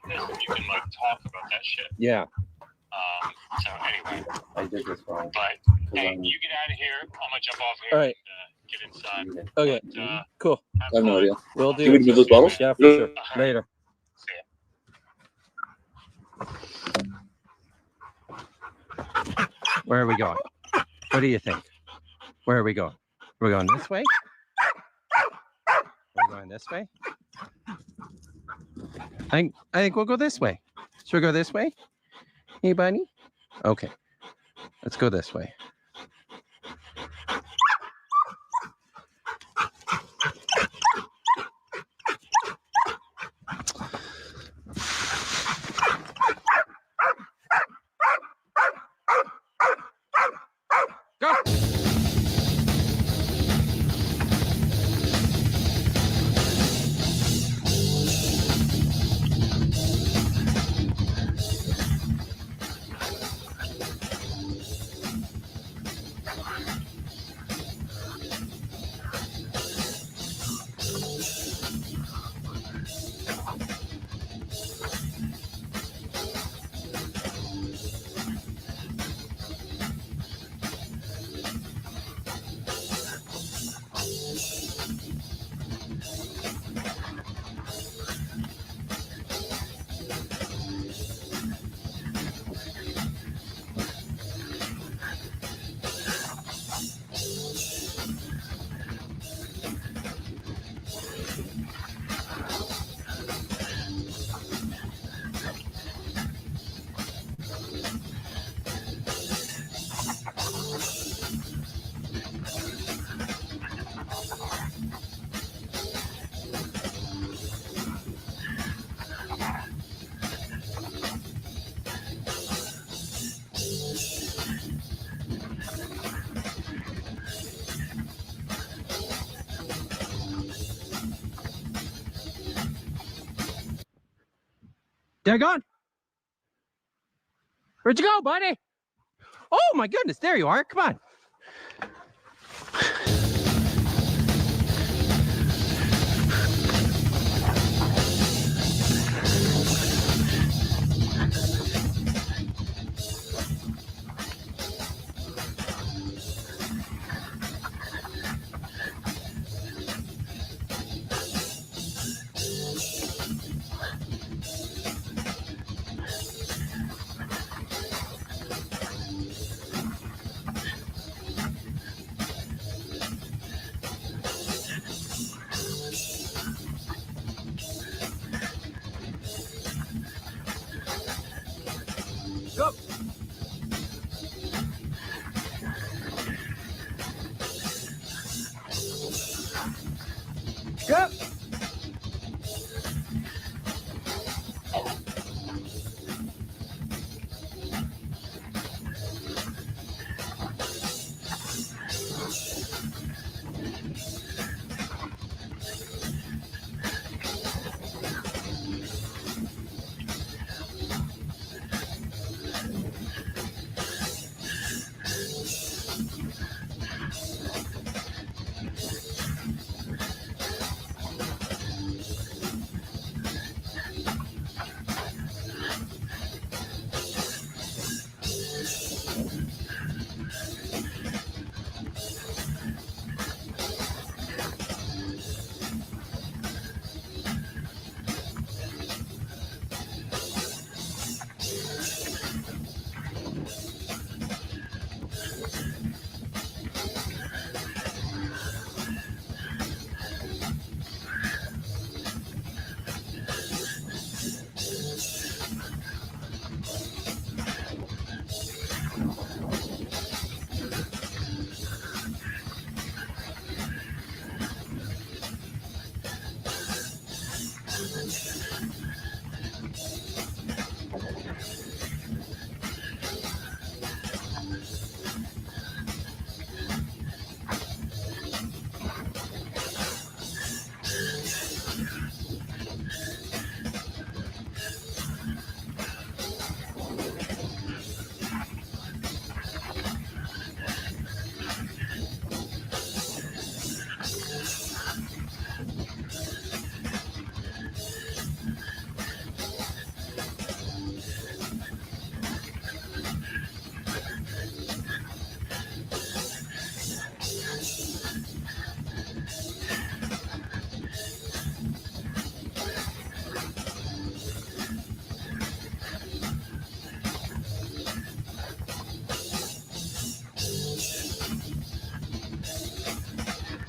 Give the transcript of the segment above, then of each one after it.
you can like talk about that shit. Yeah. So anyway, I did this wrong. but hey, you get out of here. I'm gonna jump off here All right. and get inside. Okay. But, Cool. I have no idea. We'll do Can we it. move those bottles? Yeah, for sure. Later. See ya. Where are we going? What do you think? Where are we going? Are we going this way? Are we going this way? I think we'll go this way. Should we go this way? Hey, buddy? Okay. Let's go this way. Go! Daggone! Where'd you go, buddy? Oh my goodness, there you are. Come on. Go. Go.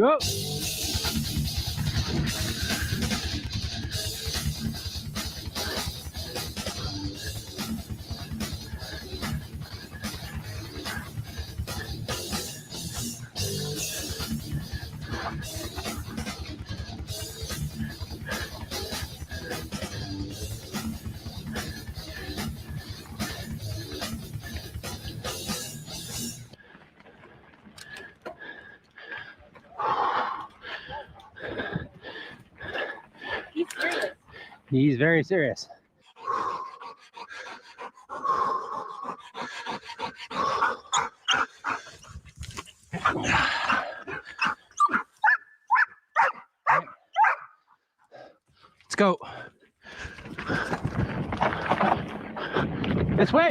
Go. He's very serious. Let's go. This way.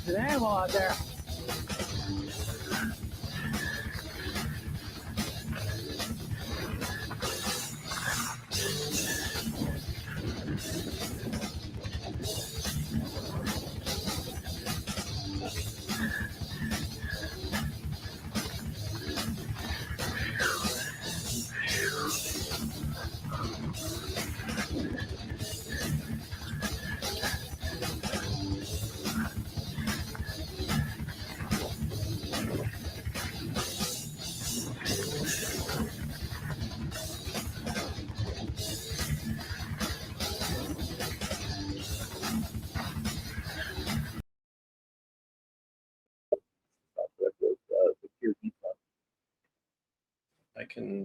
There's an animal out there.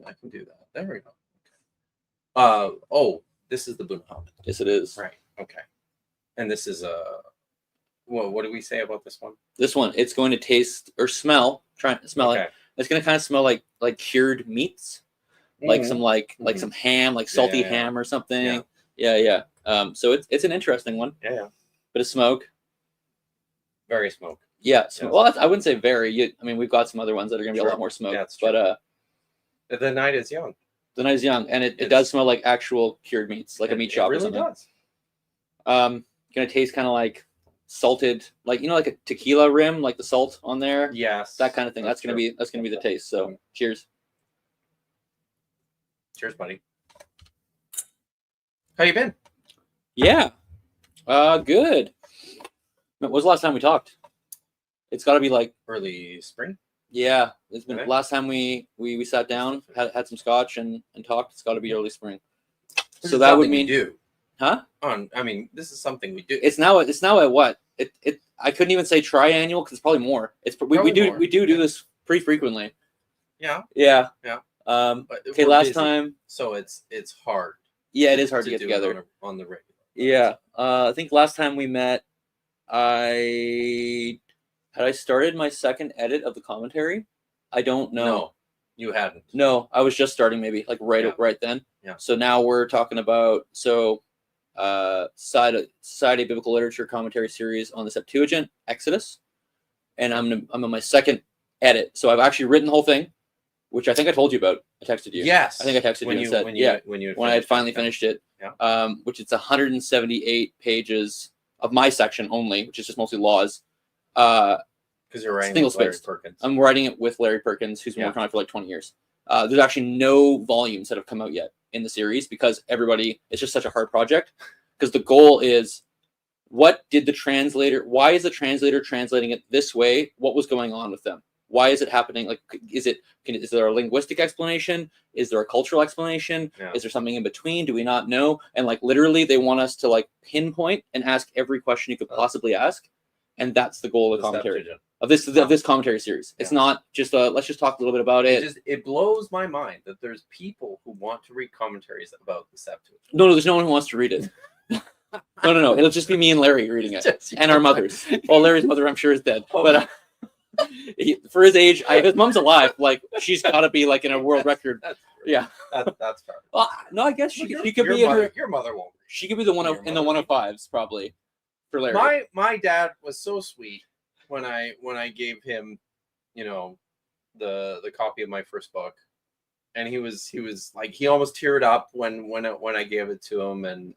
I can do that. There we go. Oh, this is the Bunahab. Yes, it is. Right. Okay. And this is what do we say about this one? This one, it's going to taste or smell. Try to smell it. It's going to kind of smell like cured meats, like some like some ham, like salty ham or something. Yeah. So it's an interesting one. Yeah. Bit of smoke. Very smoke. Yeah. Well, I wouldn't say very. I mean, we've got some other ones that are going to be a lot more smoke. Yeah, that's true. But the night is young. The night is young, and it does smell like actual cured meats, like a meat shop it really or something. Does. Gonna taste kind of like salted, like like a tequila rim, like the salt on there. Yes. That kind of thing. That's gonna be the taste. So cheers. Cheers, buddy. How you been? Yeah. Good. When was the last time we talked? It's got to be like early spring. Yeah, it's been last time we sat down, had some scotch and talked. It's got to be early spring. So that would mean huh? I mean, this is something we do. It's now at what? It I couldn't even say triannual because it's probably more. We do this pretty frequently. Yeah. Yeah. Yeah. Okay, last time. So it's hard. Yeah, it is hard to get together on the regular. Yeah. I think last time we met, I started my second edit of the commentary. I don't know. No, you hadn't. No, I was just starting maybe like right then. Yeah. So now we're talking about Society of Biblical Literature commentary series on the Septuagint, Exodus, and I'm on my second edit. So I've actually written the whole thing, which I think I told you about. I texted you. Yes. I think I texted you and said when I had finally finished it. Yeah. Which it's 178 pages of my section only, which is just mostly laws. Because you're writing with Larry Perkins. I'm writing it with Larry Perkins, who's been working on it for like 20 years. There's actually no volumes that have come out yet in the series because it's just such a hard project. Because the goal is, why is the translator translating it this way? What was going on with them? Why is it happening? Like, is there a linguistic explanation? Is there a cultural explanation? Yeah. Is there something in between? Do we not know? And like literally, they want us to like pinpoint and ask every question you could possibly ask. and that's the goal of the The commentary Septuagint. of this commentary series. It's not just let's just talk a little bit about it. It blows my mind that there's people who want to read commentaries about the Septuagint. No, there's no one who wants to read it. No. It'll just be me and Larry reading it, and our mothers. Well, Larry's mother, I'm sure, is dead, but for his age, his mom's alive. Like she's got to be like in a world record. Yeah, that's fair. Well, no, I guess she could be your mother won't. She could be the one in the 105s probably for Larry. My dad was so sweet when I gave him, the copy of my first book, and he was like, he almost teared up when I gave it to him, and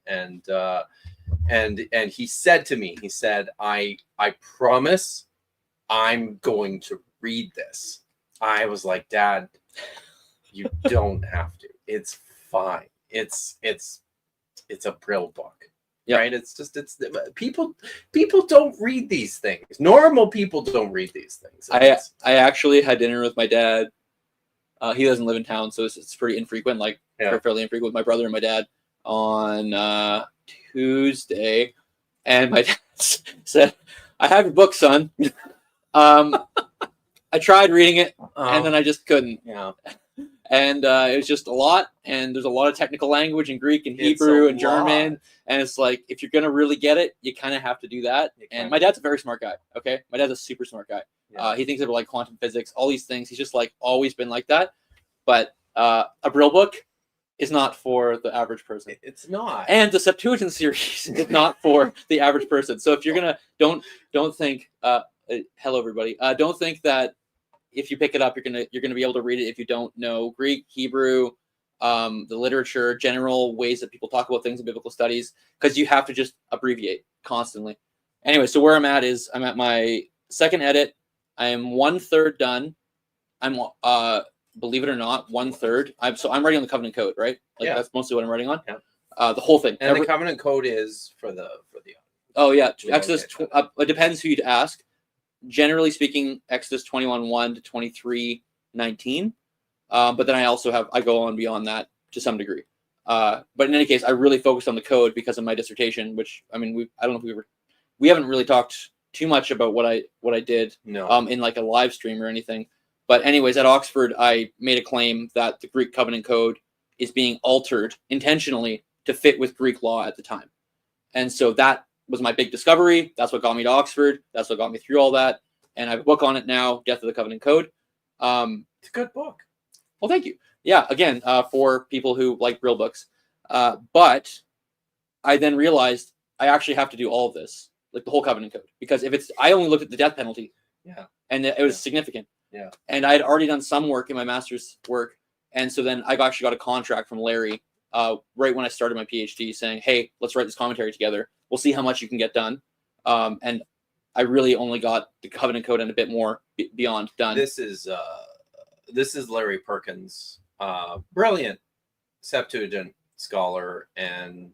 he said to me, I promise I'm going to read this. I was like, Dad, you don't have to. It's fine. It's a Brill book. Yep. Right? It's people don't read these things. Normal people don't read these things. I actually had dinner with my dad. He doesn't live in town, so it's pretty infrequent, fairly infrequent with my brother and my dad on Tuesday. And my dad said, I have your book, son. I tried reading it, and then I just couldn't. Yeah. And it was just a lot, and there's a lot of technical language in Greek and Hebrew and German, and it's like, if you're going to really get it, you kind of have to do that. And my dad's a very smart guy, okay? My dad's a super smart guy. Yeah. He thinks about like quantum physics, all these things. He's just like always been like that. But a Brill book is not for the average person. It's not. And the Septuagint series is not for the average person. So if you're going to, don't think, hello everybody, don't think that if you pick it up, you're gonna be able to read it if you don't know Greek, Hebrew, the literature, general ways that people talk about things in biblical studies, because you have to just abbreviate constantly. Anyway, so where I'm at is I'm at my second edit. I am 1/3 done. I'm believe it or not, 1/3. I'm writing on the Covenant Code, right? That's mostly what I'm writing on. Yeah. The whole thing. And the Covenant Code is for the. Oh yeah, Exodus. It depends who you'd ask. Generally speaking, Exodus 21:1 to 23:19. But then I go on beyond that to some degree. But in any case, I really focused on the code because of my dissertation, which I don't know if we haven't really talked too much about what I did in like a live stream or anything. But anyways, at Oxford, I made a claim that the Greek Covenant Code is being altered intentionally to fit with Greek law at the time. And so that was my big discovery. That's what got me to Oxford. That's what got me through all that. And I have a book on it now, Death of the Covenant Code. It's a good book. Well, thank you. Yeah, again, for people who like Brill books. But I then realized I actually have to do all of this, like the whole Covenant Code, because I only looked at the death penalty. Yeah. And it was significant. Yeah. And I had already done some work in my master's work. And so then I actually got a contract from Larry right when I started my PhD saying, hey, let's write this commentary together. We'll see how much you can get done. And I really only got the Covenant Code and a bit more beyond done. This is Larry Perkins, brilliant Septuagint scholar and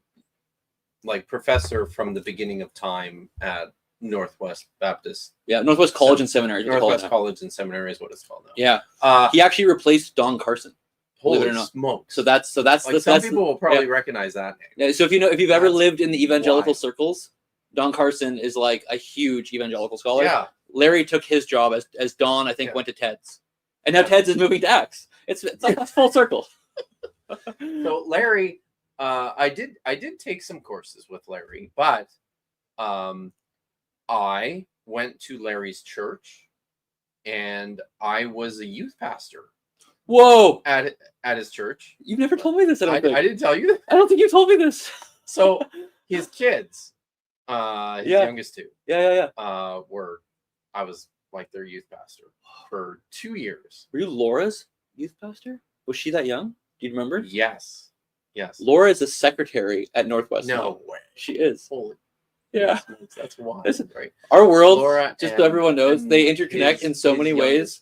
like professor from the beginning of time at Northwest Baptist. Yeah, Northwest College and Seminary. Northwest College and Seminary is what it's called now. Yeah. He actually replaced Don Carson. Believe it or not. Smokes. So that's like some people will probably recognize that name. Yeah, so if you've ever lived in the evangelical circles, Don Carson is like a huge evangelical scholar. Yeah. Larry took his job as Don, I think, went to Ted's. And now Ted's is moving to Acts. It's like that's full circle. So Larry, I did take some courses with Larry, but I went to Larry's church and I was a youth pastor. Whoa! At his church. You've never told me this. I didn't tell you that. I don't think you told me this. So his kids, his youngest two, I was like their youth pastor for 2 years. Were you Laura's youth pastor? Was she that young? Do you remember? Yes. Laura is a secretary at Northwest. No way. She is. Holy. Yeah. That's wild. Right. Our world, just so everyone knows, they interconnect in so many ways.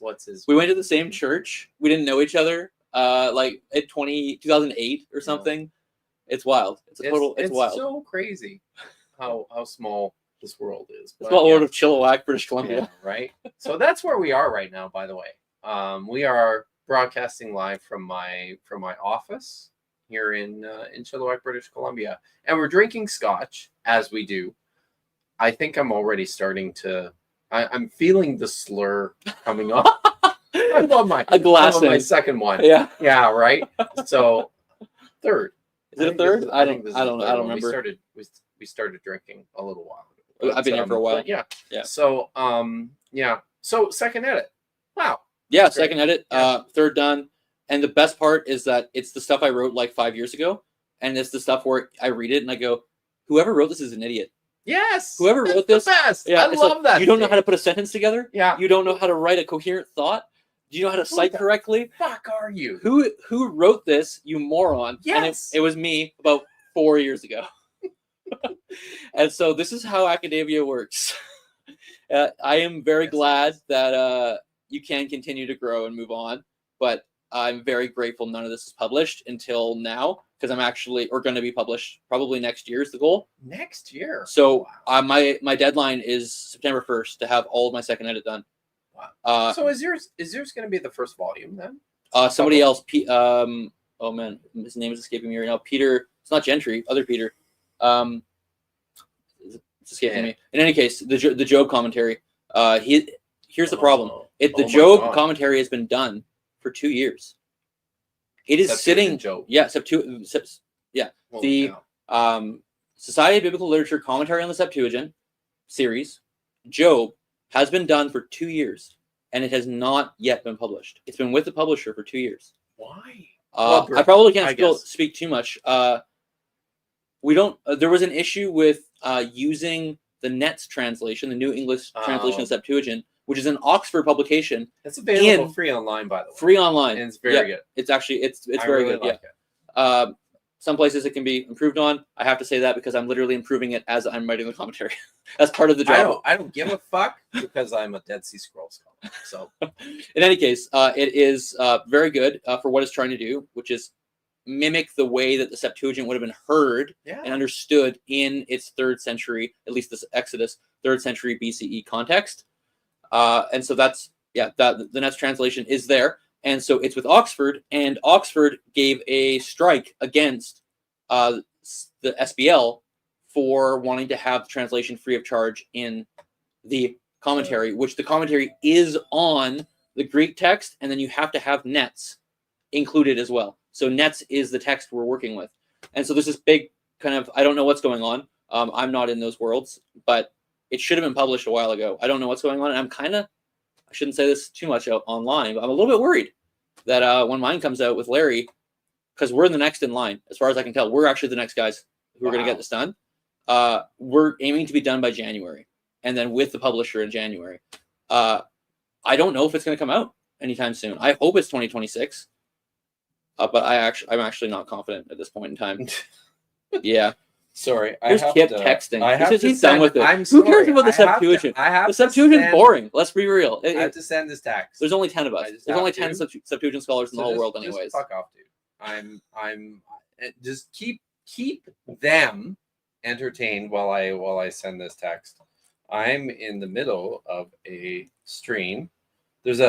We went to the same church. We didn't know each other. Like at 2008 or something. Yeah. It's wild. It's wild. It's so crazy how small this world is. The small world of Chilliwack, British Columbia. Yeah, right. So that's where we are right now, by the way. We are broadcasting live from my office here in Chilliwack, British Columbia. And we're drinking scotch, as we do. I think I'm already starting to. I'm feeling the slur coming up. I'm on my A glass I'm on my thing. second one. Yeah. Yeah, right. So third. Is it a think third? this is- I think don't. this is I the don't. third I don't one. remember. We started drinking a little while ago. I've been here for a while. But yeah. Yeah. So yeah. So second edit. Wow. Yeah, Great. second edit, Yeah. third done. And the best part is that it's the stuff I wrote like 5 years ago. And it's the stuff where I read it and I go, whoever wrote this is an idiot. Yes. Whoever That's wrote the this, best. Yeah, I it's love like, that. You don't know how to put a sentence together? Yeah. You don't know how to write a coherent thought? Do you know how to cite the correctly? Fuck are you? Who wrote this, you moron? Yes. And it was me about 4 years ago. And so this is how academia works. I am very Yes, glad it is. that you can continue to grow and move on, but I'm very grateful none of this is published until now, because I'm actually, or going to be published probably next year is the goal. Next year. So Wow. my deadline is September 1st to have all of my second edit done. Wow. So is yours going to be the first volume then? Somebody else, oh man, his name is escaping me right now. Peter, it's not Gentry, other Peter. It's escaping me. In any case, the Job commentary. Here's the problem. The my Job God. commentary has been done for 2 years. It is sitting. Job. Yeah, Holy the cow. Society of Biblical Literature commentary on the Septuagint series, Job, has been done for 2 years, and it has not yet been published. It's been with the publisher for 2 years. Why? I probably can't I guess. speak too much. We don't. There was an issue with using the Net's translation, the New English translation of Septuagint, which is an Oxford publication, It's available free online, by the way. free online. And it's very good. It's actually it's I very really good. like Yeah. it. Some places it can be improved on. I have to say that because I'm literally improving it as I'm writing the commentary. That's part of the job. I don't give a fuck because I'm a Dead Sea Scrolls scholar. So In any case, it is very good for what it's trying to do, which is mimic the way that the Septuagint would have been heard yeah. and understood in its 3rd century, at least this Exodus, 3rd century BCE context. And so that's, the Net's translation is there. And so it's with Oxford, and Oxford gave a strike against the SBL for wanting to have the translation free of charge in the commentary, which the commentary is on the Greek text, and then you have to have Nets included as well. So Nets is the text we're working with. And so there's this big kind of, I don't know what's going on. I'm not in those worlds, but it should have been published a while ago. I don't know what's going on. And I'm kind of, I shouldn't say this too much online, but I'm a little bit worried that when mine comes out with Larry, because we're the next in line, as far as I can tell, we're actually the next guys who are going to get this done. We're aiming to be done by January, and then with the publisher in January. I don't know if it's going to come out anytime soon. I hope it's 2026, but I'm actually not confident at this point in time. Yeah. Sorry, Here's Kip texting. He's done with it. I'm Who cares sorry. about the Septuagint? The Septuagint's boring. Let's be real. I have to send this text. There's only 10 of us. There's only 10 Septuagint scholars in the whole world, just anyways. fuck off, dude. I'm just keep them entertained while I send this text. I'm in the middle of a stream. There's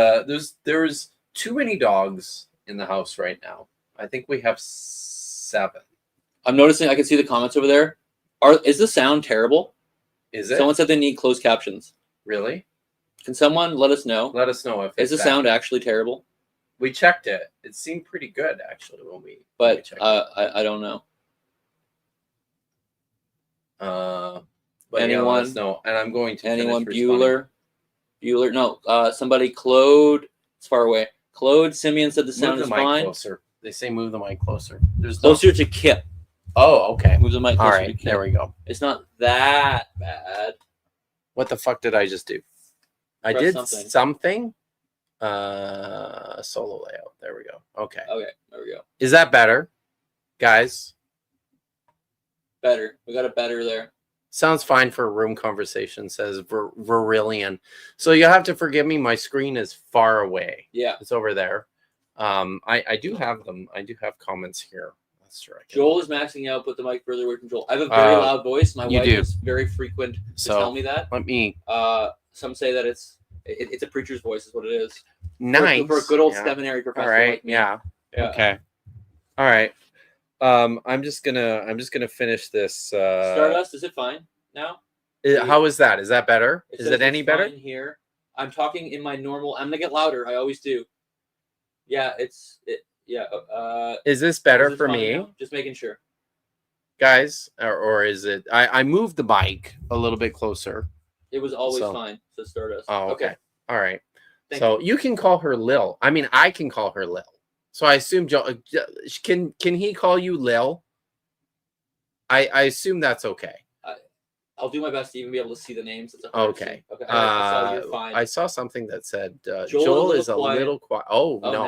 too many dogs in the house right now. I think we have 7. I'm noticing. I can see the comments over there. Is the sound terrible? Is it? Someone said they need closed captions. Really? Can someone let us know? Let us know if Is the sound actually terrible? We checked it. It seemed pretty good actually when we But checked it. I don't know. But anyone? Yeah, let us know. And I'm going to Anyone? finish responding. Bueller? No. Somebody. Claude. It's far away. Claude Simeon said the sound Move is the mic fine. Closer. They say move the mic closer. There's Closer to Kip. Oh, okay. Move the mic All closer to right, Kip. there we go. It's not that bad. What the fuck did I just do? I Press did something. something. Solo layout. There we go. Okay. Okay, there we go. Is that better, guys? Better. We got it better there. Sounds fine for a room conversation, says Verillion. So you'll have to forgive me. My screen is far away. Yeah. It's over there. I do have them. I do have comments here. That's true. Joel is maxing out. Put the mic further away from Joel. I have a very loud voice. My you wife do. is very frequent to So tell me that. let me. Some say that it's a preacher's voice is what it is. Nice. For a good old Yeah. seminary professor. All right. Like me. Yeah. Yeah. Okay. All right. I'm just gonna finish this. Stardust, is it fine now? How is that? Is that better? Is says it any it's better? fine here? I'm talking in my normal. I'm gonna get louder. I always do. Yeah, Is this is better it for fine me, now? Just making sure. guys, or is it? I moved the mic a little bit closer. It was always So- fine. So Stardust. Oh, okay. All right. Thank So you can call her Lil. I mean, I can call her Lil. So I assume Joe can he call you Lil? I assume that's okay. I'll do my best to even be able to see the names. It's a Okay. Okay. So you're fine. I saw something that said Joel Joel is is a a little little quiet. Oh, oh, no.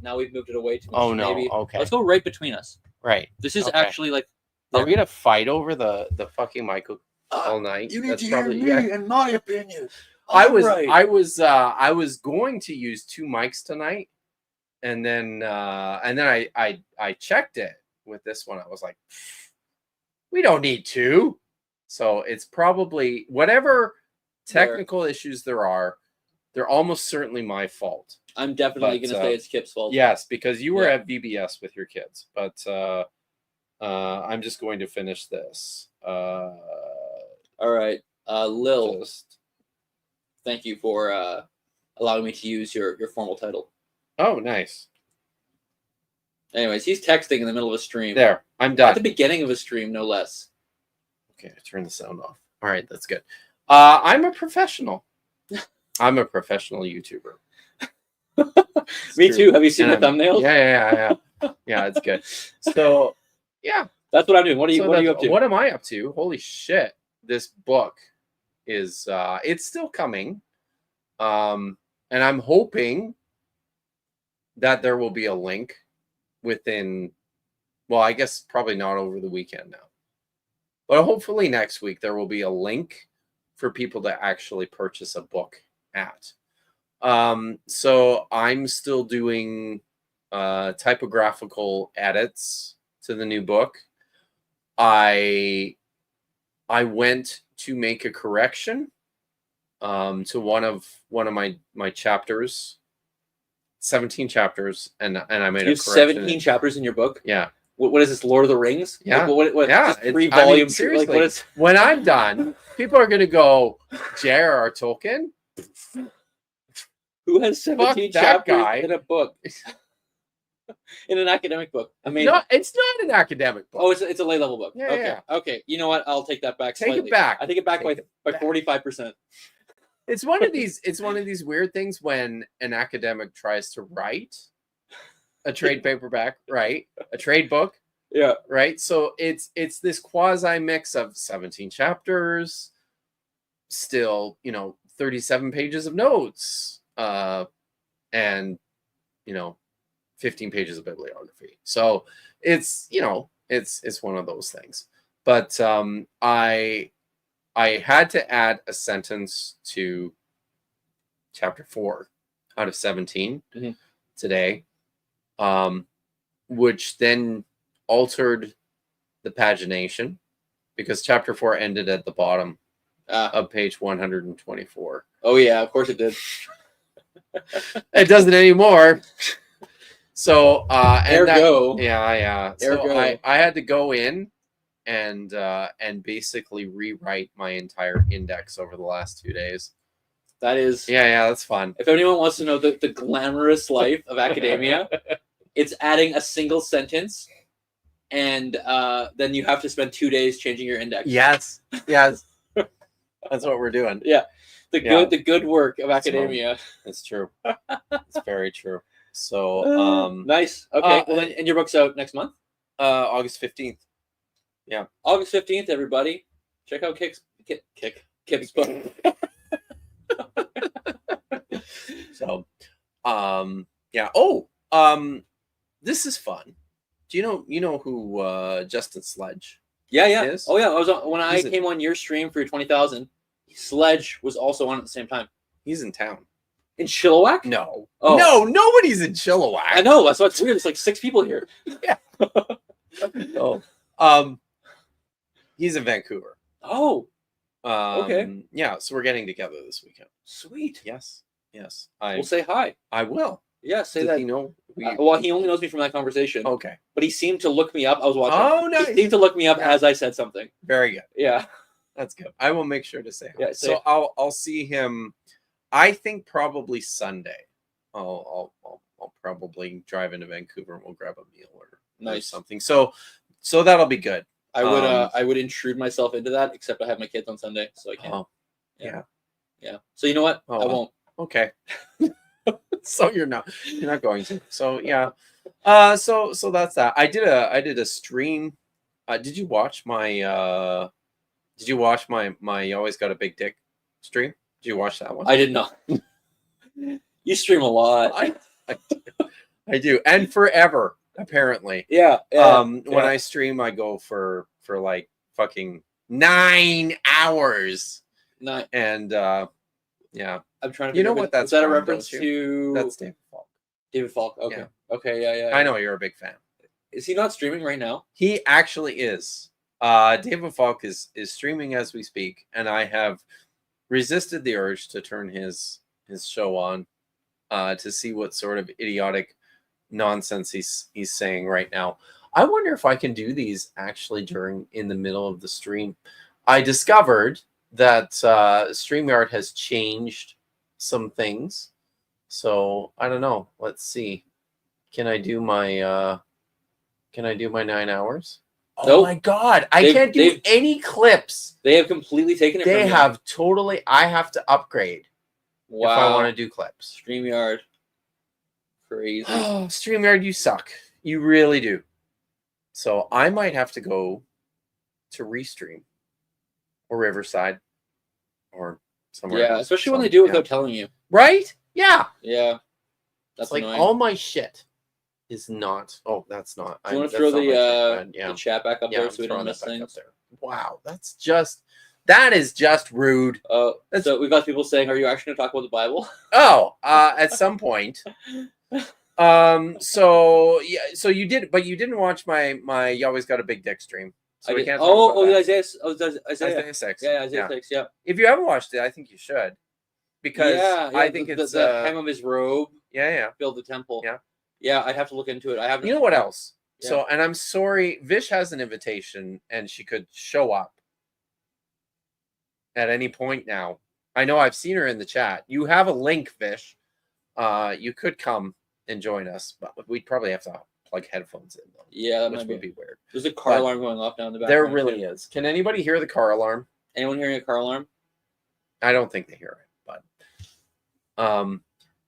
now we've moved it away too much. Oh, no. Maybe. Okay. Let's go right between us. Right. This is Okay. actually like. Are we gonna fight over the fucking mic all night? You need That's to hear me, yeah. in my opinion. I I'm right. I was going to use 2 mics tonight, and then I checked it with this one. I was like, we don't need 2. So it's probably whatever technical issues there are, they're almost certainly my fault. I'm definitely But, going to say it's Kip's fault. Yes, because you were Yeah. at VBS with your kids. But I'm just going to finish this. All right. Lil, Just... thank you for allowing me to use your formal title. Oh, nice. Anyways, he's texting in the middle of a stream. There, I'm At done. the beginning of a stream, no less. Okay, I turn the sound off. All right, that's good. I'm a professional. I'm a professional YouTuber. Me true. too. Have you seen And the I'm- thumbnails? Yeah. Yeah, it's good. So, yeah. That's what I'm doing. What are you So What are you that's- up to? What am I up to? Holy shit! This book is it's still coming, and I'm hoping that there will be a link within. Well, I guess probably not over the weekend now, but hopefully next week there will be a link for people to actually purchase a book at. So I'm still doing typographical edits to the new book. I went to make a correction to one of my chapters, 17 chapters, and I made You a have correction. 17 chapters in your book. Yeah. What is this? Lord of the Rings? Yeah. Like, what, Yeah, just it's- 3 I mean, volumes. seriously. Like, what is? When I'm done, people are gonna go, J.R.R. Tolkien. Who has 17 that chapters guy. in a book? In an academic book. Amazing. No, it's not an academic book. Oh, it's a lay level book. Yeah, okay. yeah. Okay. You know what? I'll take that back. Take it slightly. back. I take it back Take it by back. 45%. It's one of these weird things when an academic tries to write a trade paperback, right? A trade book, Yeah. right? So it's this quasi mix of 17 chapters, still, 37 pages of notes, and 15 pages of bibliography. So it's one of those things. But I had to add a sentence to chapter 4 out of 17 today, which then altered the pagination because chapter 4 ended at the bottom of page 124. Oh yeah, of course it did. It doesn't anymore. So Ergo. yeah. So Ergo. I had to go in and basically rewrite my entire index over the last 2 days. That is. Yeah, that's fun. If anyone wants to know the glamorous life of academia, it's adding a single sentence, and then you have to spend 2 days changing your index. Yes. That's what we're doing. The good work of academia. It's true. It's very true. So Nice. Okay. Well, then, and your book's out next month, August 15th. August 15th. Everybody, check out Kip's book. So yeah. This is fun. Do you know who Justin Sledge? Yeah. Is? Oh yeah. I was when I He's a- came on your stream for your 20,000. Sledge was also on at the same time He's in town. in Chilliwack. No. Oh. No, nobody's in Chilliwack. I know. That's what's weird. It's like 6 people here. No. He's in Vancouver. Oh, okay. Yeah, so we're getting together this weekend. sweet. Yes. We'll say hi. I will. Yeah, say Does that. he know? Well, he only knows me from that conversation, Okay. but he seemed to look me up. I was watching. Oh, nice. He seemed to look me up Yeah. as I said something. Very good. Yeah. That's good. I will make sure to say hi. Yeah, So say- I'll see him. I think probably Sunday. I'll probably drive into Vancouver and we'll grab a meal or Nice. something. So that'll be good. I would intrude myself into that, except I have my kids on Sunday, so I can't. Oh, Yeah. So you know what? Oh, I well. won't. okay. So you're not going to. So yeah. So that's that. I did a stream. Did you watch my You Always Got a Big Dick stream? Did you watch that one? I did not. You stream a lot. I do, and forever apparently. Yeah. When I stream, I go for like fucking 9 hours, Not. and yeah, I'm trying to. You know figure what if- that's is that a from, reference don't to that's David Falk. David Falk? Okay. Yeah. Okay. Yeah. I know you're a big fan. Is he not streaming right now? He actually is. David Falk is streaming as we speak, and I have resisted the urge to turn his show on to see what sort of idiotic nonsense he's saying right now. I wonder if I can do these actually in the middle of the stream. I discovered that StreamYard has changed some things, so I don't know. Let's see. Can I do my 9 hours? Oh Nope. my god, I They've- can't do they've- any clips. They have completely taken it. They from you. have totally. I have to upgrade Wow. if I want to do clips. StreamYard. Crazy. Oh, StreamYard, you suck. You really do. So I might have to go to Restream or Riverside or somewhere. Yeah, else. especially when So, they do it yeah. without telling you. Right? Yeah. Yeah. That's It's like annoying. all my shit is not. Oh, that's not. Do you want that's to throw not my trackpad. the chat back up Yeah, there I'm so we don't throwing miss that back up things? there. Wow, that is just rude. So we got people saying, "Are you actually going to talk about the Bible?" Oh, at some point. So yeah, so you didn't watch my You Always Got a Big Dick stream. So I we did. can't talk about The that. Isaiah. Isaiah. Isaiah 6. Yeah, Isaiah 6. Yeah. If you haven't watched it, I think you should. Because I think it's the hem of his robe yeah. build the temple. Yeah. Yeah, I'd have to look into it. I haven't. You know what else? Yeah. So, and I'm sorry, Vish has an invitation and she could show up at any point now. I know I've seen her in the chat. You have a link, Vish. You could come and join us, but we'd probably have to plug headphones in though. Yeah, that which might would be. be weird. There's a car But alarm going off down the back. There really is. Can anybody hear the car alarm? Anyone hearing a car alarm? I don't think they hear it, but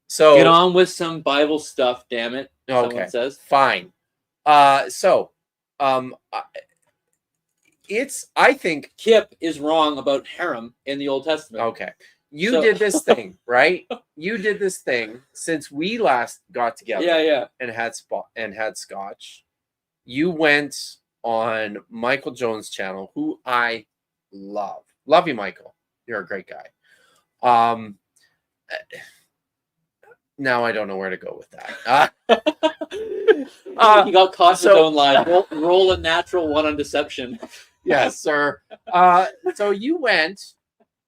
so Get on with some Bible stuff, damn it. Okay. Someone says. Fine. It's I think Kip is wrong about harem in the Old Testament. okay. You So- did this thing, right? You did this thing since we last got together. Yeah. And had Scotch. You went on Michael Jones' channel, who I love. Love you, Michael. You're a great guy. Now I don't know where to go with that. He got caught in so- his own line. Roll a natural one on deception. Yes, sir. So you went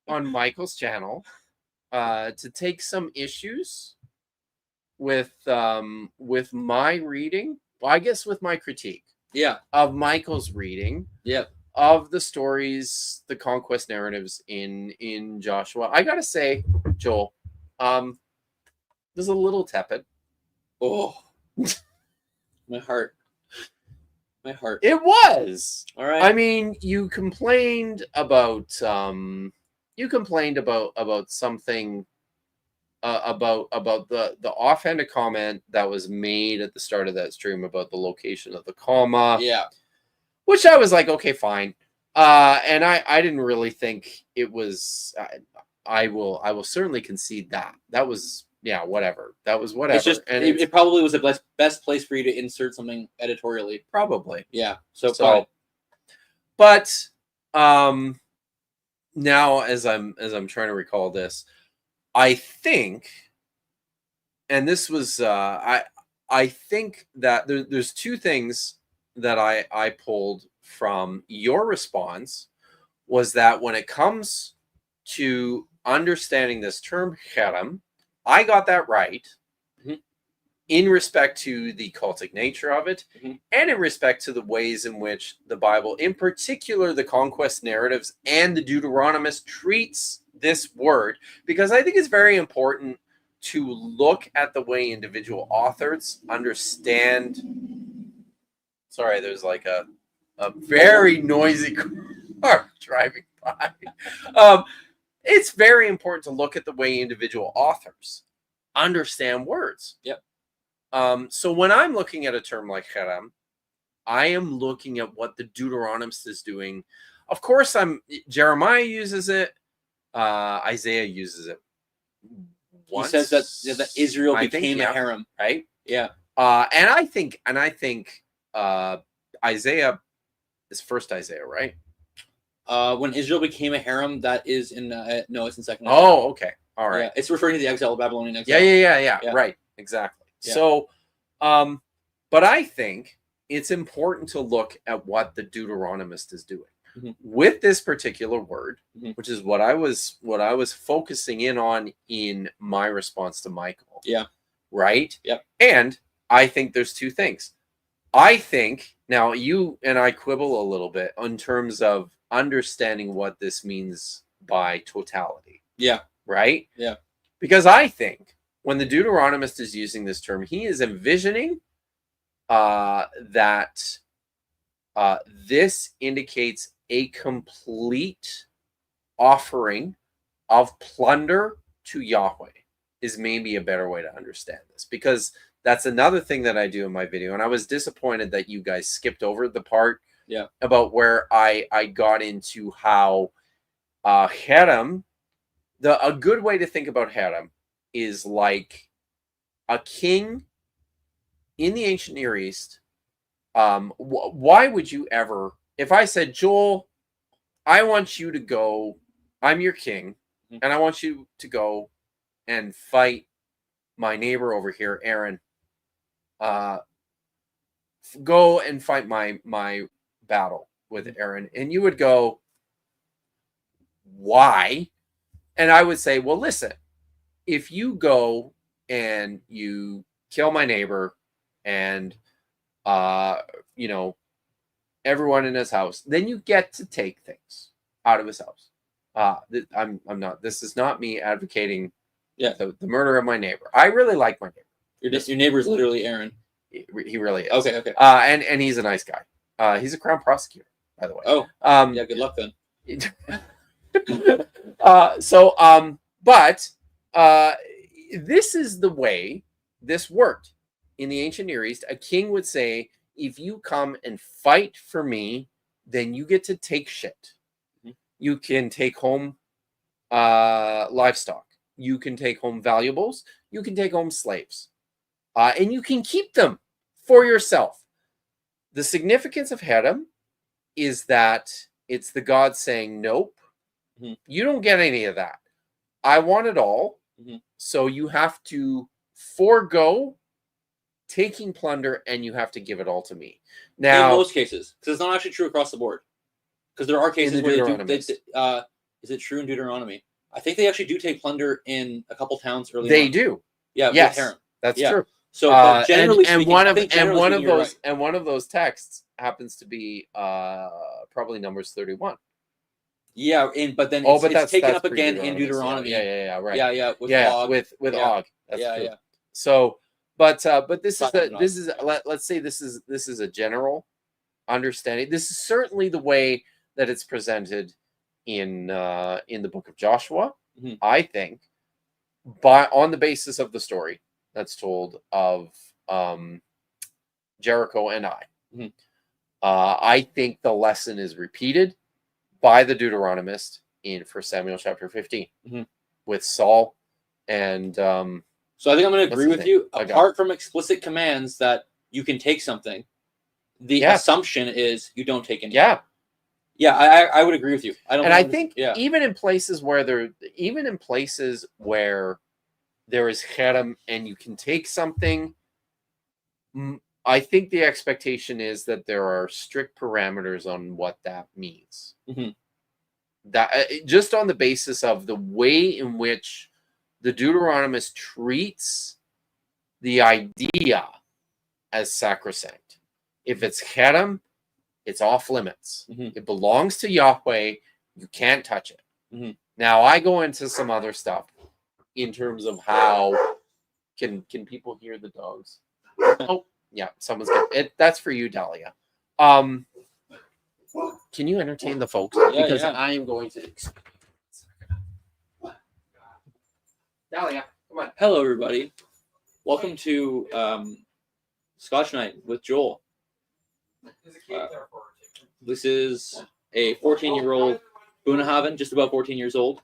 on Michael's channel to take some issues with my reading. Well, I guess with my critique Yeah. of Michael's reading Yep. of the stories, the conquest narratives in Joshua. I gotta say, Joel, was a little tepid. Oh. My heart. It was. All right. I mean, you complained about something about the offhanded comment that was made at the start of that stream about the location of the comma, yeah. which I was like, okay, fine. And I didn't really think it was. I will certainly concede that was. Yeah, whatever. That was whatever. It's just and it probably was the best place for you to insert something editorially. probably. Yeah. So So, but now as I'm trying to recall this, I think, and this was I think that there's two things that I pulled from your response was that when it comes to understanding this term harem, I got that right. Mhm. in respect to the cultic nature of it, Mhm. and in respect to the ways in which the Bible, in particular the conquest narratives and the Deuteronomist, treats this word, because I think it's very important to look at the way individual authors understand. Sorry, there's like a very noisy car driving by. It's very important to look at the way individual authors understand words. Yep. So when I'm looking at a term like cherem, I am looking at what the Deuteronomist is doing. Of course, Jeremiah uses it. Isaiah uses it. He says that Israel I think, became a yeah. harem. Right? Yeah. And I think Isaiah is first Isaiah, right? When Israel became a harem, that is in no, it's in second. Oh, okay. All right. Yeah, it's referring to the exile, Babylonian exile. Yeah. Yeah. Right. Exactly. Yeah. So, but I think it's important to look at what the Deuteronomist is doing with this particular word, which is what I was focusing in on in my response to Michael. Yeah. Right. Yep. And I think there's two things. I think now you and I quibble a little bit in terms of understanding what this means by totality. Yeah. Right? Yeah. Because I think when the Deuteronomist is using this term, he is envisioning that this indicates a complete offering of plunder to Yahweh is maybe a better way to understand this, because that's another thing that I do in my video. And I was disappointed that you guys skipped over the part about where I got into how harem, a good way to think about harem is like a king in the ancient Near East. Why would you ever, if I said, Joel, I want you to go, I'm your king, and I want you to go and fight my neighbor over here, Aaron. Go and fight my battle with Aaron. And you would go, why? And I would say, well, listen, if you go and you kill my neighbor and everyone in his house, then you get to take things out of his house. I'm not, this is not me advocating the murder of my neighbor. I really like my neighbor. Your neighbor is literally Aaron. He really is. Okay. And he's a nice guy. He's a crown prosecutor, by the way. Oh. Yeah, good luck then. But this is the way this worked in the ancient Near East. A king would say, if you come and fight for me, then you get to take shit. You can take home livestock. You can take home valuables. You can take home slaves. And you can keep them for yourself. The significance of harem is that it's the God saying, nope, you don't get any of that. I want it all. So you have to forego taking plunder and you have to give it all to me. Now, in most cases, because it's not actually true across the board. Because there are cases where they do. Is it true in Deuteronomy? I think they actually do take plunder in a couple towns early. They do. Yeah. Yes, that's true. So generally speaking, one of those texts happens to be probably Numbers 31. Yeah, but then it's taken up again in Deuteronomy. Yeah, right. Yeah, Og. with Og. That's true. Yeah. So, but this is let's say this is a general understanding. This is certainly the way that it's presented in the book of Joshua. I think, on the basis of the story that's told of Jericho and Ai. I think the lesson is repeated by the Deuteronomist in 1 Samuel chapter 15 with Saul and so I think I'm going to agree with you. Apart from explicit commands that you can take something, the assumption is you don't take anything. Yeah, I would agree with you. I think even in places where there is harem and you can take something, I think the expectation is that there are strict parameters on what that means. That just on the basis of the way in which the Deuteronomist treats the idea as sacrosanct. If it's cherem, it's off limits. Mhm. It belongs to Yahweh. You can't touch it. Mhm. Now I go into some other stuff in terms of how can people hear the dogs? Oh yeah, someone's getting it. That's for you, Dahlia. Can you entertain the folks? Yeah, Because yeah. I am going to. Dahlia, come on. Hello, everybody. Welcome to Scotch Night with Joel. This is a 14-year-old Bunnahabhain, just about 14 years old.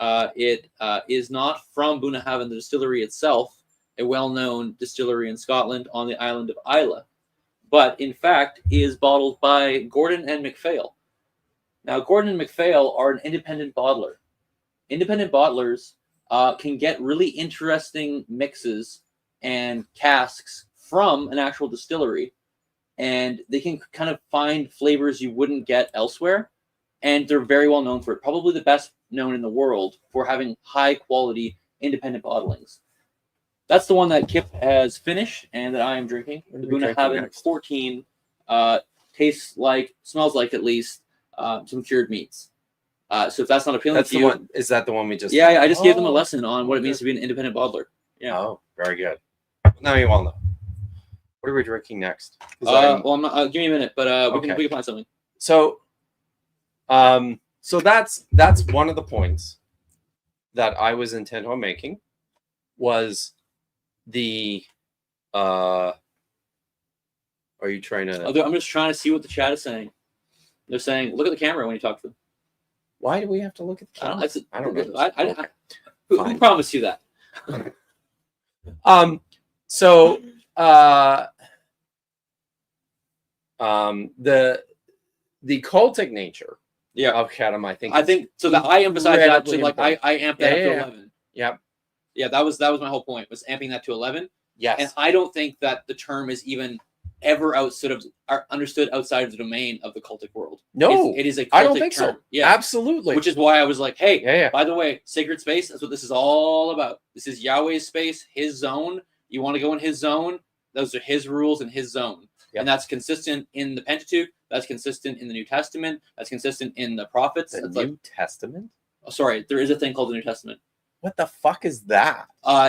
It is not from Bunnahabhain, the distillery itself, a well-known distillery in Scotland on the island of Islay, but in fact is bottled by Gordon and MacPhail. Now, Gordon and MacPhail are an independent bottler. Independent bottlers can get really interesting mixes and casks from an actual distillery, and they can kind of find flavors you wouldn't get elsewhere, and they're very well known for it. Probably the best known in the world for having high quality independent bottlings. That's the one that Kip has finished and that I am drinking. The Bunnahabhain 14 tastes like, smells like at least some cured meats. So if that's not appealing That's to the you, one. Is that the one we just? yeah, I just gave them a lesson on what it means to be an independent bottler. Yeah. Oh, very good. Now you all know. What are we drinking next? 'Cause Well, I'm not. Give me a minute, but we Okay. can find something. So that's one of the points that I was intent on making was the are you trying to I'm just trying to see what the chat is saying. They're saying, look at the camera when you talk to them. why do we have to look at the camera? I don't know. Okay. Who Fine. promised you that? So the cultic nature Yeah. of cherem, I think so. That I emphasize that to incredibly I amped that up to Yeah. 11. Yep. Yeah, that was my whole point, was amping that to 11. Yes. And I don't think that the term is even ever understood outside of the domain of the cultic world. No, it is a cultic I don't think term. so. Yeah, Absolutely. which is why I was like, hey, yeah. by the way, sacred space, that's what this is all about. This is Yahweh's space, his zone. You want to go in his zone, those are his rules in his zone. Yep. And that's consistent in the Pentateuch, that's consistent in the New Testament, that's consistent in the prophets. The It's New Testament? oh, sorry, there is a thing called the New Testament. What the fuck is that?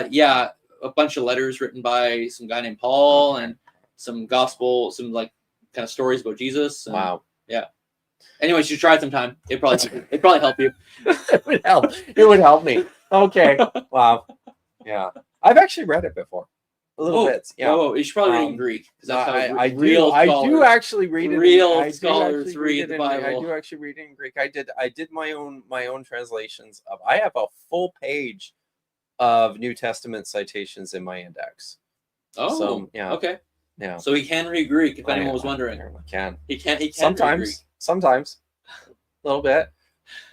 Yeah, a bunch of letters written by some guy named Paul and some gospel, some like kind of stories about Jesus. And, Wow. Yeah. Anyways, you should try it sometime. It'd probably help you. It would help. It would help me. Okay. Wow. Yeah. I've actually read it before. A little bit. Yeah. Oh, you should probably read it in Greek, because that's how I real do actually read it. real I do scholars actually read it the in- I Bible. do actually read it in Greek. I did my own translations of. I have a full page of New Testament citations in my index. Oh, So, yeah. Okay. Yeah. So he can read Greek, if anyone was wondering. I can. He can read Greek. Sometimes. A little bit.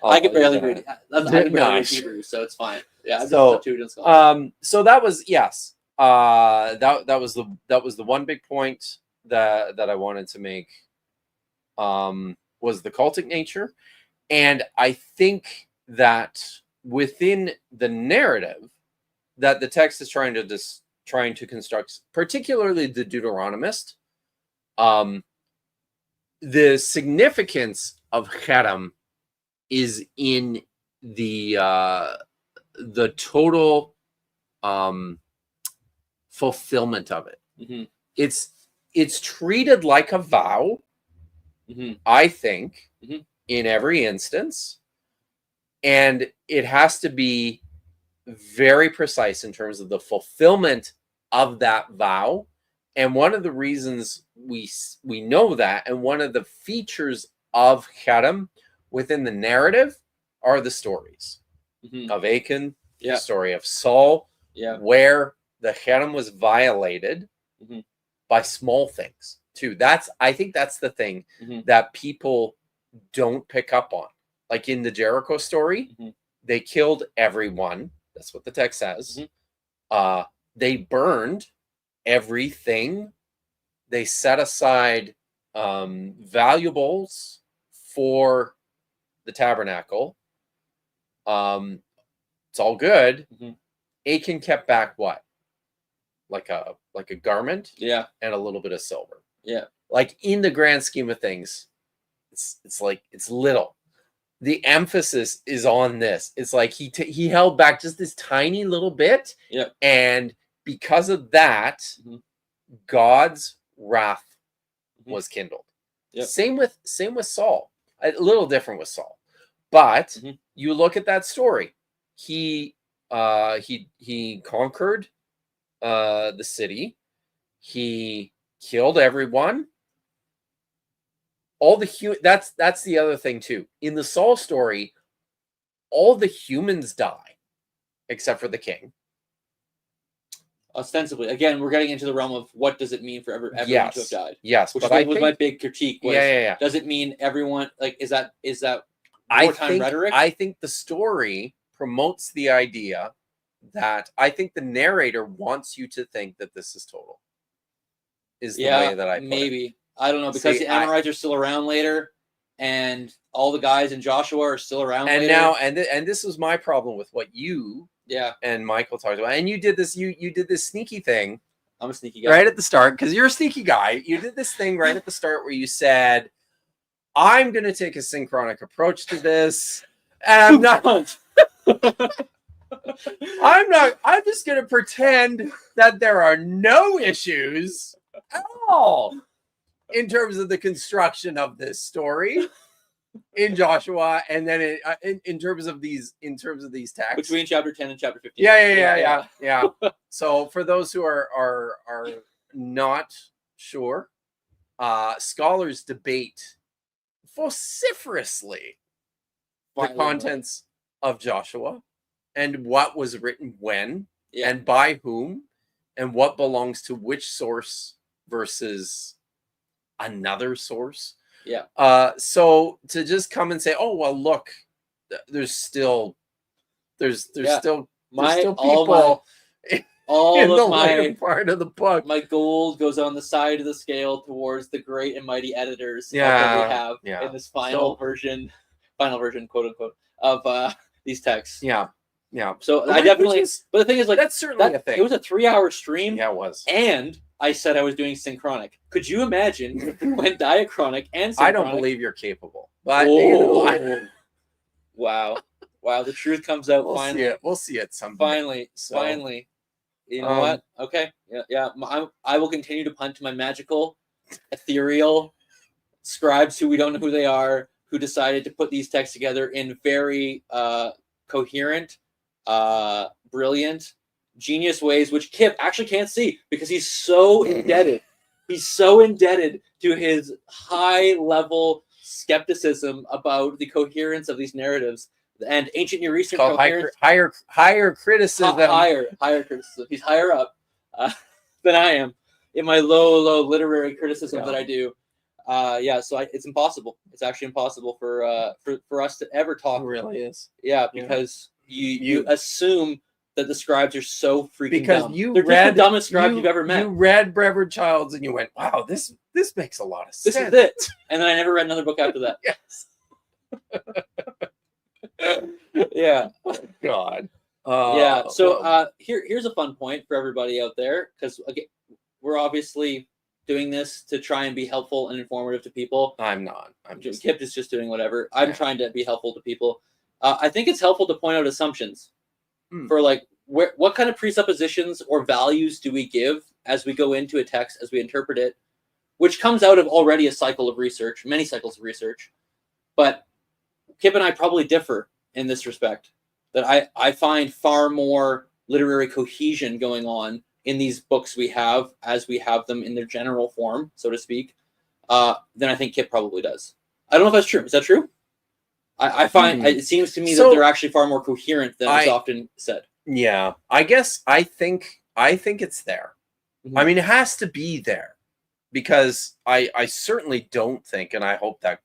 I can barely Yeah. read. I can barely read Nice. Hebrew, so it's fine. Yeah, I've So, just two in school. So that was yes. That was the one big point that I wanted to make. Was the cultic nature, and I think that within the narrative that the text is trying to construct, particularly the Deuteronomist, the significance of cherem is in the total fulfillment of it. Mm-hmm. It's treated like a vow, Mm-hmm. I think, Mhm. in every instance, and it has to be very precise in terms of the fulfillment of that vow. And one of the reasons we know that, and one of the features of cherem within the narrative, are the stories Mm-hmm. of Achan, Yeah. the story of Saul, Yeah. where the cherem was violated Mhm. by small things too. I think that's the thing Mhm. that people don't pick up on. Like in the Jericho story, Mhm. they killed everyone. That's what the text says. Mhm. They burned everything. They set aside valuables for the tabernacle. It's all good. Mhm. Achan kept back what? like a garment Yeah. and a little bit of silver. Yeah. Like in the grand scheme of things, it's like it's little. The emphasis is on this. It's like he held back just this tiny little bit. Yep. And because of that, Mhm. God's wrath Mhm. was kindled. Yep. Same with Saul. A little different with Saul. But Mhm. you look at that story. He conquered the city. He killed everyone. All the that's the other thing too. In the Saul story, all the humans die except for the king. Ostensibly, again, we're getting into the realm of what does it mean for everyone to have died? Yes, Which but was my big critique. Was, yeah. Does it mean everyone? Like, is that I wartime rhetoric? I think the story promotes the idea that I think the narrator wants you to think that this is total. Is the way that I put it. I don't know, because See, the Amorites are still around later, and all the guys in Joshua are still around And later. now, and this was my problem with what you Yeah, and Michael talked about. And you did this, you did this sneaky thing I'm a sneaky guy. right at the start, because you're a sneaky guy. You did this thing right at the start where you said, I'm going to take a synchronic approach to this. And I'm just going to pretend that there are no issues at all in terms of the construction of this story in Joshua, and then in terms of these texts Between chapter 10 and chapter 15. yeah. So for those who are not sure, scholars debate vociferously the contents of Joshua and what was written when and by whom and what belongs to which source versus another source. So to just come and say, oh well, look, there's still people all in of the my later part of the book. My gold goes on the side of the scale towards the great and mighty editors that we have in this final version, quote unquote, of these texts. So I definitely, but the thing is, like, that's certainly a thing. It was a 3-hour stream. Yeah, it was. And I said I was doing synchronic. Could you imagine if we went diachronic and synchronic? I don't believe you're capable. But wow, the truth comes out finally. We'll see it someday. Finally. You know what? Okay. Yeah. I will continue to punt to my magical, ethereal scribes who we don't know who they are, who decided to put these texts together in very coherent, brilliant, genius ways, which Kip actually can't see because he's so indebted. He's so indebted to his high-level skepticism about the coherence of these narratives and ancient Near Eastern coherence. Higher criticism. Higher criticism. He's higher up than I am in my low literary criticism that I do. So it's impossible. It's actually impossible for us to ever talk. It really is. Yeah, because you assume that the scribes are so freaking dumb. They're just the dumbest scribes you've ever met. You read Brevard Childs and you went, wow, this makes a lot of sense. This is it. And then I never read another book after that. Yes. Yeah. God. So here's a fun point for everybody out there, because again, we're obviously doing this to try and be helpful and informative to people. I'm not. Kip is just doing whatever. I'm trying to be helpful to people. I think it's helpful to point out assumptions for like what kind of presuppositions or values do we give as we go into a text, as we interpret it, which comes out of already a cycle of research, many cycles of research. But Kip and I probably differ in this respect, that I find far more literary cohesion going on in these books we have, as we have them in their general form, so to speak, than I think Kip probably does. I don't know if that's true. Is that true? I find it seems to me that they're actually far more coherent than is often said. Yeah, I guess I think it's there. Mm-hmm. I mean, it has to be there, because I certainly don't think, and I hope that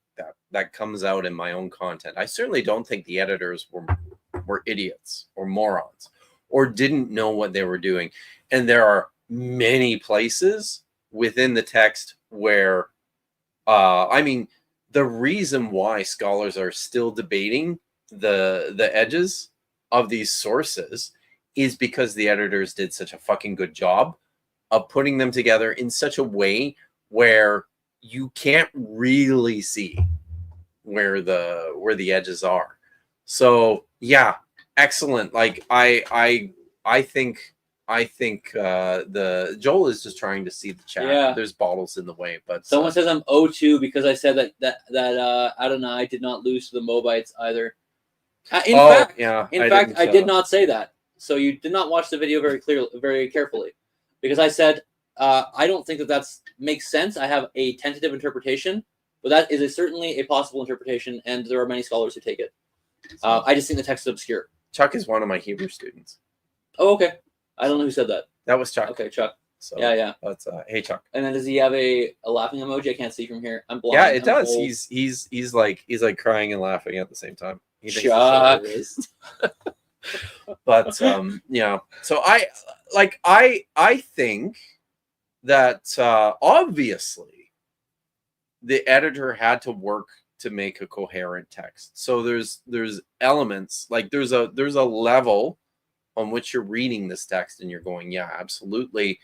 comes out in my own content, I certainly don't think the editors were idiots or morons or didn't know what they were doing. And there are many places within the text where, the reason why scholars are still debating the edges of these sources is because the editors did such a fucking good job of putting them together in such a way where you can't really see where the edges are. So yeah, excellent. Like I think the Joel is just trying to see the chat. Yeah. There's bottles in the way, but Someone says I'm 0-2 because I said that Adonai did not lose to the Moabites either. In fact, I did not say that. So you did not watch the video very carefully, because I said I don't think that makes sense. I have a tentative interpretation, but that is certainly a possible interpretation, and there are many scholars who take it. I just think the text is obscure. Chuck is one of my Hebrew students. Oh, okay. I don't know who said that. That was Chuck. Okay, Chuck. So Yeah. That's hey Chuck. And then does he have a laughing emoji? I can't see from here. I'm blind. Yeah, it I'm does. old. He's like crying and laughing at the same time. He thinks Chuck. it's hilarious. But yeah. So I think that obviously the editor had to work to make a coherent text. So there's elements, like there's a level on which you're reading this text and you're going, yeah, absolutely.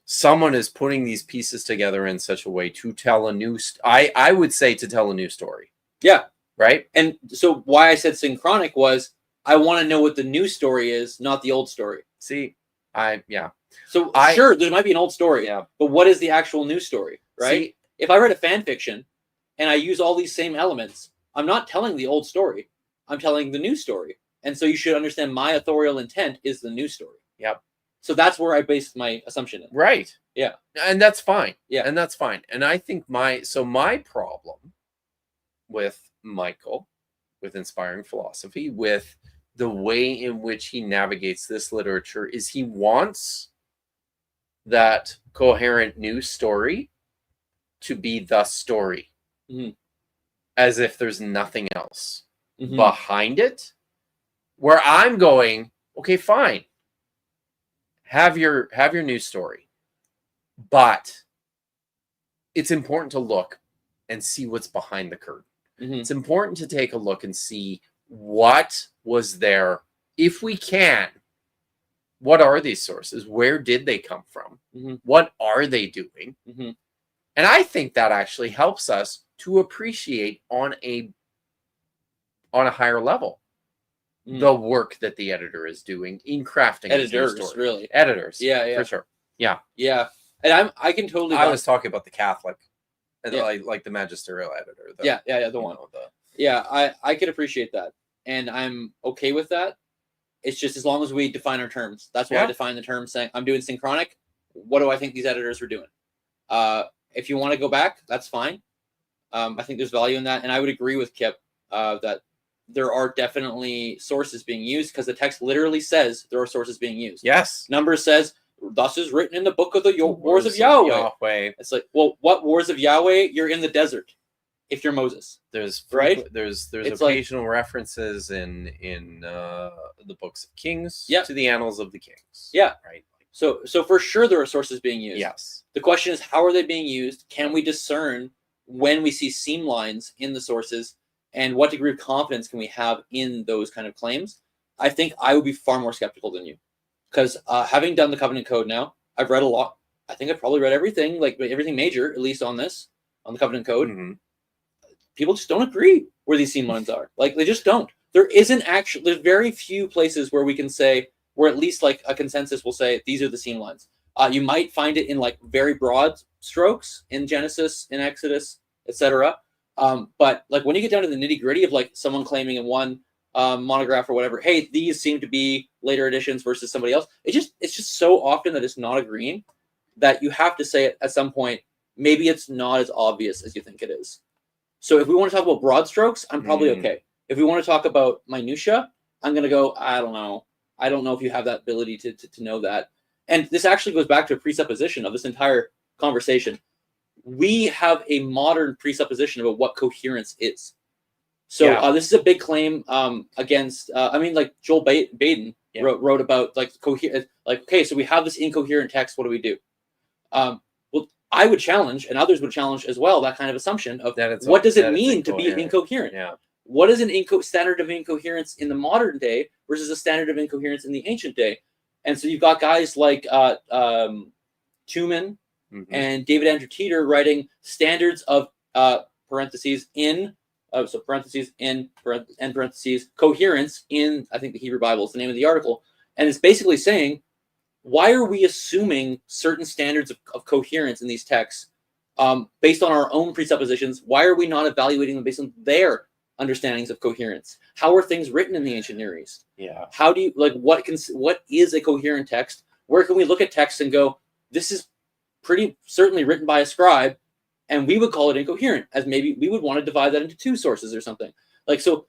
Someone is putting these pieces together in such a way to tell a new I would say to tell a new story. Yeah. Right? And so why I said synchronic was I want to know what the new story is, not the old story. See, So sure, there might be an old story, yeah, but what is the actual new story, right? See, if I read a fan fiction and I use all these same elements, I'm not telling the old story. I'm telling the new story. And so you should understand my authorial intent is the new story. Yep. So that's where I based my assumption in. Right. Yeah. And that's fine. Yeah. And that's fine. And I think my problem with Michael, with Inspiring Philosophy, with the way in which he navigates this literature, is he wants that coherent new story to be the story. Mm-hmm. As if there's nothing else Mm-hmm. behind it, where I'm going, okay, fine. Have your new story. But it's important to look and see what's behind the curtain. Mm-hmm. It's important to take a look and see what was there. If we can, what are these sources? Where did they come from? Mm-hmm. What are they doing? Mm-hmm. And I think that actually helps us to appreciate on a higher level the work that the editor is doing in crafting editors, story. really. Editors. Yeah. For sure. Yeah. Yeah. And I can totally I was talking about the Catholic, and Yeah. like the magisterial editor. The one. Yeah, I could appreciate that. And I'm okay with that. It's just as long as we define our terms. That's why I define the term saying I'm doing synchronic. What do I think these editors were doing? If you want to go back, that's fine. I think there's value in that. And I would agree with Kip that there are definitely sources being used, because the text literally says there are sources being used. Yes. Numbers says, thus is written in the book of the wars of Yahweh. It's like, well, what wars of Yahweh? You're in the desert if you're Moses. There's right. There's It's occasional references in the books of Kings to the annals of the kings. Yeah. Right. So for sure there are sources being used. Yes. The question is, how are they being used? Can we discern when we see seam lines in the sources, and what degree of confidence can we have in those kind of claims? I think I would be far more skeptical than you, because having done the Covenant Code now, I've read a lot. I think I've probably read everything, like everything major, at least on the Covenant Code. Mm-hmm. People just don't agree where these seam lines are. Like, they just don't. There's very few places where we can say, where at least like a consensus will say these are the seam lines. You might find it in like very broad strokes in Genesis, in Exodus, etc. But like when you get down to the nitty gritty of like someone claiming in one monograph or whatever, hey, these seem to be later editions versus somebody else. It's just so often that it's not agreeing that you have to say it at some point. Maybe it's not as obvious as you think it is. So if we want to talk about broad strokes, I'm probably okay. If we want to talk about minutia, I'm going to go, I don't know. I don't know if you have that ability to know that. And this actually goes back to a presupposition of this entire conversation. We have a modern presupposition about what coherence is. So this is a big claim against, like Joel Baden wrote about like coherence. Like, okay, so we have this incoherent text. What do we do? Well, I would challenge, and others would challenge as well, that kind of assumption of what does it mean to be incoherent? Yeah. What is an standard of incoherence in the modern day versus a standard of incoherence in the ancient day? And so you've got guys like Tuman Mhm. and David Andrew Teeter writing standards of parentheses in coherence in, I think, the Hebrew Bible is the name of the article. And it's basically saying, why are we assuming certain standards of coherence in these texts based on our own presuppositions? Why are we not evaluating them based on their understandings of coherence? How are things written in the ancient Near East? Yeah. How do you what is a coherent text? Where can we look at texts and go, this is pretty certainly written by a scribe, and we would call it incoherent, as maybe we would want to divide that into two sources or something. Like, so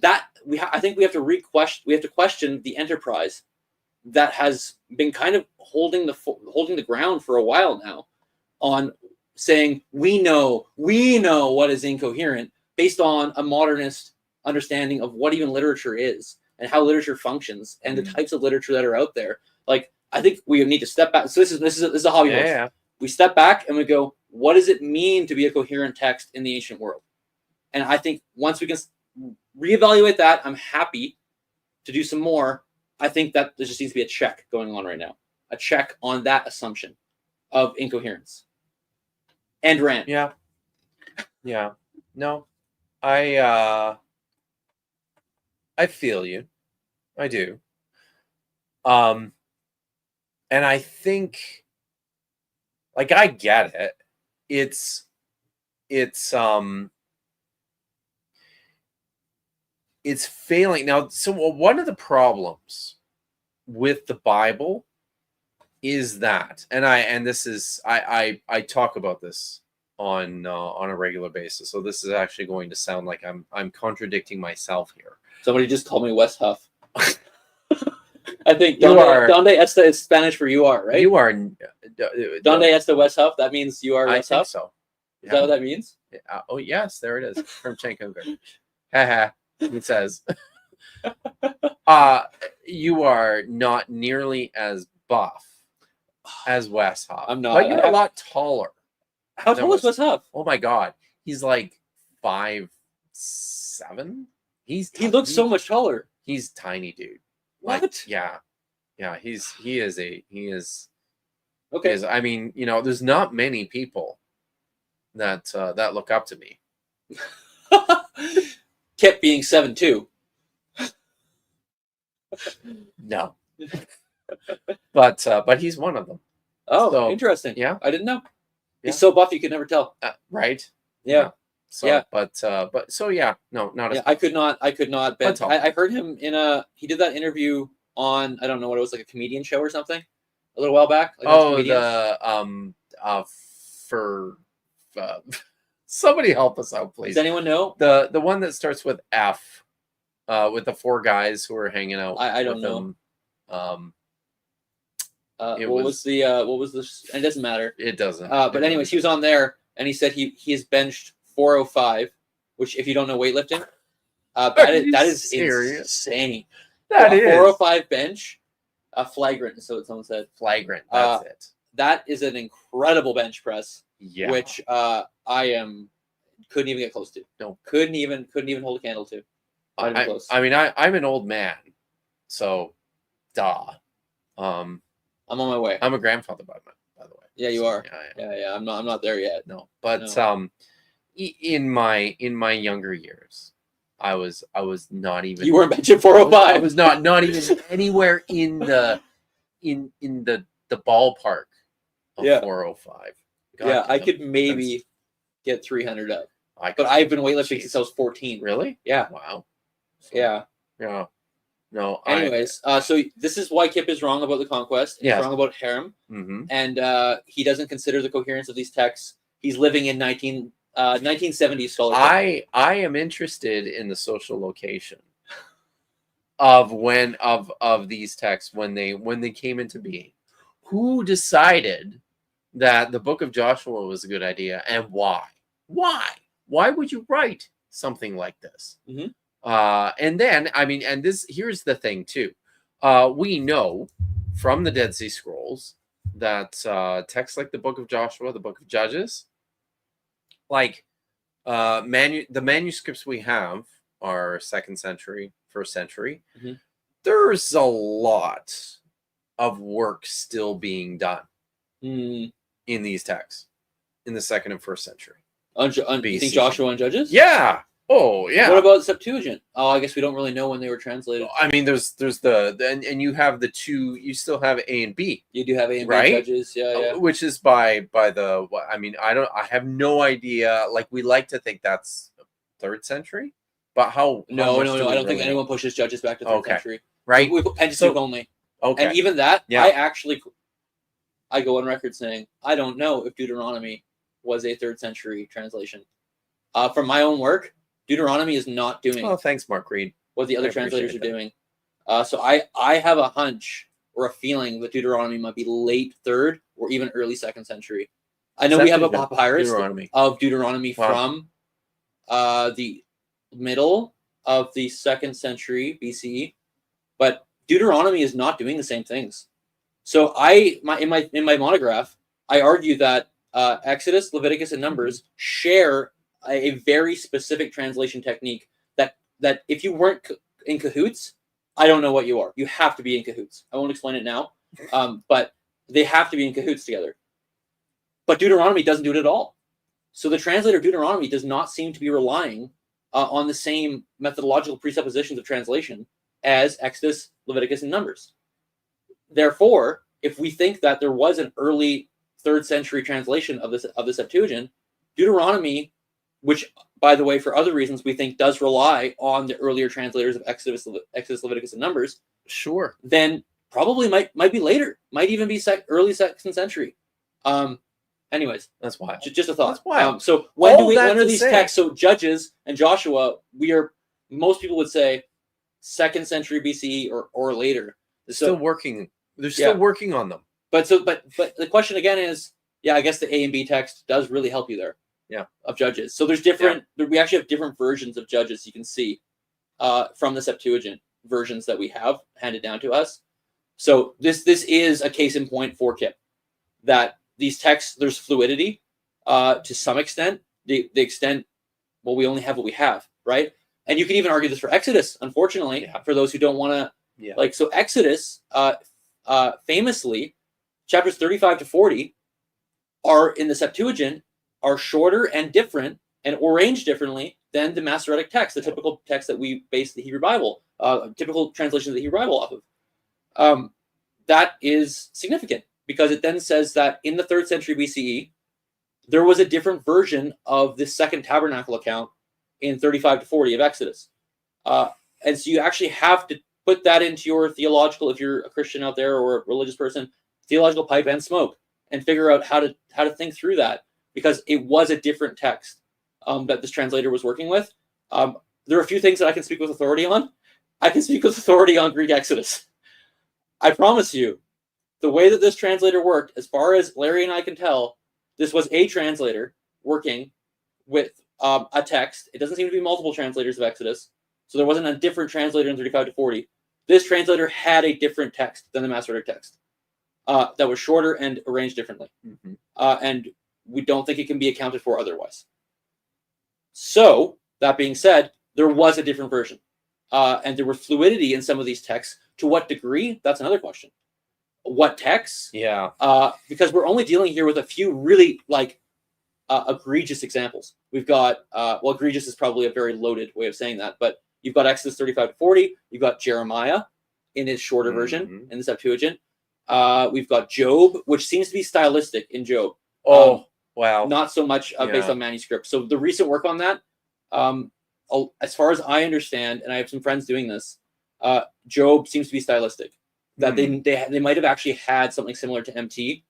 that I think we have to question the enterprise that has been kind of holding the ground for a while now on saying we know what is incoherent based on a modernist understanding of what even literature is and how literature functions and the types of literature that are out there. Like, I think we need to step back. So this is a hobby horse. Yeah. We step back and we go, what does it mean to be a coherent text in the ancient world? And I think once we can reevaluate that, I'm happy to do some more. I think that there just needs to be a check going on right now. A check on that assumption of incoherence. And Rand. Yeah. Yeah. No. I feel you. I do. And I think, like, I get it. It's failing now. So one of the problems with the Bible is that, and I talk about this on a regular basis. So this is actually going to sound like I'm contradicting myself here. Somebody just called me West Huff. I think You are- Donde Esta is Spanish for you are, right? You are Donde Esta West Huff. That means you are I West think Huff. so. Is that what that means? Oh yes, there it is from Chenko. Haha. It says, you are not nearly as buff as West Huff. I'm not. But you're a lot taller. How tall is West Huff? Oh my God, he's like 5'7". He looks so much taller. He's tiny, dude. What? Like, yeah. He is. Okay. I mean, there's not many people that look up to me. Kip being 7'2". No. But he's one of them. Oh, So, interesting. yeah. I didn't know. Yeah. He's so buff you could never tell. Right? Yeah. So, Yeah. But so yeah, no, not as Yeah, I could not bend. tall. I heard him he did that interview on, I don't know what it was, like a comedian show or something a little while back. Like somebody help us out, please. Does anyone know? The one that starts with F, with the four guys who are hanging out. I don't with know. Him. It what was the it doesn't matter. It doesn't. But anyways, he was on there and he said he has benched 405, which, if you don't know weightlifting, that is serious? insane. That is 405 bench, flagrant. So someone said flagrant. That's it. that is an incredible bench press, Yeah. which couldn't even get close to. No, couldn't even hold a candle to. Not even close. I mean, I'm an old man, so duh. I'm on my way. I'm a grandfather by the way. Yeah, you are. Yeah. Yeah. I'm not there yet. No, but No. in my younger years, I was not even. You weren't benching 405. I was not even anywhere in the ballpark of Yeah. 405. Yeah, I damn, could maybe get 300 up, but but I've been weightlifting Jeez. since I was 14. Really? Yeah. Wow. So, Yeah. Yeah. No. Anyways, so this is why Kip is wrong about the conquest. He's Yes. wrong about harem, Mm-hmm. and he doesn't consider the coherence of these texts. He's living in 1970s scholarship. I am interested in the social location of these texts when they came into being. Who decided that the Book of Joshua was a good idea, and why? Why would you write something like this? Mhm. And then, I mean, and here's the thing too. We know from the Dead Sea Scrolls that texts like the Book of Joshua, the Book of Judges, like the manuscripts we have are 2nd century, 1st century. Mhm. There's a lot of work still being done Hmm. in these texts in the 2nd and 1st century. You think BC. Joshua and Judges? Yeah. Oh, yeah. What about Septuagint? Oh, I guess we don't really know when they were translated. I mean, there's and you have the two. You still have A and B, You do have A and B Right? Judges, yeah. which is by the. I mean, I have no idea. Like, we like to think that's 3rd century, but how No, much do we I don't think really know? anyone pushes Judges back to 3rd Okay. century. Right. We put Pentateuch So- only. Okay. And even that, Yeah. I go on record saying, I don't know if Deuteronomy was a 3rd century translation. From my own work, Deuteronomy is not doing Oh, thanks, Mark Reed. what the I other translators are appreciate doing. So I have a hunch or a feeling that Deuteronomy might be late 3rd or even early 2nd century. I know we have a Septuagint, papyrus Deuteronomy. of Deuteronomy Wow. from the middle of the 2nd century BCE, but Deuteronomy is not doing the same things. So in my monograph, I argue that Exodus, Leviticus, and Numbers share a very specific translation technique that if you weren't in cahoots, I don't know what you are. You have to be in cahoots. I won't explain it now, but they have to be in cahoots together. But Deuteronomy doesn't do it at all. So the translator of Deuteronomy does not seem to be relying on the same methodological presuppositions of translation as Exodus, Leviticus, and Numbers. Therefore, if we think that there was an early 3rd century translation of the Septuagint, Deuteronomy, which, by the way, for other reasons, we think does rely on the earlier translators of Exodus, Leviticus, and Numbers, Sure. then probably might be later, might even be early 2nd century. Anyways, That's wild. just a thought. That's wild. So when All that when are to these say- texts? So Judges and Joshua, most people would say 2nd century BCE or later. They're So, still working. They're still Yeah. working on them. but the question again is, I guess the A and B text does really help you there. Yeah. Of Judges. So there's different. We actually have different versions of Judges. You can see from the Septuagint versions that we have handed down to us. So this is a case in point for Kip, that these texts, there's fluidity to some extent. The extent, well, we only have what we have, right? And you can even argue this for Exodus, unfortunately, Yeah. for those who don't want to. Yeah. Like, so Exodus, famously, chapters 35 to 40 are in the Septuagint are shorter and different and arranged differently than the Masoretic text, the typical text that we base the Hebrew Bible, typical translation of the Hebrew Bible off of. That is significant because it then says that in the 3rd century BCE, there was a different version of the second tabernacle account in 35 to 40 of Exodus. And so you actually have to put that into your theological, if you're a Christian out there or a religious person, theological pipe and smoke, and figure out how to think through that, because it was a different text that this translator was working with. There are a few things that I can speak with authority on. I can speak with authority on Greek Exodus. I promise you, the way that this translator worked, as far as Larry and I can tell, this was a translator working with a text. It doesn't seem to be multiple translators of Exodus, so there wasn't a different translator in 35 to 40. This translator had a different text than the Masoretic text that was shorter and arranged differently. Mm-hmm. And we don't think it can be accounted for otherwise. So, that being said, there was a different version. And there was fluidity in some of these texts. To what degree? That's another question. What texts? Yeah. Because we're only dealing here with a few really egregious examples. We've got, egregious is probably a very loaded way of saying that, but you've got Exodus 35 to 40. You've got Jeremiah in his shorter version in the Septuagint. We've got Job, which seems to be stylistic in Job. Oh, wow. Not so much based on manuscript. So the recent work on that, as far as I understand, and I have some friends doing this, Job seems to be stylistic. That they might have actually had something similar to MT,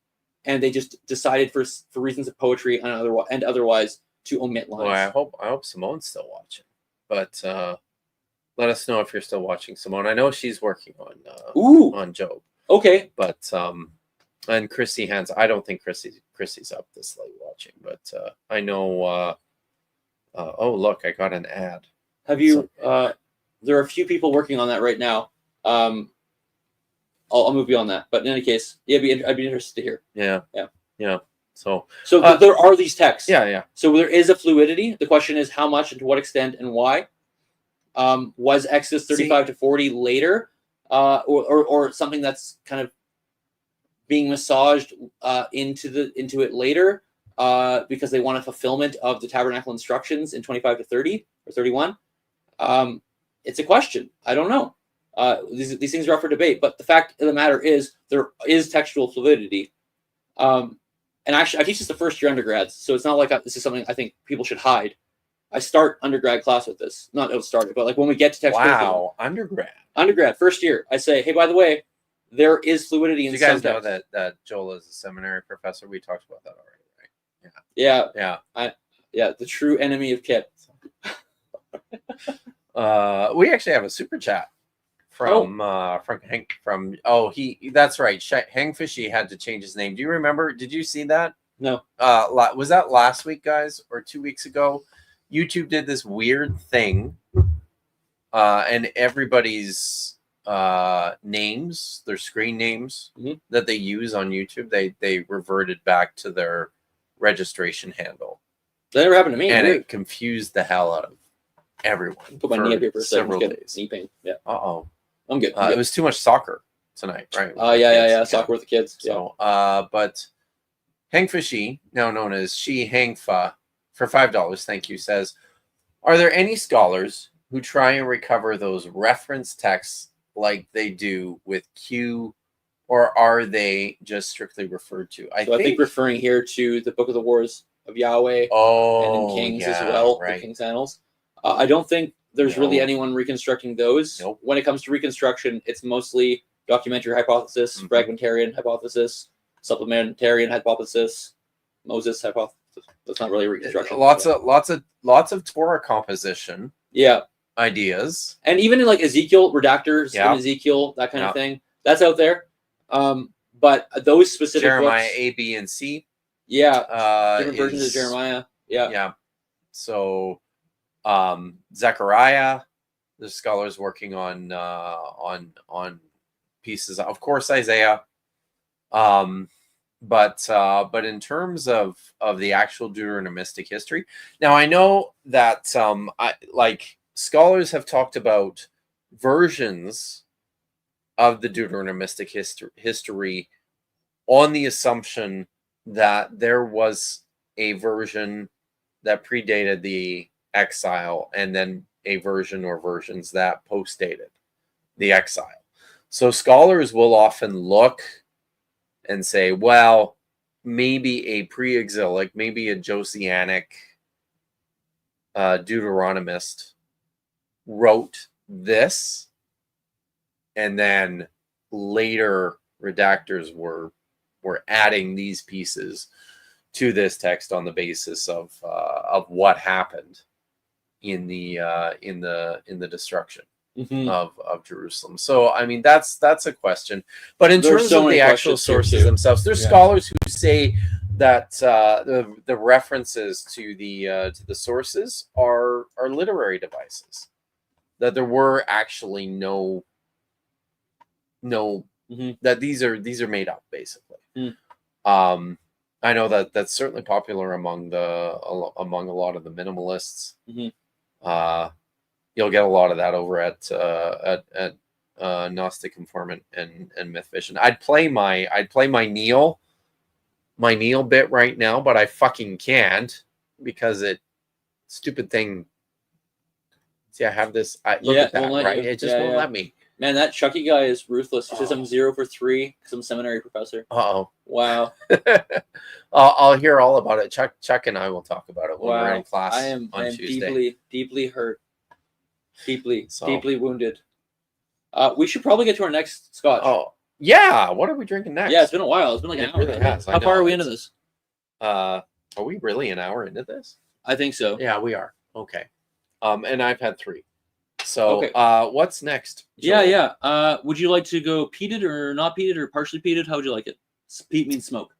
and they just decided for reasons of poetry and otherwise to omit lines. Well, I hope Simone's still watching. But let us know if you're still watching, Simone. I know she's working on Job. Okay. But and Chrissy Hans, I don't think Chrissy's up this late watching, but I know. Oh, look, I got an ad. Have you? There are a few people working on that right now. I'll move beyond that. But in any case, yeah, I'd be interested to hear. Yeah. So there are these texts. Yeah. So there is a fluidity. The question is how much and to what extent and why. Was Exodus 35 to 40 later, or something that's kind of being massaged into it later because they want a fulfillment of the tabernacle instructions in 25 to 30 or 31. It's a question. I don't know. These things are up for debate, but the fact of the matter is there is textual fluidity. And actually, I teach this to first-year undergrads, so it's not like this is something I think people should hide. I start undergrad class with this. Not start it, but like when we get to text. Wow, undergrad, first year, I say, hey, by the way, there is fluidity in you guys some know text. that Joel is a seminary professor? We talked about that already, Yeah, yeah. the true enemy of Kit. We actually have a super chat from Hank that's right. Hang Fishy had to change his name. Do you remember? Did you see that? No. Was that last week, guys, or 2 weeks ago? YouTube did this weird thing, and everybody's names, their screen names that they use on YouTube, they reverted back to their registration handle. That never happened to me. And Weird. it confused the hell out of everyone. Put my knee up here for several several days. knee pain. Yeah. I'm good. It was too much soccer tonight, right? Yeah. Soccer with the kids. So, but Hang Fishy, now known as She Hangfa, for $5, thank you, says, are there any scholars who try and recover those reference texts like they do with Q, or are they just strictly referred to? I think referring here to the Book of the Wars of Yahweh and in Kings as well, the King's Annals. I don't think there's really anyone reconstructing those. Nope. When it comes to reconstruction, it's mostly documentary hypothesis, fragmentarian hypothesis, supplementarian hypothesis, Moses hypothesis. That's not really reconstruction. Lots of Torah composition. Yeah. Ideas. And even in like Ezekiel, redactors in Ezekiel, that kind of thing. That's out there. But those specific Jeremiah books, A, B, and C. Yeah. Different versions of Jeremiah. Yeah. Yeah. So Zechariah, the scholars working on pieces, of course, Isaiah. But in terms of the actual Deuteronomistic history, now I know that scholars have talked about versions of the Deuteronomistic history on the assumption that there was a version that predated the exile and then a version or versions that postdated the exile. So scholars will often look and say, well, maybe a pre-exilic, maybe a Josianic Deuteronomist wrote this, and then later redactors were adding these pieces to this text on the basis of what happened in the destruction of Jerusalem. So I mean that's a question. But in terms of the actual sources themselves, there's scholars who say that the references to the sources are literary devices. That there were actually no that these are made up basically. I know that that's certainly popular among a lot of the minimalists. You'll get a lot of that over at Gnostic Informant and Myth Vision. I'd play my Neil bit right now, but I fucking can't because stupid thing. See, I have this. Look at that, right? It just won't let me. Man, that Chucky guy is ruthless. He says I'm 0 for 3 because I'm a seminary professor. Uh-oh. Wow. I'll hear all about it. Chuck and I will talk about it when we're in class on Tuesday. Deeply hurt. Deeply wounded. We should probably get to our next Scotch. Oh, yeah. What are we drinking next? Yeah, it's been a while. It's been like an hour. Really has. How far are we into this? Are we really an hour into this? I think so. Yeah, we are. Okay. And I've had 3. So, what's next, Joel? Yeah. Would you like to go peated or not peated or partially peated? How would you like it? Peat means smoke.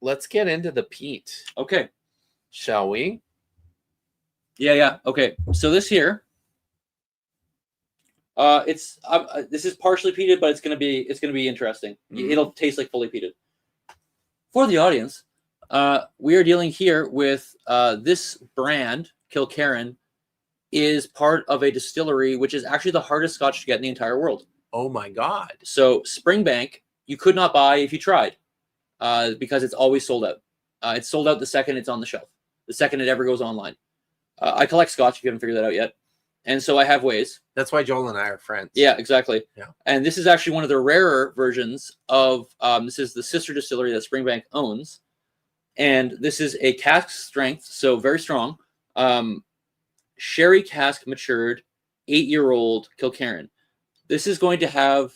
Let's get into the peat. Okay. Shall we? Yeah. Okay. So this here, this is partially peated, but it's gonna be interesting. It'll taste like fully peated. For the audience, we are dealing here with this brand, Kilkerran, is part of a distillery, which is actually the hardest Scotch to get in the entire world. Oh my God. So Springbank you could not buy if you tried, because it's always sold out. It's sold out the second it's on the shelf, the second it ever goes online. I collect Scotch, if you haven't figured that out yet. And so I have ways. That's why Joel and I are friends. Yeah, exactly. Yeah. And this is actually one of the rarer versions of, this is the sister distillery that Springbank owns. And this is a cask strength, so very strong. Sherry cask matured, 8-year-old Kilkerran. This is going to have,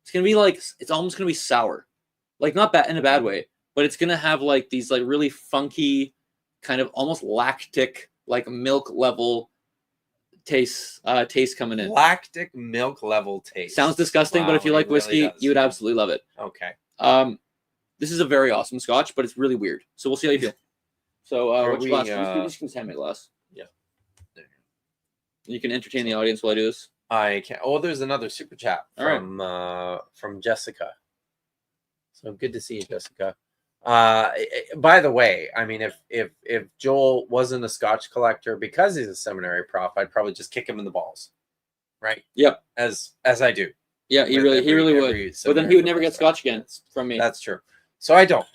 it's going to be like, it's almost going to be sour. Like, not bad in a bad way, but it's going to have like these like really funky, kind of almost lactic, like milk level taste coming in. Lactic milk level taste. Sounds disgusting, but if you like whiskey, really you would absolutely love it. Okay. This is a very awesome Scotch, but it's really weird. So we'll see how you feel. So, which glass? Just can hand me a glass. Yeah. There you can entertain the audience while I do this. I can. Oh, there's another super chat All from Jessica. So good to see you, Jessica. By the way, I mean, if Joel wasn't a Scotch collector because he's a seminary prof, I'd probably just kick him in the balls, right? Yep. As I do. Yeah, he really would. But then he would never get Scotch again from me. That's true. So I don't.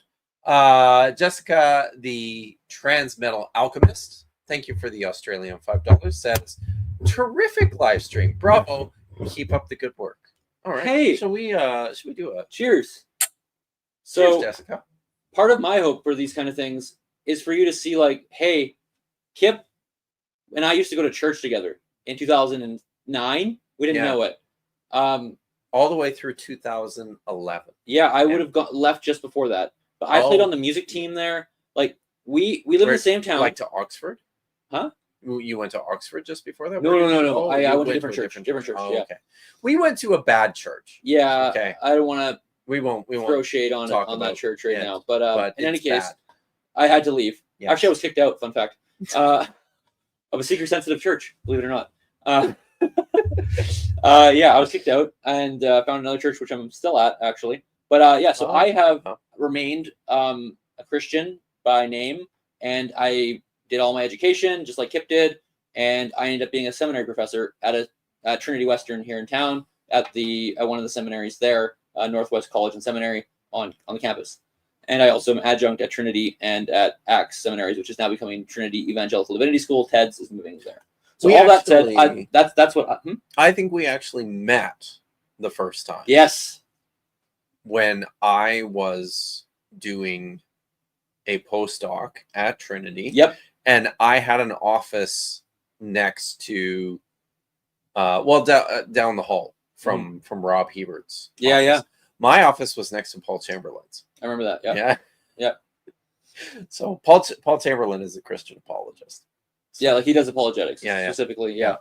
Jessica, the Transmetal Alchemist, thank you for the Australian $5, says, terrific live stream. Bravo. Keep up the good work. All right. Hey. Should we do a Cheers. So cheers, Jessica? part of my hope for these kind of things is for you to see, like, hey, Kip and I used to go to church together in 2009. We didn't know it. All the way through 2011. Yeah, I would have left just before that. But I played on the music team there. Like, we live in the same town. Like to Oxford? Huh? You went to Oxford just before that? No. Oh, I went to a different church. Different church, yeah. Okay. We went to a bad church. Yeah. Okay. I don't want to We won't throw shade on that church right now. But in any case, bad. I had to leave. Yes. Actually, I was kicked out. Fun fact. Of a seeker-sensitive church, believe it or not. Yeah, I was kicked out and found another church, which I'm still at, actually. But so I have remained a Christian by name, and I did all my education, just like Kip did, and I ended up being a seminary professor at Trinity Western here in town at one of the seminaries there, Northwest College and Seminary on the campus. And I also am adjunct at Trinity and at Acts Seminaries, which is now becoming Trinity Evangelical Divinity School. TEDS is moving there. So that said, that's what I think we actually met the first time. Yes. When I was doing a postdoc at Trinity. Yep. And I had an office next to, down the hall from Rob Hebert's. Yeah, office. yeah. My office was next to Paul Chamberlain's. I remember that. Yeah. Yeah. So Paul Chamberlain is a Christian apologist. Yeah, like he does apologetics specifically. Yeah.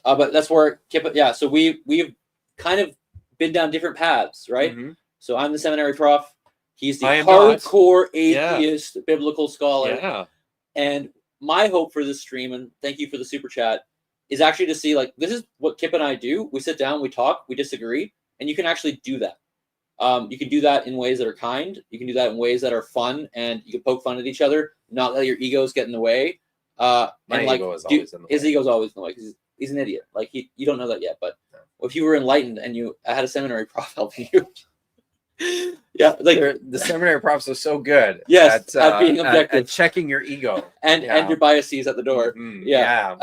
But that's where Kip. Yeah. So we've kind of been down different paths, right? Mm-hmm. So I'm the seminary prof. He's the hardcore atheist biblical scholar. Yeah. And my hope for this stream, and thank you for the super chat, is actually to see, like, this is what Kip and I do. We sit down, we talk, we disagree, and you can actually do that. You can do that in ways that are kind. You can do that in ways that are fun, and you can poke fun at each other, not let your egos get in the way. My ego is always in the way. His ego's always in the way because he's an idiot. Like, you don't know that yet, but if you were enlightened and you had a seminary prof helping you, yeah, like the seminary profs are so good. Yes, at being objective, at checking your ego and your biases at the door. Mm-hmm. Yeah.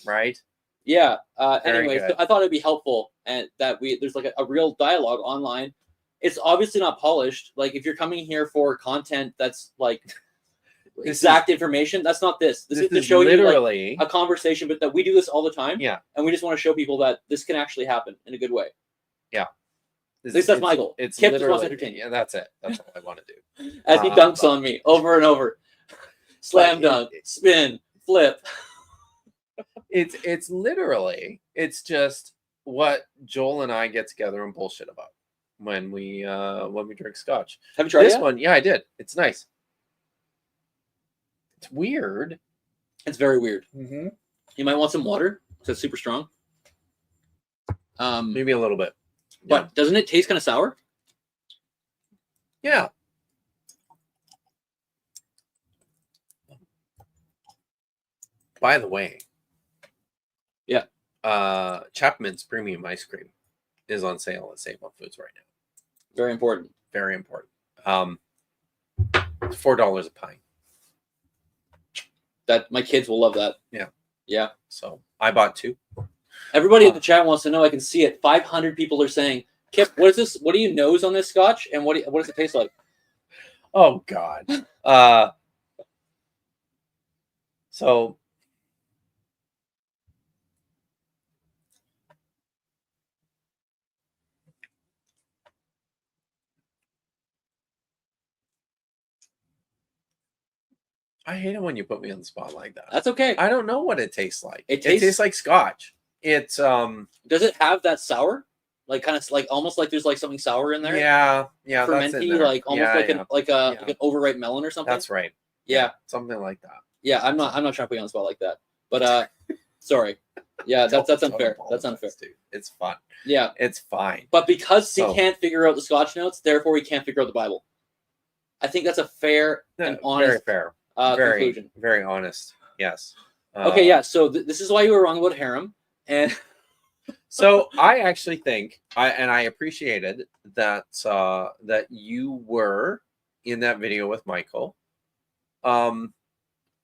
Right. Yeah. Very Anyways, good. I thought it'd be helpful and that there's like a real dialogue online. It's obviously not polished. Like, if you're coming here for content that's like exact information, that's not this. This is to show literally you like a conversation, but that we do this all the time. Yeah. And we just want to show people that this can actually happen in a good way. Yeah. At least that's my goal. It's Kip just wants to literally, entertain you. yeah, that's it. That's all I want to do. As he dunks on me over and over. Slam dunk, spin, flip. It's literally, it's just what Joel and I get together and bullshit about when we drink scotch. Have you tried this it? one? Yeah, I did. It's nice. It's weird. It's very weird. Mm-hmm. You might want some water because it's super strong. Maybe a little bit. But doesn't it taste kind of sour? Yeah. By the way, Chapman's premium ice cream is on sale at Save on Foods right now. Very important. Very important. $4 a pint. That my kids will love that. Yeah. Yeah. So I bought 2. Everybody in the chat wants to know. I can see it. 500 people are saying, Kip, what is this? What do you nose on this scotch? And what does it taste like? Oh God. So I hate it when you put me on the spot like that. That's okay. I don't know what it tastes like. It tastes tastes like Scotch. It's Does it have that sour? Like kind of like almost like there's like something sour in there. yeah, that's in Fermenty, there. like almost Yeah, like yeah. like an overripe melon or something. That's right. Yeah. Something like that. Yeah, I'm not trying to put you on the spot like that. But sorry. Yeah, that's Don't unfair. apologize, That's unfair. dude. It's fun. Yeah. It's fine. But because So- he can't figure out the Scotch notes, therefore he can't figure out the Bible. I think that's a fair and honest Very fair. conclusion. Very honest. Yes. Okay, yeah. So this is why you were wrong about harem, and So I actually think I appreciated that that you were in that video with Michael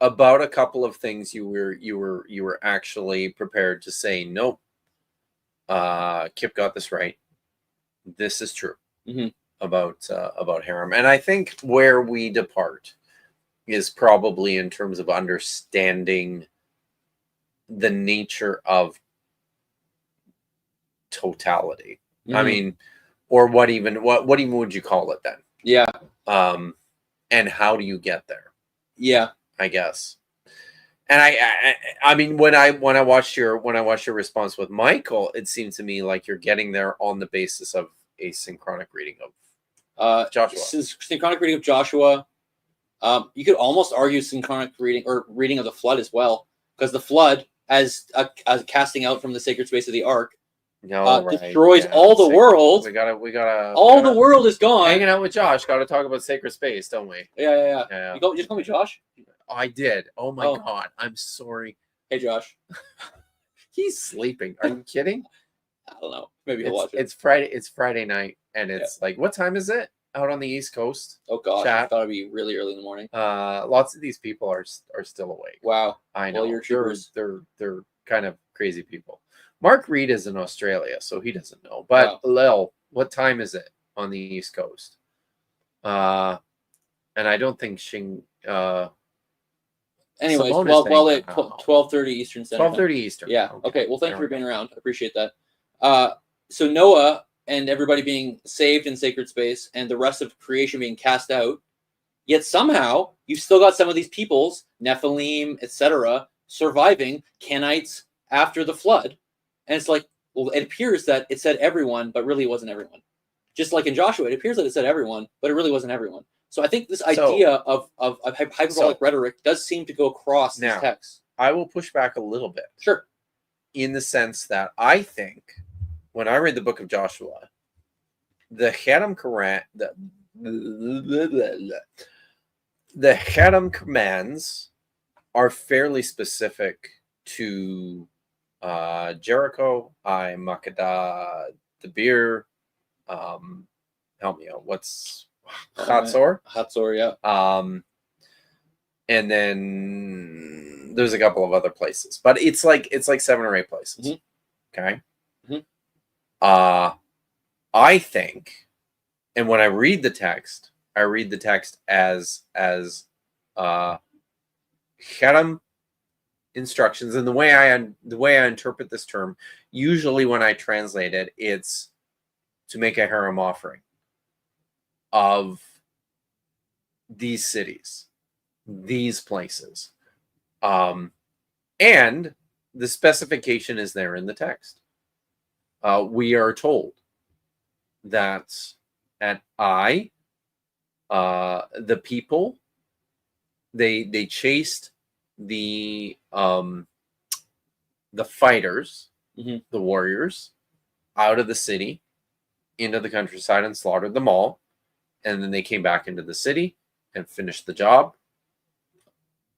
about a couple of things you were actually prepared to say nope. Kip got this right. This is true Mhm. about harem, and I think where we depart is probably in terms of understanding the nature of totality. I Mhm. mean, or what even would you call it then? yeah, And how do you get there? yeah, I guess. And I mean, when I watched your response with Michael, it seemed to me like you're getting there on the basis of a synchronic reading of Joshua. synchronic reading of Joshua. You could almost argue synchronic reading or reading of the flood as well, because the flood, as casting out from the sacred space of the ark, destroys all the world. We gotta. All the world is gone. Hanging out with Josh. Got to talk about sacred space, don't we? Yeah. Yeah. You just call me Josh. I did. Oh my Oh. God. I'm sorry. Hey, Josh. He's sleeping. Are you kidding? I don't know. Maybe he'll watch it. It's Friday. It's Friday night, and it's like, what time is it out on the East Coast? Oh gosh, chat. I thought it'd be really early in the morning. Lots of these people are still awake. Wow. I know. Well, you're troopers. They're kind of crazy people. Mark Reed is in Australia, so he doesn't know. But Wow. Lil, what time is it on the East Coast? And I don't think Xing. Anyways, Simone is well, staying at now. 12:30 Eastern Standard Time. 12:30 Eastern. Yeah. Okay. Well, thank you There for we being around. I appreciate that. So Noah and everybody being saved in sacred space, and the rest of creation being cast out. Yet somehow you've still got some of these peoples, Nephilim, etc., surviving, Kenites after the flood, and it's like, well, it appears that it said everyone, but really it wasn't everyone. Just like in Joshua, it appears that it said everyone, but it really wasn't everyone. So I think this idea of hyperbolic rhetoric does seem to go across these Now, texts. I will push back a little bit. Sure. In the sense that I think when I read the book of Joshua, the Hadam Quran, the Hadam commands are fairly specific to Jericho, Makkedah, the beer. Help me out. What's Hatzor? Hatzor, yeah. And then there's a couple of other places, but it's like 7 or 8 places. Mm-hmm. Okay. Mm-hmm. I think, and when I read the text as Hadam instructions, and the way I interpret this term, usually when I translate it, it's to make a harem offering of these cities, these places, and the specification is there in the text. We are told that at the people, they chased the fighters, Mm-hmm. the warriors, out of the city into the countryside and slaughtered them all, and then they came back into the city and finished the job.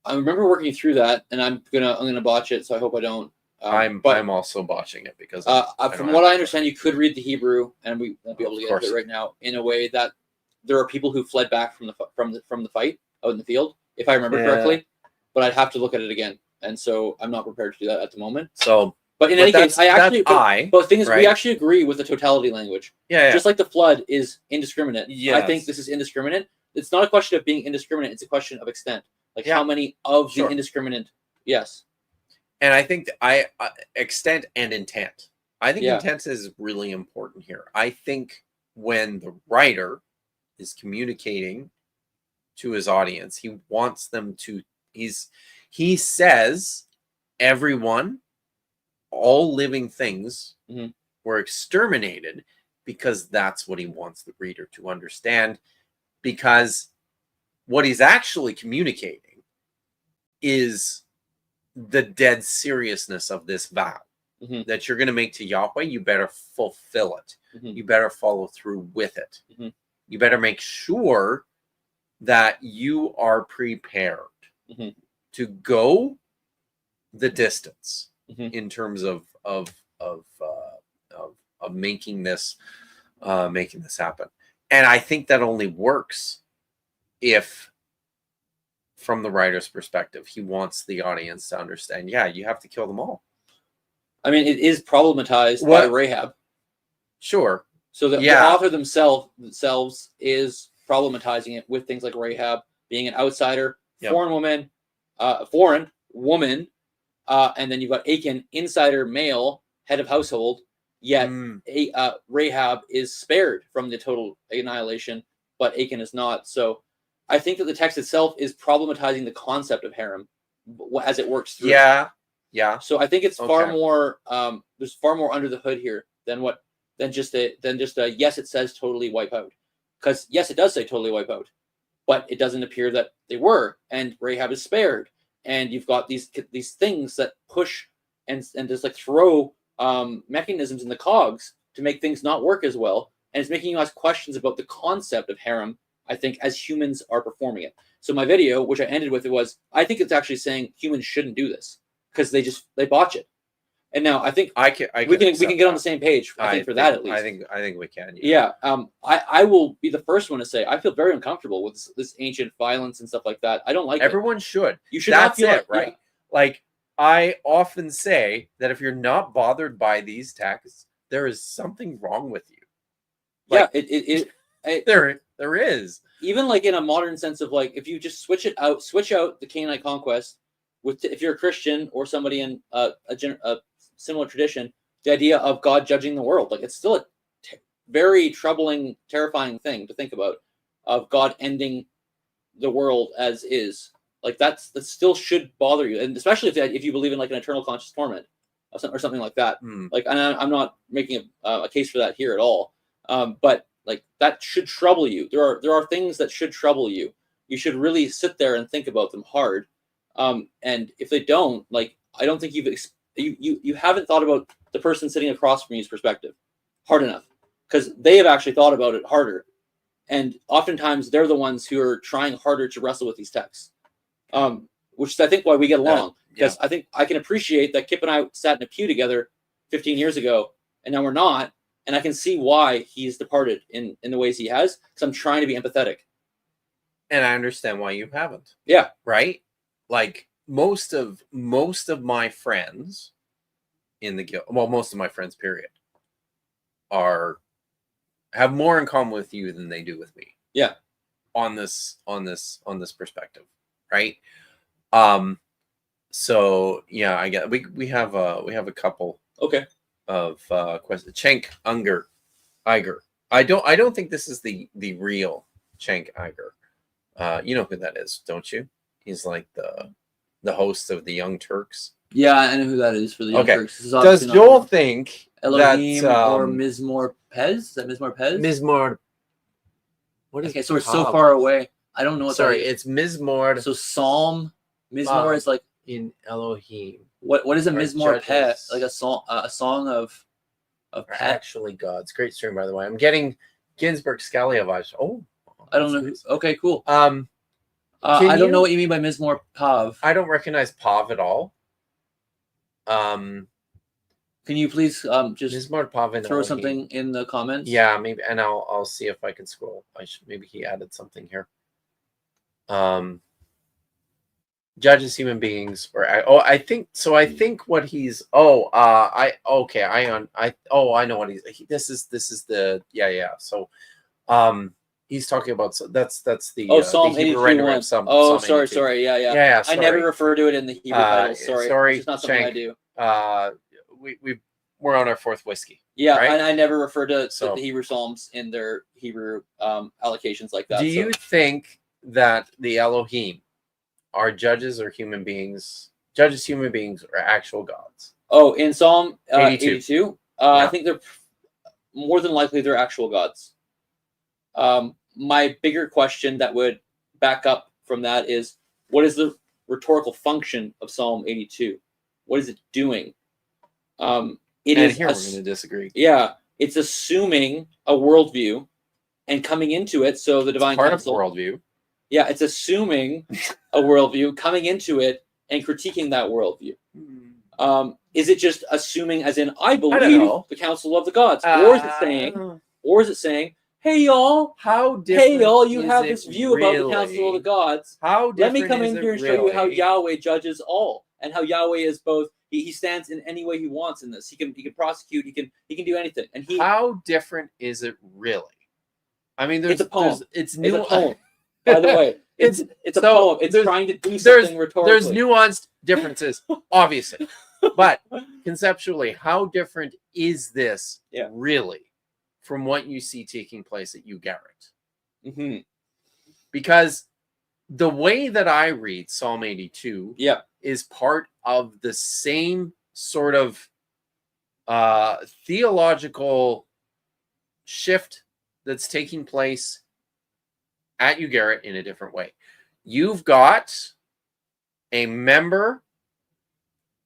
I remember working through that, and I'm gonna botch it, so I hope I don't. I'm also botching it because from what I understand, you could read the Hebrew, and we won't be able to get into it right now, in a way that there are people who fled back from the fight out in the field, if I remember correctly. But I'd have to look at it again, and so I'm not prepared to do that at the moment. So, but in any case, but the thing is, right? we actually agree with the totality language. Yeah. Just like the flood is indiscriminate. Yes. I think this is indiscriminate. It's not a question of being indiscriminate. It's a question of extent. Like how many of the indiscriminate? Yes. And I think extent and intent. I think intent is really important here. I think when the writer is communicating to his audience, he wants them to. He says, everyone, all living things were exterminated, because that's what he wants the reader to understand. Because what he's actually communicating is the dead seriousness of this vow that you're going to make to Yahweh. You better fulfill it. You better follow through with it. You better make sure that you are prepared to go the distance in terms of making this happen. And I think that only works if, from the writer's perspective, he wants the audience to understand, you have to kill them all. I mean, it is problematized by Rahab. Sure. So the author themselves is problematizing it with things like Rahab being an outsider, foreign woman, and then you've got Achan, insider male, head of household, yet Rahab is spared from the total annihilation, but Achan is not. So I think that the text itself is problematizing the concept of harem as it works through. Yeah. So I think it's far more. There's far more under the hood here than just a yes, it says totally wipe out. Because yes, it does say totally wipe out, but it doesn't appear that they were, and Rahab is spared, and you've got these things that push and just like throw mechanisms in the cogs to make things not work as well, and it's making you ask questions about the concept of harem, I think, as humans are performing it. So my video, which I ended with, I think it's actually saying humans shouldn't do this because they botch it. And now I think we can get on the same page. I think for that at least. I think we can. Yeah. I will be the first one to say I feel very uncomfortable with this ancient violence and stuff like that. I don't like it. Everyone should. You should That's not feel it, right? Yeah. Like I often say that if you're not bothered by these texts, there is something wrong with you. Like, there is. Even like in a modern sense of like, if you just switch out the Canaanite conquest if you're a Christian or somebody in a similar tradition, the idea of God judging the world, like it's still a very troubling, terrifying thing to think about, of God ending the world as is. Like that still should bother you, and especially if you believe in like an eternal conscious torment or something like that. Like, and I'm not making a case for that here at all, but like that should trouble you. There are things that should trouble you. You should really sit there and think about them hard. And if they don't, like, I don't think you haven't thought about the person sitting across from you's perspective hard enough, because they have actually thought about it harder, and oftentimes they're the ones who are trying harder to wrestle with these texts, which is I think why we get along, because I think I can appreciate that Kip and I sat in a pew together 15 years ago and now we're not, and I can see why he's departed in the ways he has, because I'm trying to be empathetic, and I understand why you haven't. Right. Like most of my friends in the guild, most of my friends, period, have more in common with you than they do with me. On this perspective, right? So yeah, I get we have a couple of questions. Cenk Iger. I don't think this is the real Cenk Iger. You know who that is, don't you? He's like the host of the Young Turks. Yeah, I know who that is for the Young Turks. Does Joel think Elohim or Mizmor Pez? Is that Mizmor Pez? Mizmor. What is? Okay, so we're so far away. I don't know what. Sorry, it's Mizmor. So Psalm. Mizmor is like in Elohim. What is a Mizmor Pez? Like a song of pet. Actually, God's great stream, by the way. I'm getting Ginsburg Scalia vibes. Oh, I don't know. Okay, cool. I don't know what you mean by Mizmor Pav. I don't recognize Pav at all. Can you please just throw something in the comments? Yeah, maybe, and I'll see if I can scroll. Maybe he added something here. Judges, human beings, or I think so. I think what he's I know what this is the So he's talking about, so that's the Psalm the Hebrew 82:1. rendering of Psalm sorry, 82. sorry, yeah. Yeah, I never refer to it in the Hebrew titles. Sorry, it's not something Shank. I do. We're on our fourth whiskey. Yeah, right? I never refer to the Hebrew Psalms in their Hebrew allocations like that. Do you think that the Elohim are judges or human beings? Judges, human beings, or actual gods? Oh, in Psalm 82, Yeah. I think they're more than likely they're actual gods. My bigger question that would back up from that is, what is the rhetorical function of Psalm 82? What is it doing? We're going to disagree. Yeah, it's assuming a worldview and coming into it. So the divine council, part of worldview. Yeah, it's assuming a worldview, coming into it, and critiquing that worldview. Is it just assuming, as in I believe the council of the gods, or is it saying, hey y'all, you have this view about the council of the gods. Let me come in here and show you how Yahweh judges all, and how Yahweh is both. He stands in any way he wants in this. He can prosecute. He can do anything. And how different is it really? I mean, it's a poem. It's a poem. By the way, it's a poem. It's trying to do something rhetorically. There's nuanced differences, obviously, but conceptually, how different is this really from what you see taking place at Garrett? Mm-hmm. Because the way that I read Psalm 82 is part of the same sort of theological shift that's taking place at Garrett in a different way. You've got a member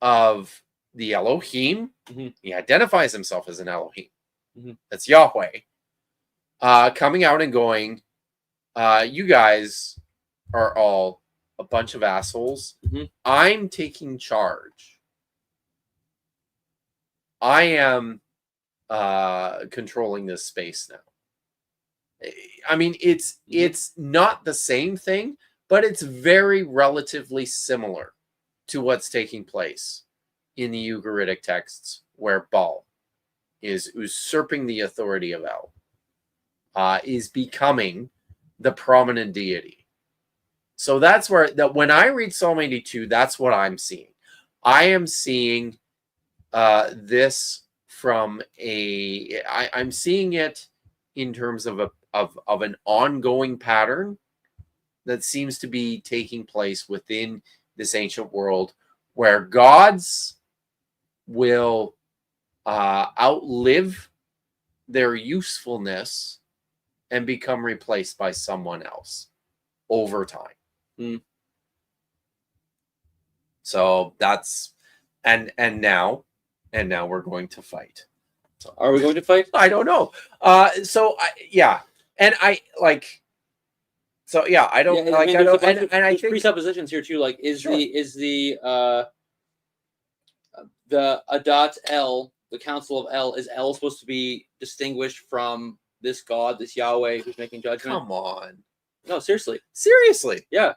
of the Elohim. Mm-hmm. He identifies himself as an Elohim. Mm-hmm. That's Yahweh. Coming out and going, you guys are all a bunch of assholes. Mm-hmm. I'm taking charge. I am controlling this space now. I mean, it's not the same thing, but it's very relatively similar to what's taking place in the Ugaritic texts, where Baal is usurping the authority of El, is becoming the prominent deity. So that's where when I read Psalm 82, that's what I'm seeing. I am seeing this from I'm seeing it in terms of an ongoing pattern that seems to be taking place within this ancient world, where gods will outlive their usefulness and become replaced by someone else over time. So that's and now we're going to fight. So, are we going to fight? I don't know. I don't like. I mean, I don't, and I think presuppositions here too. Like, is the Adat El, the Council of El, is El supposed to be distinguished from this God, this Yahweh who's making judgment? Come on. No, seriously. Yeah.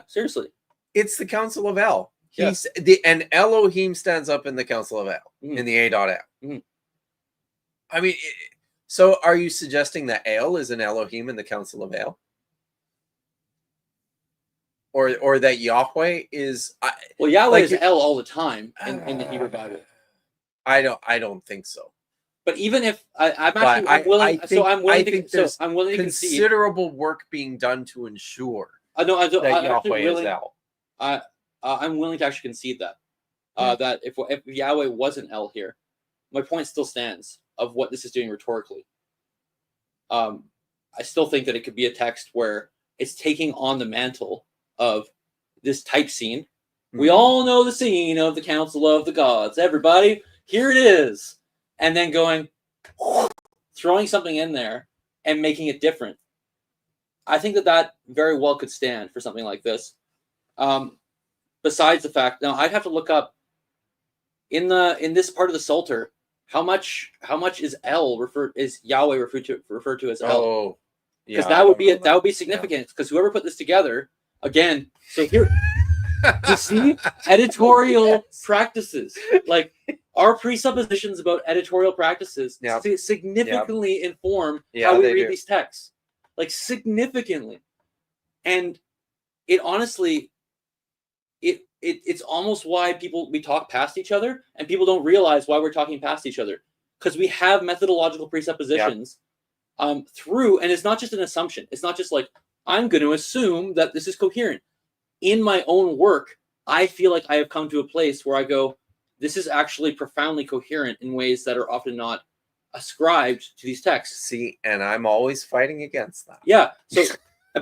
Seriously. It's the Council of El. Yeah. And Elohim stands up in the Council of El, in the A.El. Mm-hmm. I mean, so are you suggesting that El is an Elohim in the Council of El? Or that Yahweh is? Yahweh is El all the time in the Hebrew Bible. I don't think so. But even if I'm willing to concede considerable work being done to ensure that Yahweh is El. I'm willing to actually concede that that if Yahweh wasn't El here, my point still stands of what this is doing rhetorically. I still think that it could be a text where it's taking on the mantle of this type scene. Mm-hmm. We all know the scene of the Council of the Gods. Everybody, here it is. And then throwing something in there and making it different. I think that very well could stand for something like this. Besides the fact, now I'd have to look up in this part of the Psalter, how much is Yahweh referred to as El? Oh, Because yeah, that I would don't know be significant. Because whoever put this together, again, so here to see editorial practices, like our presuppositions about editorial practices, Yeah. significantly inform Yeah, how we they read do. these texts, like significantly, and it honestly, it's almost why we talk past each other, and people don't realize why we're talking past each other, because we have methodological presuppositions through, and it's not just an assumption. It's not just like I'm going to assume that this is coherent. In my own work, I feel like I have come to a place where I go, this is actually profoundly coherent in ways that are often not ascribed to these texts. See, and I'm always fighting against that. Yeah. So,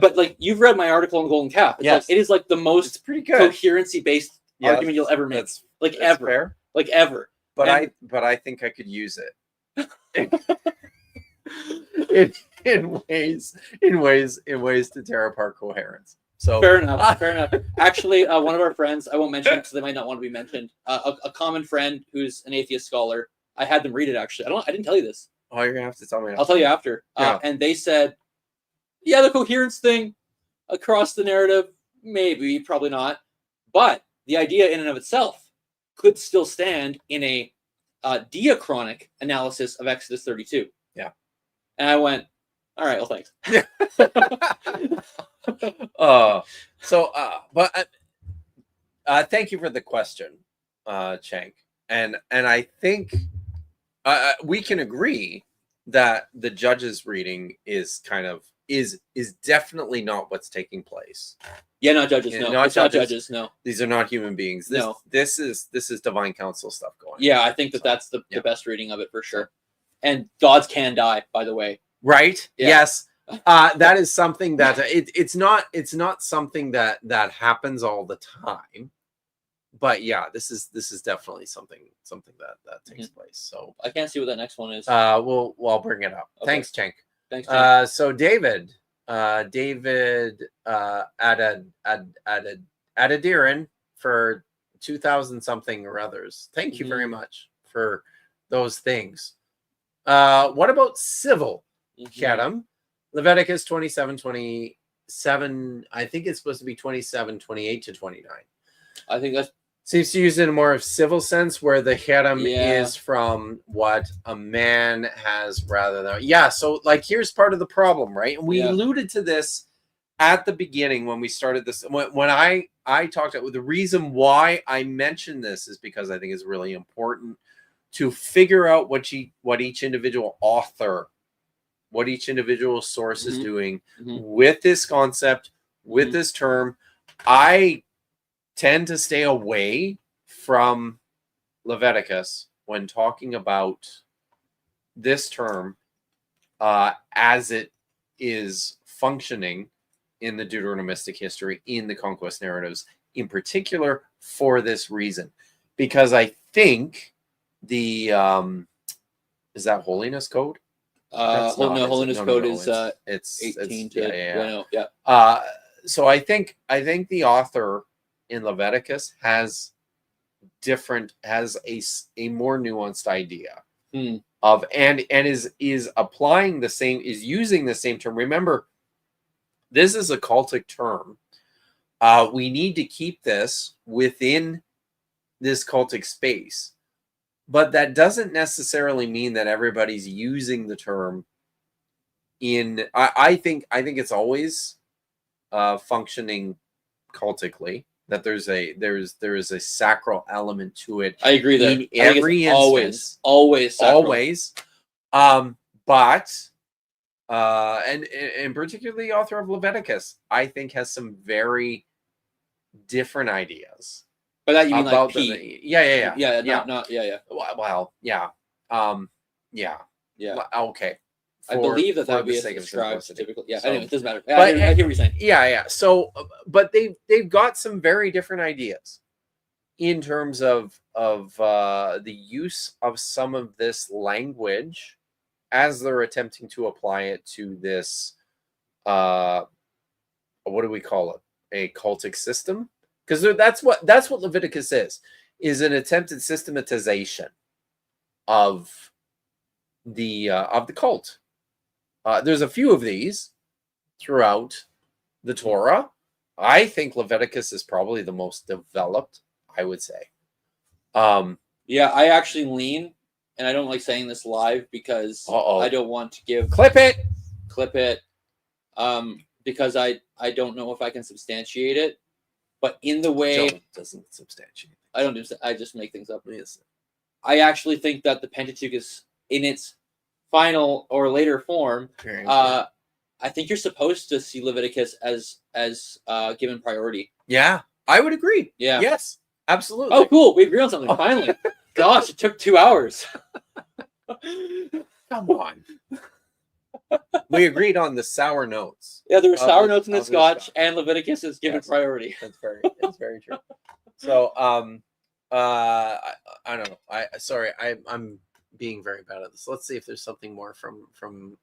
but like you've read my article on Golden Calf. It's Yes. like, it is like the most It's pretty good. coherency-based argument you'll ever make. That's Like that's ever. fair. Like ever. But And- I think I could use it. in ways to tear apart coherence. So Fair enough. Fair enough. Actually, one of our friends, I won't mention it because they might not want to be mentioned. A common friend who's an atheist scholar. I had them read it. Actually, I didn't tell you this. Oh, you're gonna have to tell me. I'll tell you after. Yeah. And they said, yeah, the coherence thing across the narrative, maybe, probably not. But the idea in and of itself could still stand in a diachronic analysis of Exodus 32. Yeah. And I went, all right, well, thanks. Thank you for the question, Chank. And I think we can agree that the judge's reading is definitely not what's taking place. Yeah, not judges. Yeah, No, not it's not judges. judges. No. These are not human beings. No. This is divine counsel stuff going on. Yeah, I think that's the best reading of it for sure. And gods can die, by the way. Right? Yeah. Yes. That is something that it's not something that happens all the time. But yeah, this is definitely something that takes place. So I can't see what that next one is. I'll bring it up. Okay. Thanks, Cenk. Thanks. Jim. So David Adadiran for 2000 something or others. Thank you very much for those things. What about civil? Kedem, Leviticus 27, I think it's supposed to be 27, 28 to 29. I think that's seems to use it in a more of civil sense, where the Kedem Yeah. is from what a man has rather than so like here's part of the problem, right? And we Yeah. alluded to this at the beginning when we started this. When I talked about the reason why I mentioned this is because I think it's really important to figure out what each individual author, what each individual source is doing with this concept, with this term. I tend to stay away from Leviticus when talking about this term as it is functioning in the Deuteronomistic history, in the conquest narratives, in particular for this reason. Because I think the is that holiness code? Holiness code is it's 18 it's, to yeah. So I think the author in Leviticus has a more nuanced idea of and is applying the same, is using the same term. Remember, this is a cultic term. We need to keep this within this cultic space, but that doesn't necessarily mean that everybody's using the term in. I think it's always functioning cultically. That there is a sacral element to it. I agree that in every instance, always sacral. But and particularly the author of Leviticus, I think, has some very different ideas. By that you mean about like yeah. Well, yeah. Okay. I believe that would be sake of ascribed simplicity. typically. Yeah, So- anyway, it doesn't matter. But- I hear what you're saying. Yeah. So, but they've got some very different ideas in terms of the use of some of this language as they're attempting to apply it to this. What do we call it? A cultic system? Because that's what Leviticus is. is an attempted systematization of the cult. There's a few of these throughout the Torah. I think Leviticus is probably the most developed, I would say. Yeah, I actually lean, and I don't like saying this live because I don't want to give clip it, because I don't know if I can substantiate it. But in the way Joe doesn't substantiate. I don't do, I just make things up. Yes. I actually think that the Pentateuch is in its final or later form. I think you're supposed to see Leviticus as given priority. Yeah, I would agree. Yeah. Yes, absolutely. Oh, cool. We agree on something. Finally. Gosh, it took 2 hours. Come on. We agreed on the sour notes. Yeah, there were sour the- notes in the of the Scotch, Scotch. and Leviticus is given Yes. priority. It's very true. So, I don't know. I'm being very bad at this. Let's see if there's something more from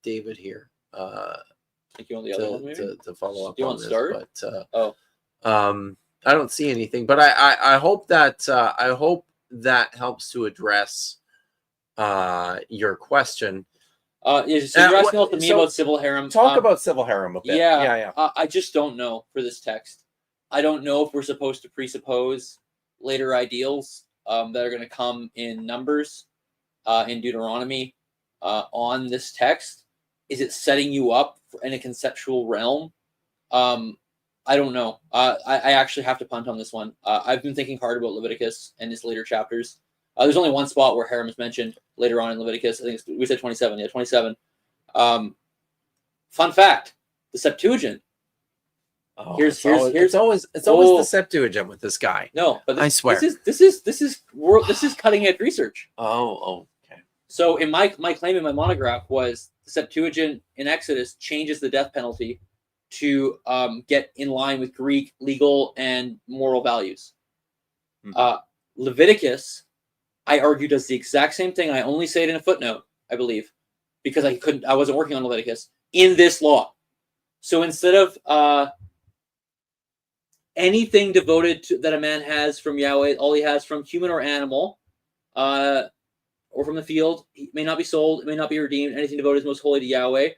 David here. Think you want the other one, maybe? To follow up. Do you on want to this, start? But I don't see anything. But I hope that helps to address your question. Yeah, so you're asking also me so about civil harem. Talk about civil harem a bit. Yeah. I just don't know for this text. I don't know if we're supposed to presuppose later ideals that are going to come in Numbers, in Deuteronomy, on this text. Is it setting you up in a conceptual realm? I don't know. I actually have to punt on this one. I've been thinking hard about Leviticus and its later chapters. There's only one spot where harem is mentioned later on in Leviticus. I think we said 27. Yeah, 27. Fun fact: the Septuagint. It's always the Septuagint with this guy. No, but I swear. This is cutting edge research. Okay. So in my claim in my monograph was the Septuagint in Exodus changes the death penalty to get in line with Greek legal and moral values. Mhm. Leviticus, I argue, does the exact same thing. I only say it in a footnote, I believe, because I wasn't working on Leviticus in this law. So instead of anything devoted to that a man has from Yahweh, all he has from human or animal, or from the field, it may not be sold, it may not be redeemed. Anything devoted is most holy to Yahweh.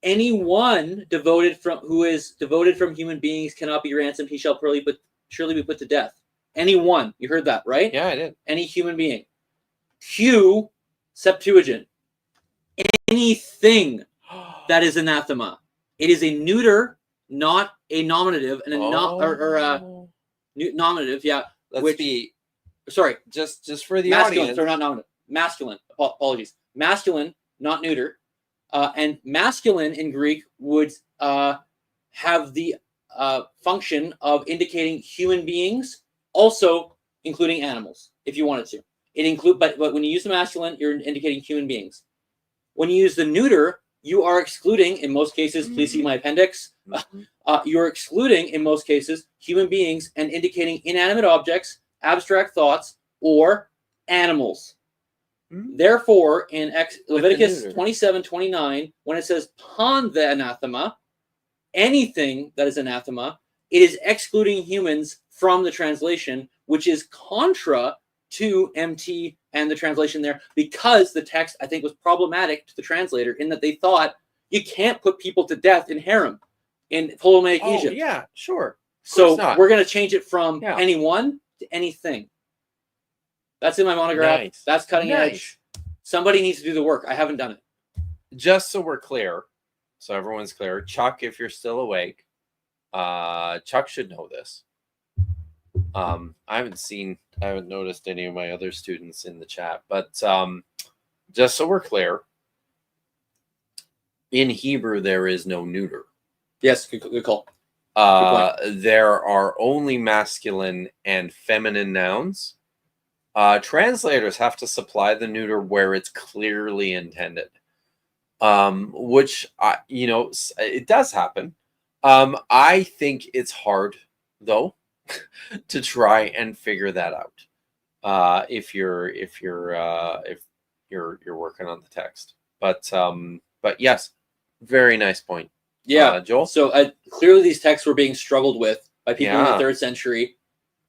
Anyone who is devoted from human beings cannot be ransomed. He shall surely be put to death. Anyone, you heard that, right? Yeah, I did. Any human being. Q Septuagint. Anything that is anathema. It is a neuter, not a nominative, and nominative. Yeah. Sorry, just for the masculine. audience. Sorry, not nominative. Masculine. Apologies. Masculine, not neuter. And masculine in Greek would have the function of indicating human beings, also including animals, if you wanted to. But when you use the masculine, you're indicating human beings. When you use the neuter, you are excluding, in most cases, please see my appendix, you're excluding, in most cases, human beings and indicating inanimate objects, abstract thoughts, or animals. Therefore, in Leviticus 27:29, when it says "pon the anathema," anything that is anathema, it is excluding humans from the translation, which is contra to MT and the translation there, because the text, I think, was problematic to the translator in that they thought you can't put people to death in harem in Ptolemaic Egypt. Yeah, sure. So we're going to change it from anyone to anything. That's in my monograph. Nice. That's cutting edge. Somebody needs to do the work. I haven't done it. Just so we're clear, so everyone's clear, Chuck, if you're still awake, Chuck should know this. I haven't noticed any of my other students in the chat, but just so we're clear, in Hebrew there is no neuter. Yes, good call. There are only masculine and feminine nouns. Translators have to supply the neuter where it's clearly intended, which it does happen. I think it's hard though to try and figure that out if you're working on the text. But yes, very nice point. Yeah, Joel. So clearly these texts were being struggled with by people in the 3rd century.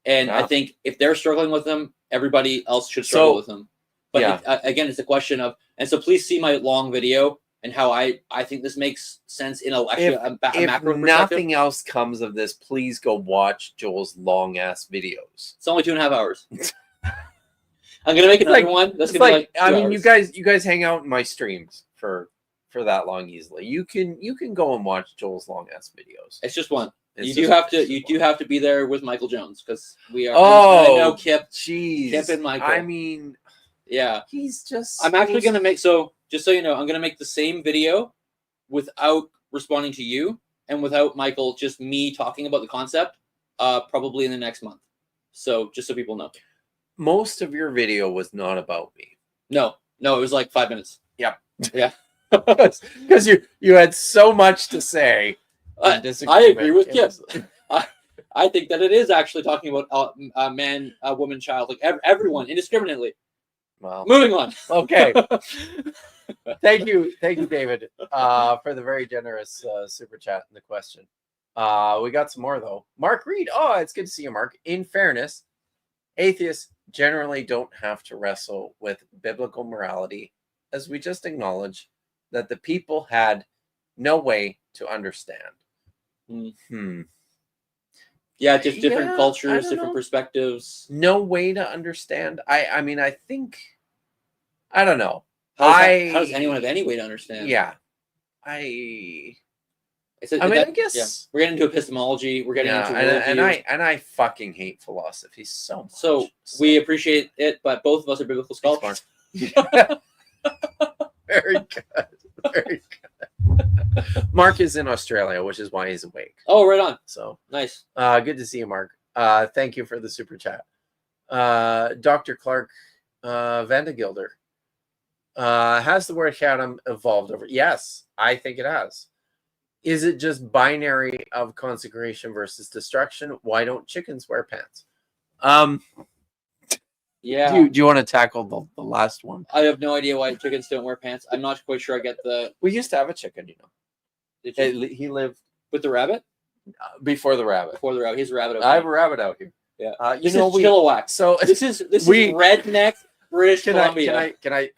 And I Yeah. think if they're struggling with them, everybody else should struggle So- with them. But Yeah. again, it's a question of, and so please see my long video and how I think this makes sense in a If macro perspective. nothing else comes of this, please go watch Joel's long ass videos. It's only 2.5 hours. I'm gonna make another one. That's It's gonna like, be like 2 I mean, hours. you guys hang out in my streams for that long easily. You can go and watch Joel's long ass videos. It's just one. It's You just- do have to be there with Michael Jones because we are. Oh, I know Kip. Jeez, Kip and Michael. I mean, Yeah, he's just. I'm actually gonna make just so you know, I'm gonna make the same video without responding to you and without Michael, just me talking about the concept. Probably in the next month. So just so people know. Most of your video was not about me. No, it was like 5 minutes. Because you had so much to say. I agree with Kip. I think that it is actually talking about a man, a woman, child, like everyone indiscriminately. Well, Moving on. okay. Thank you, David, for the very generous super chat and the question. We got some more though. Mark Reed. Oh, it's good to see you, Mark. In fairness, atheists generally don't have to wrestle with biblical morality, as we just acknowledge that the people had no way to understand. Yeah, just different Yeah, I cultures, don't different know. perspectives. No way to understand. I mean, I think, I don't know. How does anyone have any way to understand? Yeah. I guess. Yeah, we're getting into epistemology. We're getting into worldview. and I fucking hate philosophy so much. So we appreciate it, but both of us are biblical scholars. Very good. Very good. Mark is in Australia, which is why he's awake. Oh, right on. So Nice. good to see you, Mark. Thank you for the super chat. Dr. Clark Vandegilder. Has the word Chatham evolved over? Yes, I think it has. Is it just binary of consecration versus destruction? Why don't chickens wear pants? Yeah. Do you want to tackle the last one? I have no idea why chickens don't wear pants. I'm not quite sure I get the. We used to have a chicken, you know. Did you, He lived with the rabbit? before the rabbit. Before the rabbit. He's a rabbit. I have a rabbit out here. Yeah. You This know, is Chilliwack. so This is we- redneck British Columbia. Can I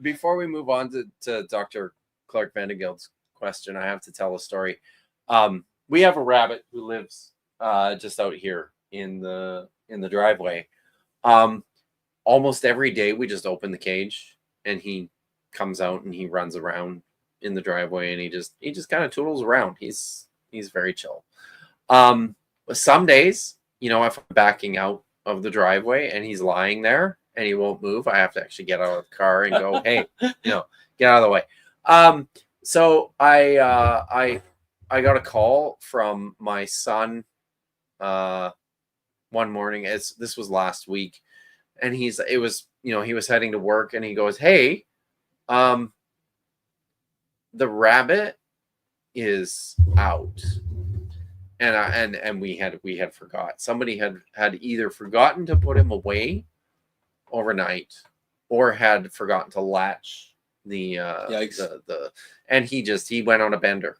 before we move on to Dr. Clark Vandegild's question, I have to tell a story. We have a rabbit who lives just out here in the driveway. Almost every day we just open the cage and he comes out and he runs around in the driveway and he just kind of toodles around. He's very chill. Some days, you know, if I'm backing out of the driveway and he's lying there and he won't move, I have to actually get out of the car and go, hey, you know, get out of the way. So I got a call from my son one morning. This was last week, and he was heading to work, and he goes, hey, the rabbit is out. And we had forgot. Somebody had either forgotten to put him away overnight or had forgotten to latch the and he went on a bender.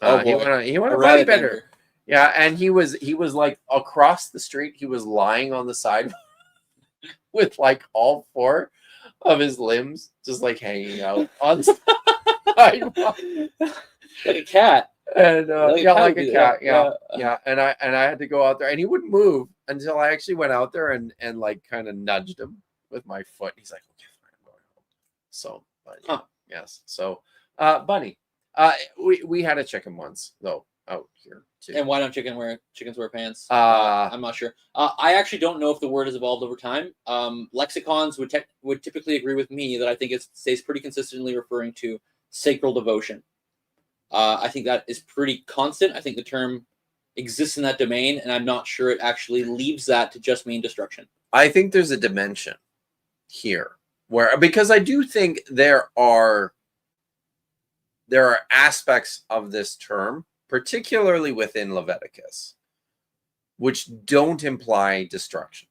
He went on a body bender. Yeah, and he was like across the street. He was lying on the sidewalk with like all four of his limbs just like hanging out on the sidewalk. Like a cat. And like a cat. Yeah. And I had to go out there, and he wouldn't move until I actually went out there and like kind of nudged him with my foot. He's like, okay, fine, I'm going home. So yes. So Bunny. We had a chicken once though out here too. And why don't chickens wear pants? I'm not sure. I actually don't know if the word has evolved over time. Lexicons would typically agree with me that I think it stays pretty consistently referring to sacral devotion. I think that is pretty constant. I think the term exists in that domain, and I'm not sure it actually leaves that to just mean destruction. I think there's a dimension here because I do think there are aspects of this term, particularly within Leviticus, which don't imply destruction.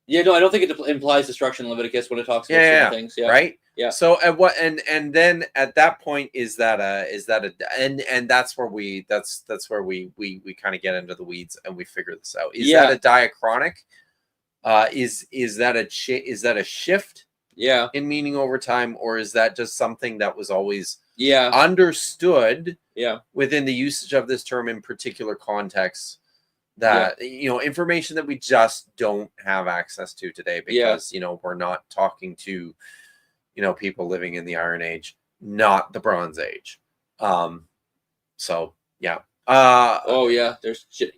Yeah, no, I don't think it implies destruction in Leviticus when it talks about certain things. Yeah. Right? Yeah. So at what and then at that point is that and that's where we kind of get into the weeds and we figure this out. Is that a diachronic? Is that a shift in meaning over time, or is that just something that was always understood within the usage of this term in particular contexts? That information that we just don't have access to today because we're not talking to people living in the Iron Age, not the Bronze Age. There's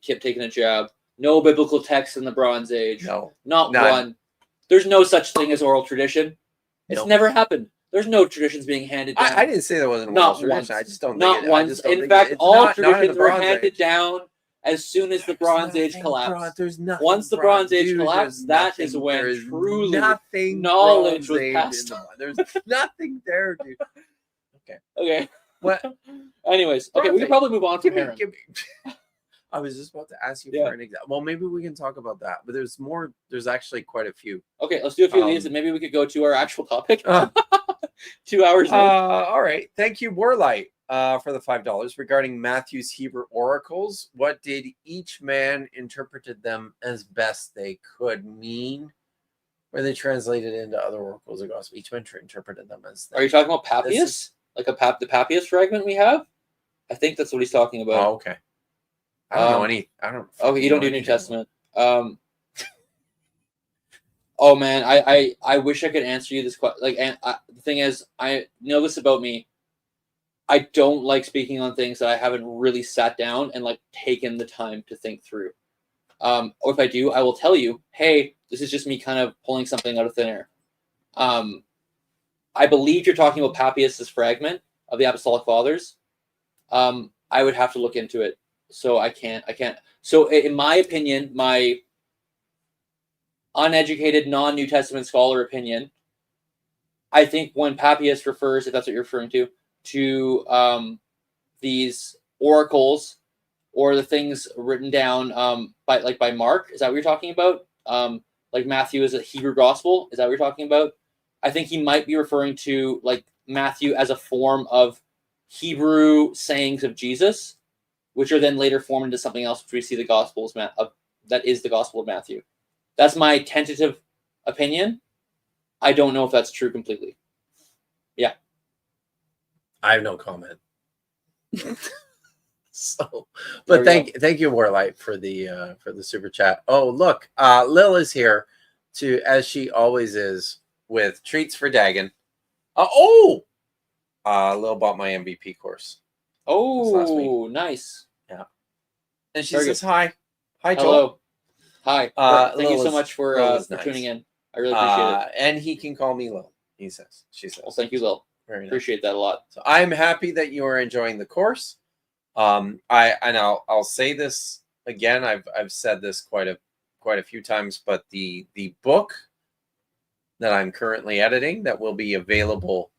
kept taking a jab. No biblical text in the Bronze Age. No, none. One. There's no such thing as oral tradition. It's never happened. There's no traditions being handed down. I didn't say there wasn't oral tradition. I just don't think not once. In fact, all traditions were handed down as soon as the Bronze Age collapsed. Once the Bronze Age collapsed, that is when truly knowledge was passed on. There's nothing there, dude. Okay. What? Anyways, okay, we can probably move on from here. I was just about to ask you for an example. Well, maybe we can talk about that, but there's more. There's actually quite a few. Okay, let's do a few of these, and maybe we could go to our actual topic. 2 hours. All right. Thank you, Warlight, for the $5 regarding Matthew's Hebrew oracles. What did each man interpreted them as best they could mean? Were they translated into other oracles or gospel? Each man interpreted them as. Are you talking about Papias? Like the Papias fragment we have? I think that's what he's talking about. Oh, okay. I don't know any. I don't. Okay, you don't do New Testament. Oh man, I wish I could answer you this question. The thing is, I know this about me. I don't like speaking on things that I haven't really sat down and taken the time to think through. Or if I do, I will tell you, hey, this is just me kind of pulling something out of thin air. I believe you're talking about Papias' fragment of the Apostolic Fathers. I would have to look into it. So I can't. So in my opinion, my uneducated, non-New Testament scholar opinion, I think when Papias refers, if that's what you're referring to these oracles or the things written down by Mark, is that what you're talking about? Like Matthew is a Hebrew gospel, is that what you're talking about? I think he might be referring to Matthew as a form of Hebrew sayings of Jesus, which are then later formed into something else, which we see the Gospels that is the Gospel of Matthew. That's my tentative opinion. I don't know if that's true completely. Yeah. I have no comment. But thank you, Warlight, for the super chat. Oh, look, Lil is here as she always is, with treats for Dagon. Lil bought my MVP course. Oh, nice. Yeah. And she says hi. Hi, Joel. Hello. Hi. Thank you so much for tuning in. I really appreciate it. And he can call me Lil, she says. Well, thank you, Lil. Very nice. Appreciate that a lot. So I'm happy that you are enjoying the course. I'll say this again. I've said this quite a few times, but the book that I'm currently editing that will be available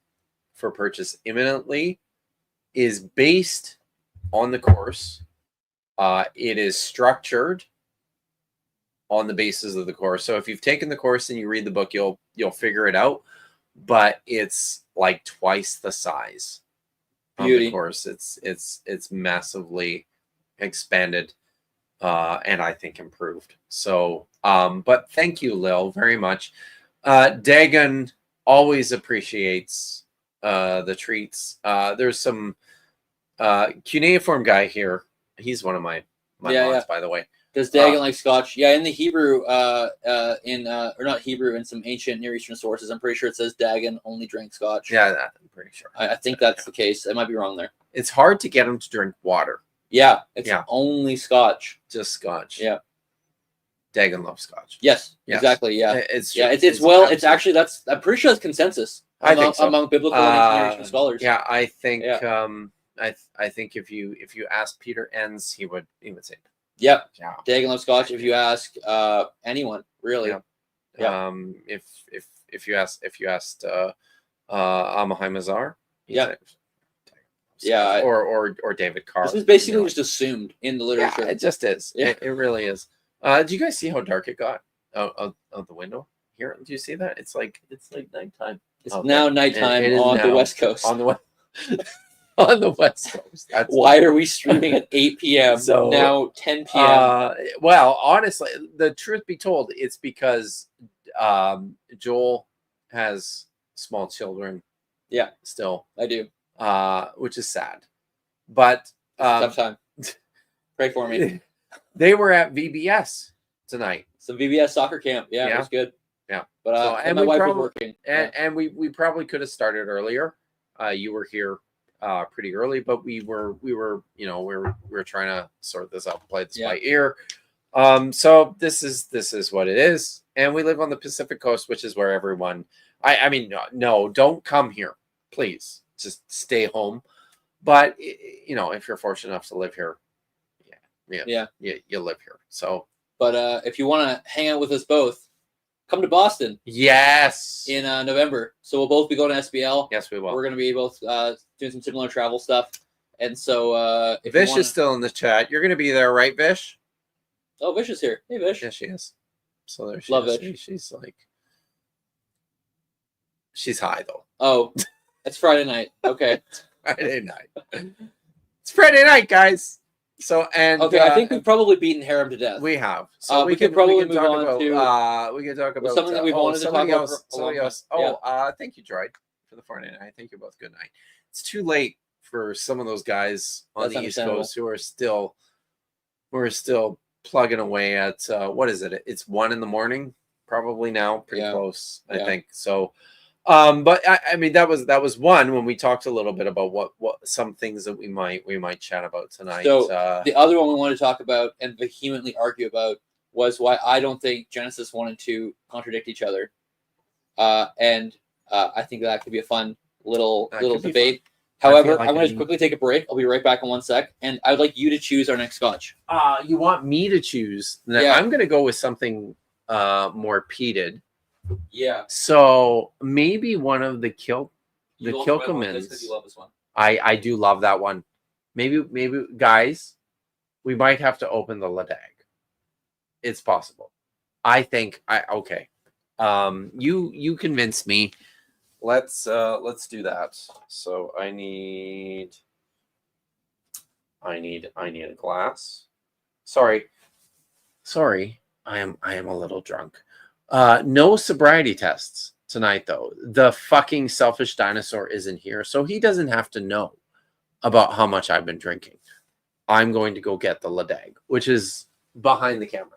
for purchase imminently is based on the course. It is structured on the basis of the course. So if you've taken the course and you read the book, you'll figure it out. But it's like twice the size of the course. It's massively expanded and I think improved. So, but thank you, Lil, very much. Dagon always appreciates the treats. There's some cuneiforme guy here. He's one of my mods, by the way. Does Dagon like Scotch? Yeah, in the Hebrew, or not Hebrew, in some ancient Near Eastern sources, I'm pretty sure it says Dagon only drank Scotch. Yeah, I'm pretty sure. I think that's the case. I might be wrong there. It's hard to get him to drink water. Yeah, it's only Scotch. Just Scotch. Yeah. Dagon loves Scotch. Yes, exactly. Yeah, it's actually I'm pretty sure it's consensus among biblical and Near Eastern scholars. Yeah, I think I think if you ask Peter Enns, he would say. Yep. Yeah. Dagon loves Scotch. If you ask anyone, really. Yeah. If you asked Amahai Mazar, or David Carr. This is basically just assumed in the literature. Yeah, it just is. Yeah. It really is. Do you guys see how dark it got out the window here? Do you see that? It's like nighttime. It's Okay. now nighttime It is on the now West Coast. on the west on the West Coast. That's Why are we streaming at 8 p.m. So, now 10 p.m.? Well, honestly, the truth be told, it's because Joel has small children. Yeah. Still, I do. which is sad. But Tough time. Pray for me. they were at VBS tonight. Some VBS soccer camp. Yeah, Yeah. it was good. Yeah. But So, and and my we wife probably- was working. And we probably could have started earlier. You were here pretty early, but we were trying to sort this out, play this by ear. So this is what it is, and we live on the Pacific Coast, which is where everyone. I mean, no, don't come here, please. Just stay home. But if you're fortunate enough to live here, you live here. So, but if you want to hang out with us both, come to Boston. Yes. In November. So we'll both be going to SBL. Yes, we will. We're going to be both doing some similar travel stuff. And so if Vish is still in the chat. You're going to be there, right, Vish? Oh, Vish is here. Hey, Vish. Yeah, she is. So there she Love is. Vish. She's like, she's high though. Oh, it's Friday night. Okay. Friday night. It's Friday night, guys. So okay, I think we've probably beaten Harem to death. we have. So we could probably move talk on about, to we can talk about something that we've wanted to talk somebody about else. for a long Somebody else. time. Oh, thank you, Droid, for the Friday night. Thank you both. Good night. It's too late for some of those guys on That's the East understandable. Coast who are still plugging away at what is it? It's 1 a.m. probably now, pretty Yeah. close, I Yeah. think. So, but I mean that was one when we talked a little bit about what some things that we might chat about tonight. So the other one we wanted to talk about and vehemently argue about was why I don't think Genesis wanted to contradict each other, and I think that could be a fun little That could be debate. fun. I However, feel like I'm going I to quickly take a break. I'll be right back in 1 sec, and I'd like you to choose our next scotch. You want me to choose? Now, Yeah. I'm going to go with something more peated. Yeah, So maybe one of the because you Kilkelmans. love this one. I do love that one. Maybe guys, we might have to open the Ladag. It's possible. I think okay. You convinced me. Let's do that. So I need a glass. Sorry. I am a little drunk. No sobriety tests tonight though. The fucking selfish dinosaur isn't here, so he doesn't have to know about how much I've been drinking. I'm going to go get the Ladag, which is behind the camera.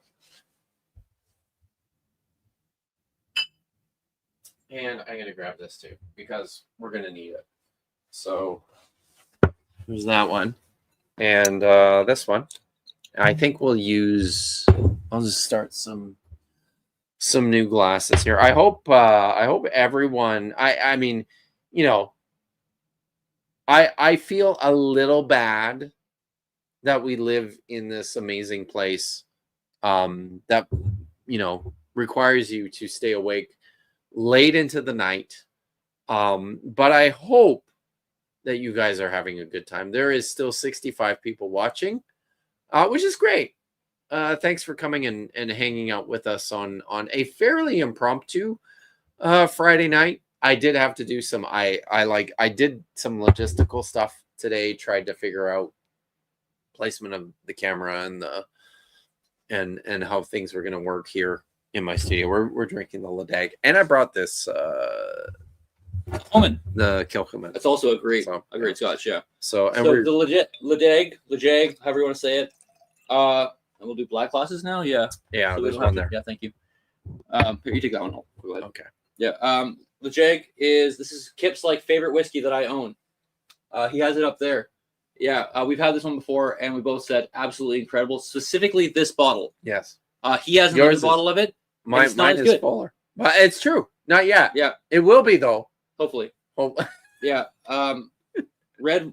And I'm going to grab this too, because we're going to need it. So there's that one. And this one. I think we'll use, I'll just start some new glasses here. I hope everyone, I mean, I feel a little bad that we live in this amazing place that, requires you to stay awake late into the night. But I hope that you guys are having a good time. There is still 65 people watching, which is great. Thanks for coming and hanging out with us on a fairly impromptu Friday night. I did have to do some, I did some logistical stuff today, tried to figure out placement of the camera and how things were going to work here in my studio. We're drinking the Ladag, and I brought this Kilchoman. the Kilchoman. That's also a great So, scotch. Yeah. So and So we're the Ladag, however you want to say it. And we'll do black glasses now. Yeah. yeah, So we there's don't one have to- there. Yeah, thank you. Here, you take that one. I'll go ahead. Okay. Yeah. Ladag this is Kip's favorite whiskey that I own. He has it up there. Yeah. We've had this one before, and we both said absolutely incredible. Specifically, this bottle. Yes. He has Yours another is- bottle of it. It's not Mine as is good. fuller, but it's true. Not yet. Yeah. It will be though. Hopefully. Oh, Yeah.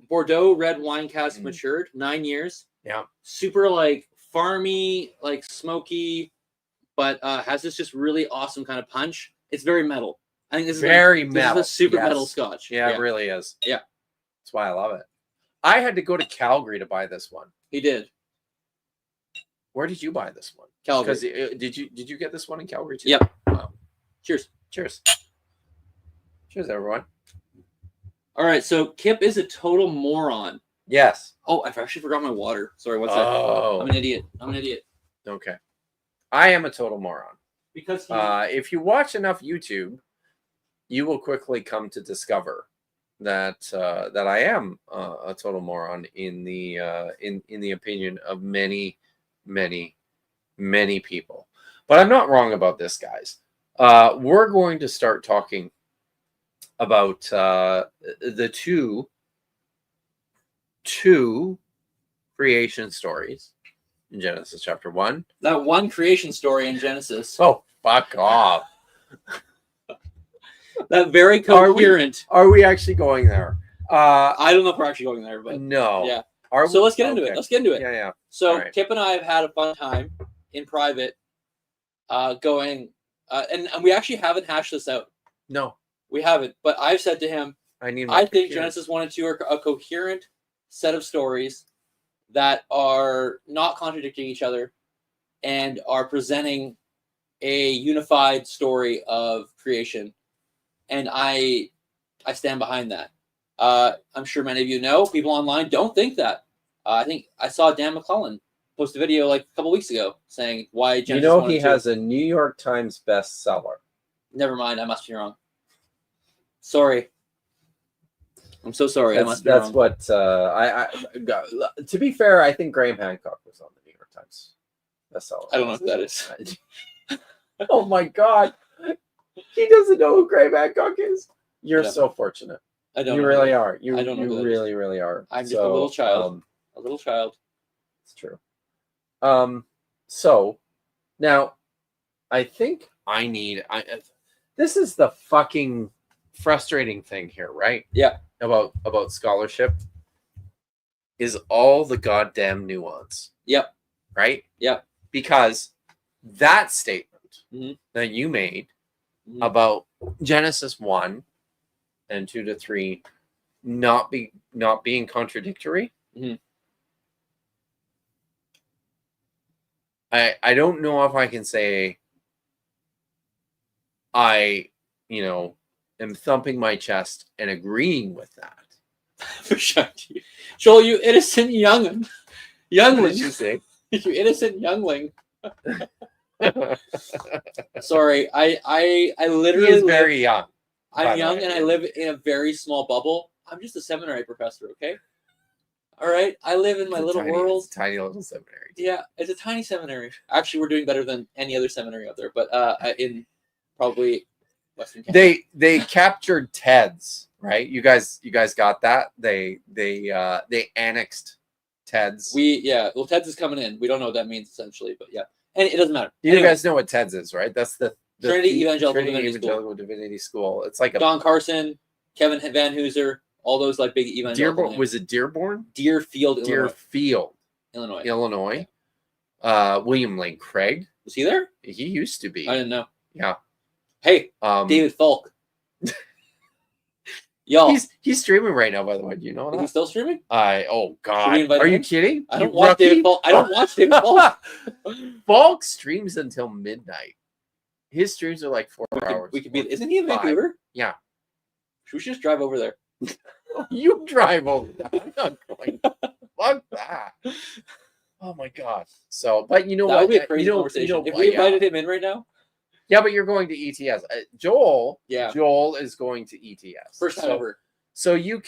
Bordeaux red wine cask matured 9 years. yeah. Super farmy, smoky, but has this just really awesome kind of punch. It's very metal. I think this is Very this metal. is a super Yes. metal scotch. Yeah, it really is. Yeah. That's why I love it. I had to go to Calgary to buy this one. He did. Where did you buy this one? Calgary. Because did you get this one in Calgary too? Yep. Wow. Cheers. Cheers. Cheers, everyone. All right, so Kip is a total moron. Yes. Oh, I actually forgot my water. Sorry, what's that? Oh. I'm an idiot. Okay. I am a total moron. Because If you watch enough YouTube, you will quickly come to discover that that I am a total moron in the opinion of many people. But I'm not wrong about this, guys. We're going to start talking about the two creation stories in Genesis chapter 1. that one creation story in Genesis, Oh, fuck off. that very Are we- coherent. Are we actually going there? I don't know if we're actually going there, but No. yeah. Are So we? let's get into it. Okay. Let's get into it. Yeah, yeah. So All right. Kip and I have had a fun time in private, going, and we actually haven't hashed this out. No, We haven't, but I've said to him, I need. I think Genesis 1 and 2 are a coherent set of stories that are not contradicting each other and are presenting a unified story of creation. And I stand behind that. I'm sure many of you know, people online don't think that. I think I saw Dan McClellan post a video like a couple weeks ago saying why Genesis 1 he and 2. has a New York Times bestseller. Never mind, I must be wrong. Sorry. I'm so sorry. I must be That's wrong. what I. To be fair, I think Graham Hancock was on the New York Times bestseller. I don't know what that is. Oh my God, he doesn't know who Graham Hancock is. You're Yeah. so fortunate. I don't You know. really are. You I don't know who You that really, really are. I'm just a little child. A little child. It's true. So now I think I need. This is the fucking frustrating thing here, right? Yeah. About scholarship is all the goddamn nuance. Yep. Right? Yep. Because that statement Mhm. that you made Mhm. about Genesis 1 and 2 to 3 not being contradictory. Mhm. I don't know if I can say I, am thumping my chest and agreeing with that. For sure. Joel, you innocent youngling. What did you say? You innocent youngling. Sorry, I He literally is live, very young. by I'm the young way. and I live in a very small bubble. I'm just a seminary professor, okay? All right, I live in my little world. It's a tiny little seminary. Yeah, it's a tiny seminary. Actually, we're doing better than any other seminary out there, but in probably Western Canada. They captured TEDS, right? You guys got that? They annexed TEDS. Well, TEDS is coming in. We don't know what that means essentially, but yeah, and it doesn't matter. You Anyway, guys know what TEDS is, right? That's the Trinity Evangelical Trinity Divinity School. Evangelical Divinity School. It's like a Don Carson, Kevin Van Hooser, all those like big evangelical Dearborn. names. Was it Dearborn? Deerfield, Illinois. Deerfield, Illinois. Illinois. William Lane Craig. Was he there? He used to be. I didn't know. Yeah. Hey, David Falk. Y'all, he's streaming right now, by the way. Do you know is he that? still streaming? Oh God. we invite Are him you in? kidding? I don't You watch rookie? David Falk. I don't watch David Falk. Falk streams until midnight. His streams are like 4 hours. We could be. Isn't he in 5. Vancouver? Yeah. Should we just drive over there? You drive over there. I'm not going. Fuck that. Oh my God. So, but you know That what? would be a crazy You know- conversation. you know if what? we Yeah. invited him in right now, Yeah, but you're going to ETS. Joel yeah, is going to ETS. first time ever. So you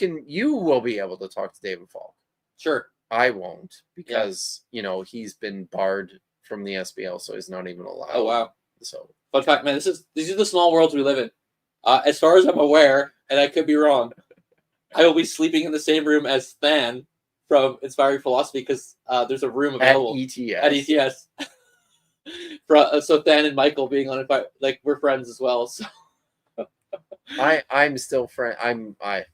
will be able to talk to David Falk. Sure. I won't because he's been barred from the SBL, so he's not even allowed. Oh wow. So Fun fact, man. These are the small worlds we live in. As far as I'm aware, and I could be wrong, I will be sleeping in the same room as Than from Inspiring Philosophy because there's a room at available ETS. at ETS. So Than and Michael being on it, like we're friends as well. So I'm still friend. I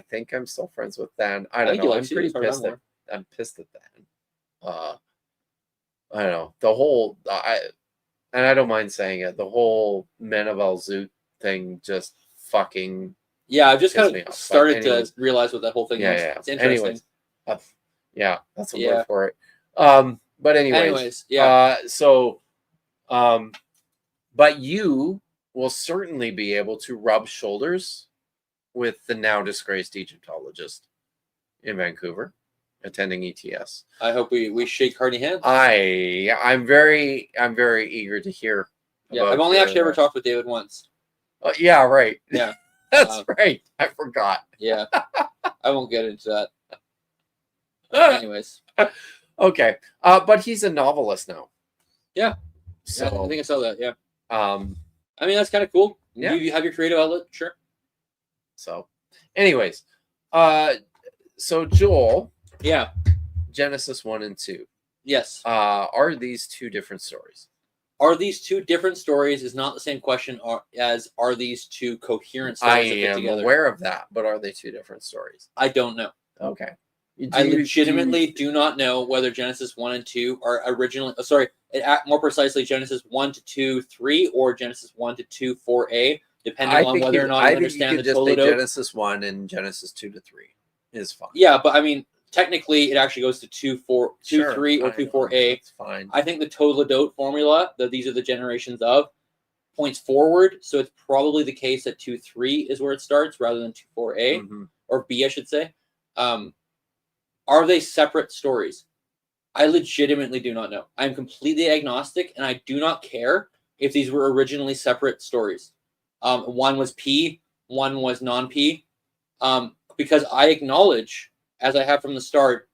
think I'm still friends with Than. I don't think he know. I'm likes you, pretty as far as pissed I'm at. I'm pissed at Than. I don't know the whole. And I don't mind saying it. The whole Men of El Zoot thing just fucking. yeah, I've just Pissed kind me of off, but started anyways. to realize what that whole thing is. Yeah. It's interesting. Anyways, yeah, that's a Yeah. word for it. But anyways, yeah. but you will certainly be able to rub shoulders with the now disgraced Egyptologist in Vancouver, attending ETS. I hope we shake hearty hands. I'm very eager to hear. Yeah, about I've only actually ever the- talked with David once. Yeah, right. Yeah. That's right. I forgot. Yeah. I won't get into that. Anyways. Okay. But he's a novelist now. Yeah. So Yeah, I think I saw that. Yeah. I I mean, that's kind of cool. Yeah. You have your creative outlet. Sure. so anyways, so Joel, Yeah. Genesis 1 and 2. Yes. Are these two different stories? Are these two different stories is not the same question as are these two coherent I stories that fit am together? aware of that, but are they two different stories? I don't know. Okay. I legitimately do not know whether Genesis 1 and 2 are originally, more precisely, Genesis 1 to 2, 3, or Genesis 1 to 2, 4a, depending on whether or not you understand the just Toledo. say Genesis 1 and Genesis 2 to 3 is fine. Yeah, but I mean, technically, it actually goes to 2, 4, 2, Sure, 3, or I 2, know, 4a. It's fine. I think the Toledo formula, that these are the generations of, points forward. So it's probably the case that 2, 3 is where it starts rather than 2, 4a, Mhm. or b, I should say. Are they separate stories? I legitimately do not know. I'm completely agnostic, and I do not care if these were originally separate stories. One was P, one was non-P, because I acknowledge, as I have from the start,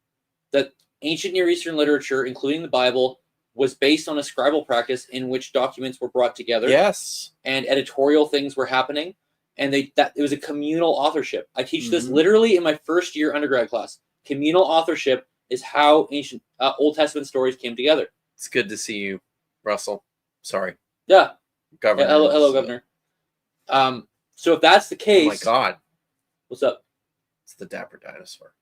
that ancient Near Eastern literature, including the Bible, was based on a scribal practice in which documents were brought together. Yes. And editorial things were happening, and it was a communal authorship. I teach this Mhm. literally in my first year undergrad class. Communal authorship is how ancient Old Testament stories came together. It's good to see you, Russell. Sorry. Yeah. Governor. Hello, Governor. So if that's the Oh case, my God. what's up? It's the Dapper Dinosaur.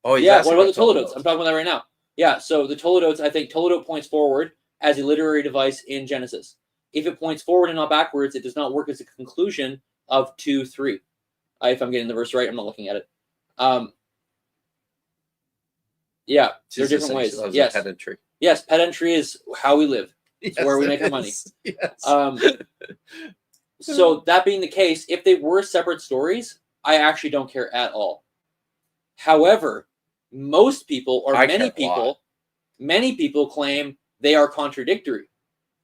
Oh, he's Yeah. asking What about the about Toledotes? I'm talking about that right now. Yeah. So the Toledotes, I think Toledo points forward as a literary device in Genesis. If it points forward and not backwards, it does not work as a conclusion of 2, 3. If I'm getting the verse right, I'm not looking at it. Yeah, there are different ways. Yes. Pedantry. Yes, pedantry is how we live. It's where we make our money. Yes. So that being the case, if they were separate stories, I actually don't care at all. However, most people, or I many care a lot. people claim they are contradictory,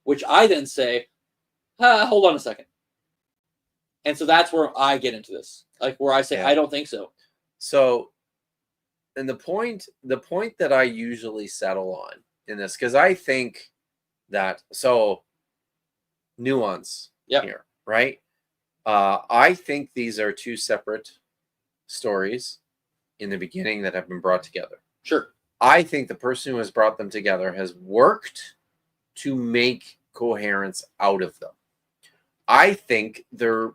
which I then say, hold on a second. And so that's where I get into this, like where I say, Yeah. I don't think so. So, and the point that I usually settle on in this, because I think that nuance here, right? I think these are two separate stories in the beginning that have been brought together. Sure. I think the person who has brought them together has worked to make coherence out of them. I think they're,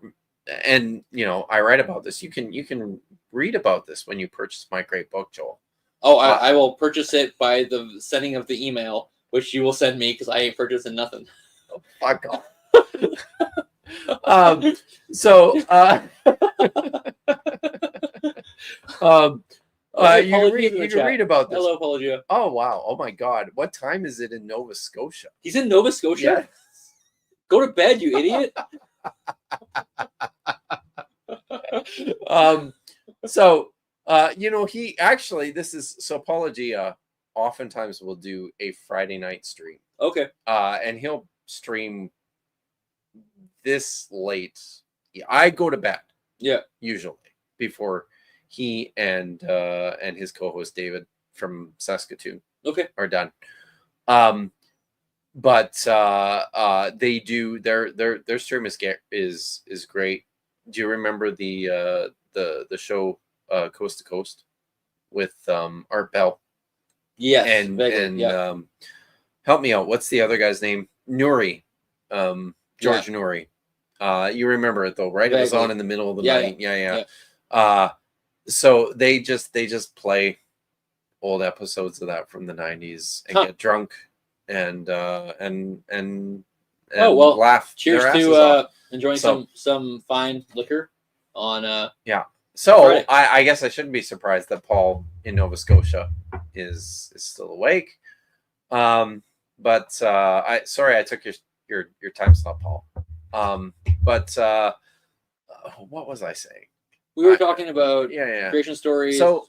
and I write about this. You can read about this when you purchase my great book, Joel. Oh, I will purchase it by the sending of the email, which you will send me because I ain't purchasing nothing. Oh, fuck off. You can read about this. Hello, Apologia. Oh wow! Oh my God! What time is it in Nova Scotia? He's in Nova Scotia. Yeah. Go to bed, you idiot. He actually, Apologia oftentimes will do a Friday night stream. Okay. And he'll stream this late. Yeah, I go to bed. Yeah. Usually before he and his co-host David from Saskatoon are done. But they do their stream is great. Do you remember the show Coast to Coast with Art Bell? Yes. And help me out. What's the other guy's name? Nuri. George Nuri. You remember it though, right? Vaguely. It was on in the middle of the night. Yeah. So they just play old episodes of that from the 90s and get drunk and laugh. Cheers to enjoying some fine liquor on So I guess I shouldn't be surprised that Paul in Nova Scotia is still awake. But I took your time slot, Paul. But what was I saying? We were talking about Yeah. creation stories. So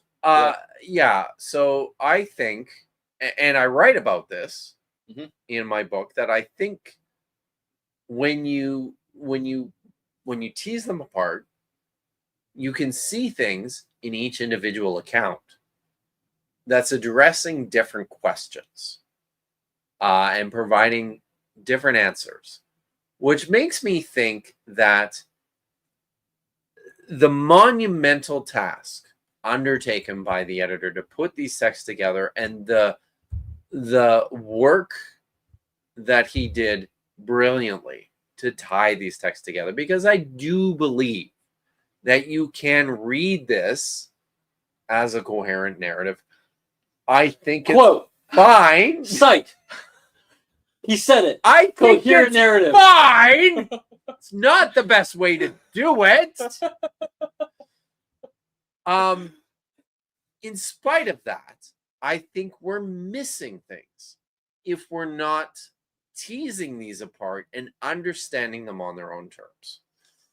so I think, and I write about this Mhm. in my book, that I think when you tease them apart, you can see things in each individual account that's addressing different questions and providing different answers, which makes me think that the monumental task undertaken by the editor to put these texts together, and the work that he did brilliantly to tie these texts together, because I do believe that you can read this as a coherent narrative. I think it's Quote, fine. cite. He said it. I think Coherent it's narrative. fine. It's not the best way to do it. In spite of that, I think we're missing things if we're not teasing these apart and understanding them on their own terms.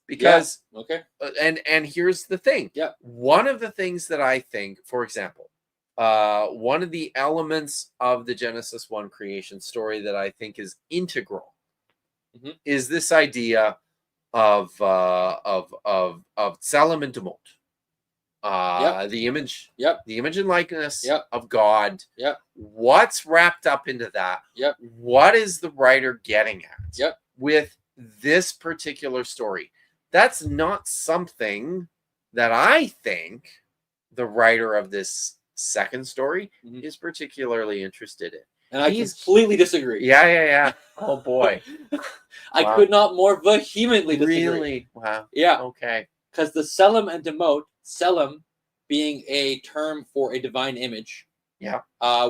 Because Okay. and here's the thing. Yeah. One of the things that I think, for example, one of the elements of the Genesis 1 creation story that I think is integral is this idea of Tselem and Demot. The image, the image and likeness of God. What's wrapped up into that? What is the writer getting at with this particular story? That's not something that I think the writer of this second story is particularly interested in. And I completely disagree. Yeah. Oh boy. I could not more vehemently disagree. Really? Wow. Yeah. Okay. Because the Selim and Demot, Selim being a term for a divine image. Yeah.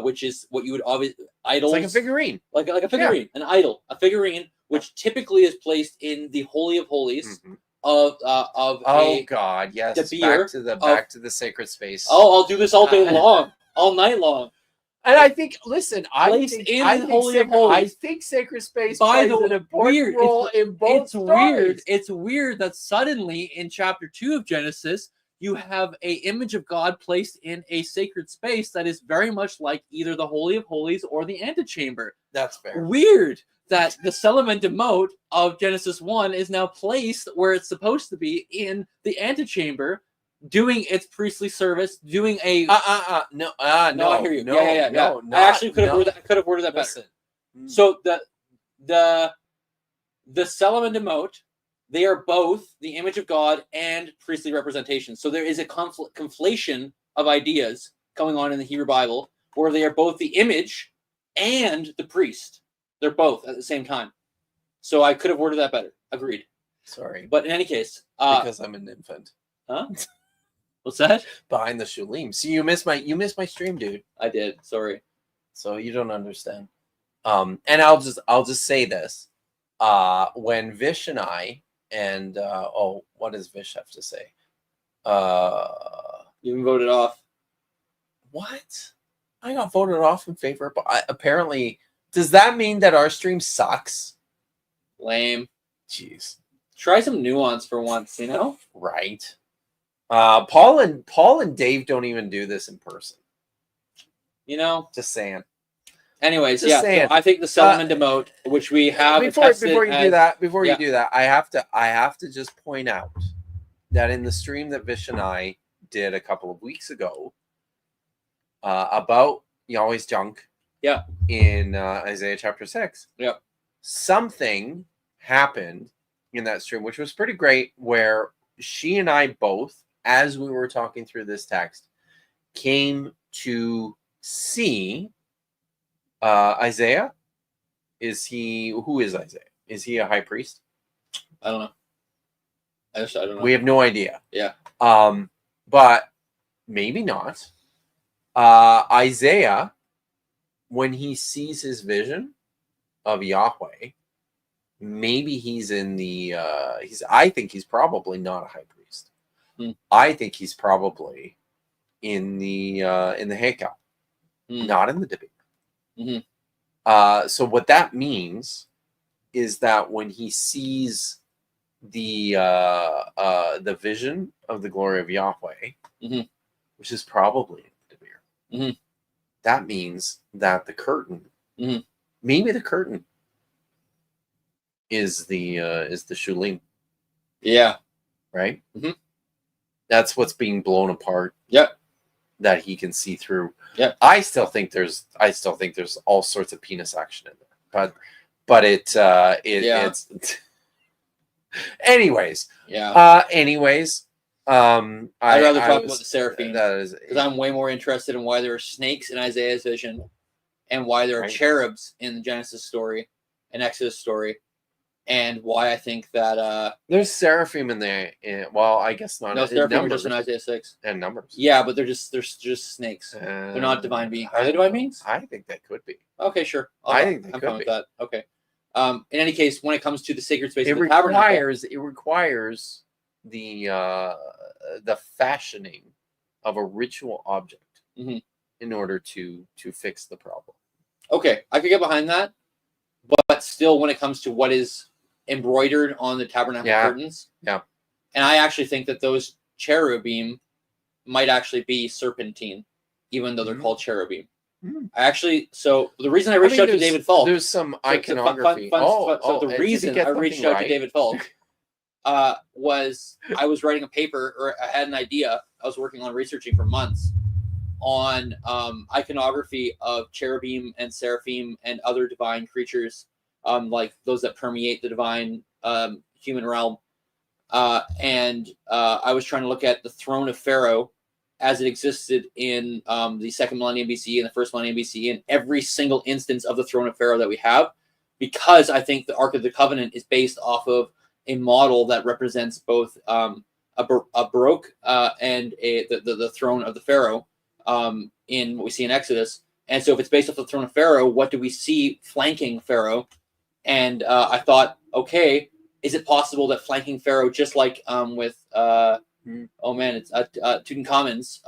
Which is what you would obviously idols. It's like a figurine. Like a figurine, an idol, a figurine, which typically is placed in the Holy of Holies of God, yes. the beer back to the sacred space. Oh, I'll do this all day long, all night long. And I think, listen, I think sacred space plays an important role in both stories. It's weird that suddenly in chapter 2 of Genesis, you have an image of God placed in a sacred space that is very much like either the Holy of Holies or the antechamber. That's fair. Weird that the Selim and Demot of Genesis 1 is now placed where it's supposed to be in the antechamber, doing its priestly service, doing a no, I hear you. No, I actually could have worded that better. So the Selim and Demot, they are both the image of God and priestly representation. So there is a conflation of ideas going on in the Hebrew Bible where they are both the image and the priest. They're both at the same time. So I could have worded that better. Agreed. Sorry. But in any case, because I'm an infant. Huh? What's that? Behind the shulim. See, you missed my stream, dude. I did. Sorry. So you don't understand. And I'll just say this. When Vish and I and what does Vish have to say? You've been voted off. What? I got voted off in favor, but apparently, does that mean that our stream sucks? Lame. Jeez. Try some nuance for once, you know? Right. Paul and Dave don't even do this in person. You know? Just saying. Anyways, so I think the Selim and Demot, which we have before you do that, I have to just point out that in the stream that Vish and I did a couple of weeks ago about Yahweh's junk, in Isaiah chapter 6, something happened in that stream which was pretty great, where she and I both, as we were talking through this text, came to see Isaiah. Who is Isaiah? Is he a high priest? I don't know. I don't know. We have no idea. Yeah. But maybe not. Isaiah, when he sees his vision of Yahweh, maybe he's in the I think he's probably not a high priest. I think he's probably in the Hekel, not in the debate. So what that means is that when he sees the vision of the glory of Yahweh, Mhm. which is probably Devere, Mhm. that means that the curtain, Mhm. maybe the curtain, is the Shulim, Yeah. right? Mhm. That's what's being blown apart. Yep. That he can see through. Yep. I still think there's all sorts of penis action in there, but Yeah. it's anyways. Yeah. I'd I'd rather talk about the seraphim That is because I'm way more interested in why there are snakes in Isaiah's vision and why there are Right. cherubs in the Genesis story and Exodus story, and why I think that there's seraphim in there. Well, I guess not. no, in seraphim are numbers just in Isaiah 6. and numbers. Yeah, but they're just snakes. They're not divine beings. Are they divine beings? I think that could be. Okay, sure. I think they I'm could fine be. with that. Okay. In any case, when it comes to the sacred space It of the tabernacle, requires the fashioning of a ritual object Mhm. in order to fix the problem. okay, I could get behind that, but still, when it comes to what is embroidered on the tabernacle Yeah. curtains, Yeah. and I actually think that those cherubim might actually be serpentine, even though they're Mhm. called cherubim. Mhm. So the reason I reached out to there's- David Falk, There's some so iconography. the reason I reached out to right? David Falk was I was writing a paper, or I had an idea I was working on researching for months on iconography of cherubim and seraphim and other divine creatures, like those that permeate the divine human realm. And I was trying to look at the throne of Pharaoh as it existed in the second millennium BCE and the first millennium BCE, and every single instance of the throne of Pharaoh that we have, because I think the Ark of the Covenant is based off of a model that represents both a Baroque and the throne of the Pharaoh in what we see in Exodus. And so if it's based off the throne of Pharaoh, what do we see flanking Pharaoh? And I thought, okay, is it possible that flanking Pharaoh, just like with it's Tutankhamun's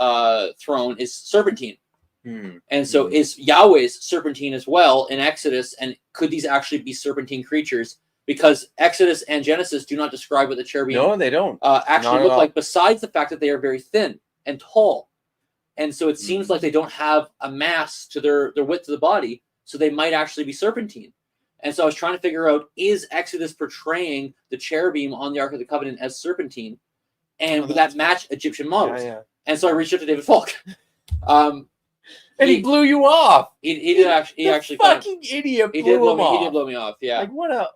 throne, is serpentine? And so is Yahweh's serpentine as well in Exodus? And could these actually be serpentine creatures? Because Exodus and Genesis do not describe what the cherubim No, they don't. actually Not at look all. like, besides the fact that they are very thin and tall. And so it seems like they don't have a mass to their width of the body, so they might actually be serpentine. And so I was trying to figure out, is Exodus portraying the cherubim on the Ark of the Covenant as serpentine? And would that match Egyptian models? Yeah. And so I reached out to David Falk. And he blew you off. He did actually. He actually fucking idiot. He did blow me. off. He did blow me off. Yeah. Like what a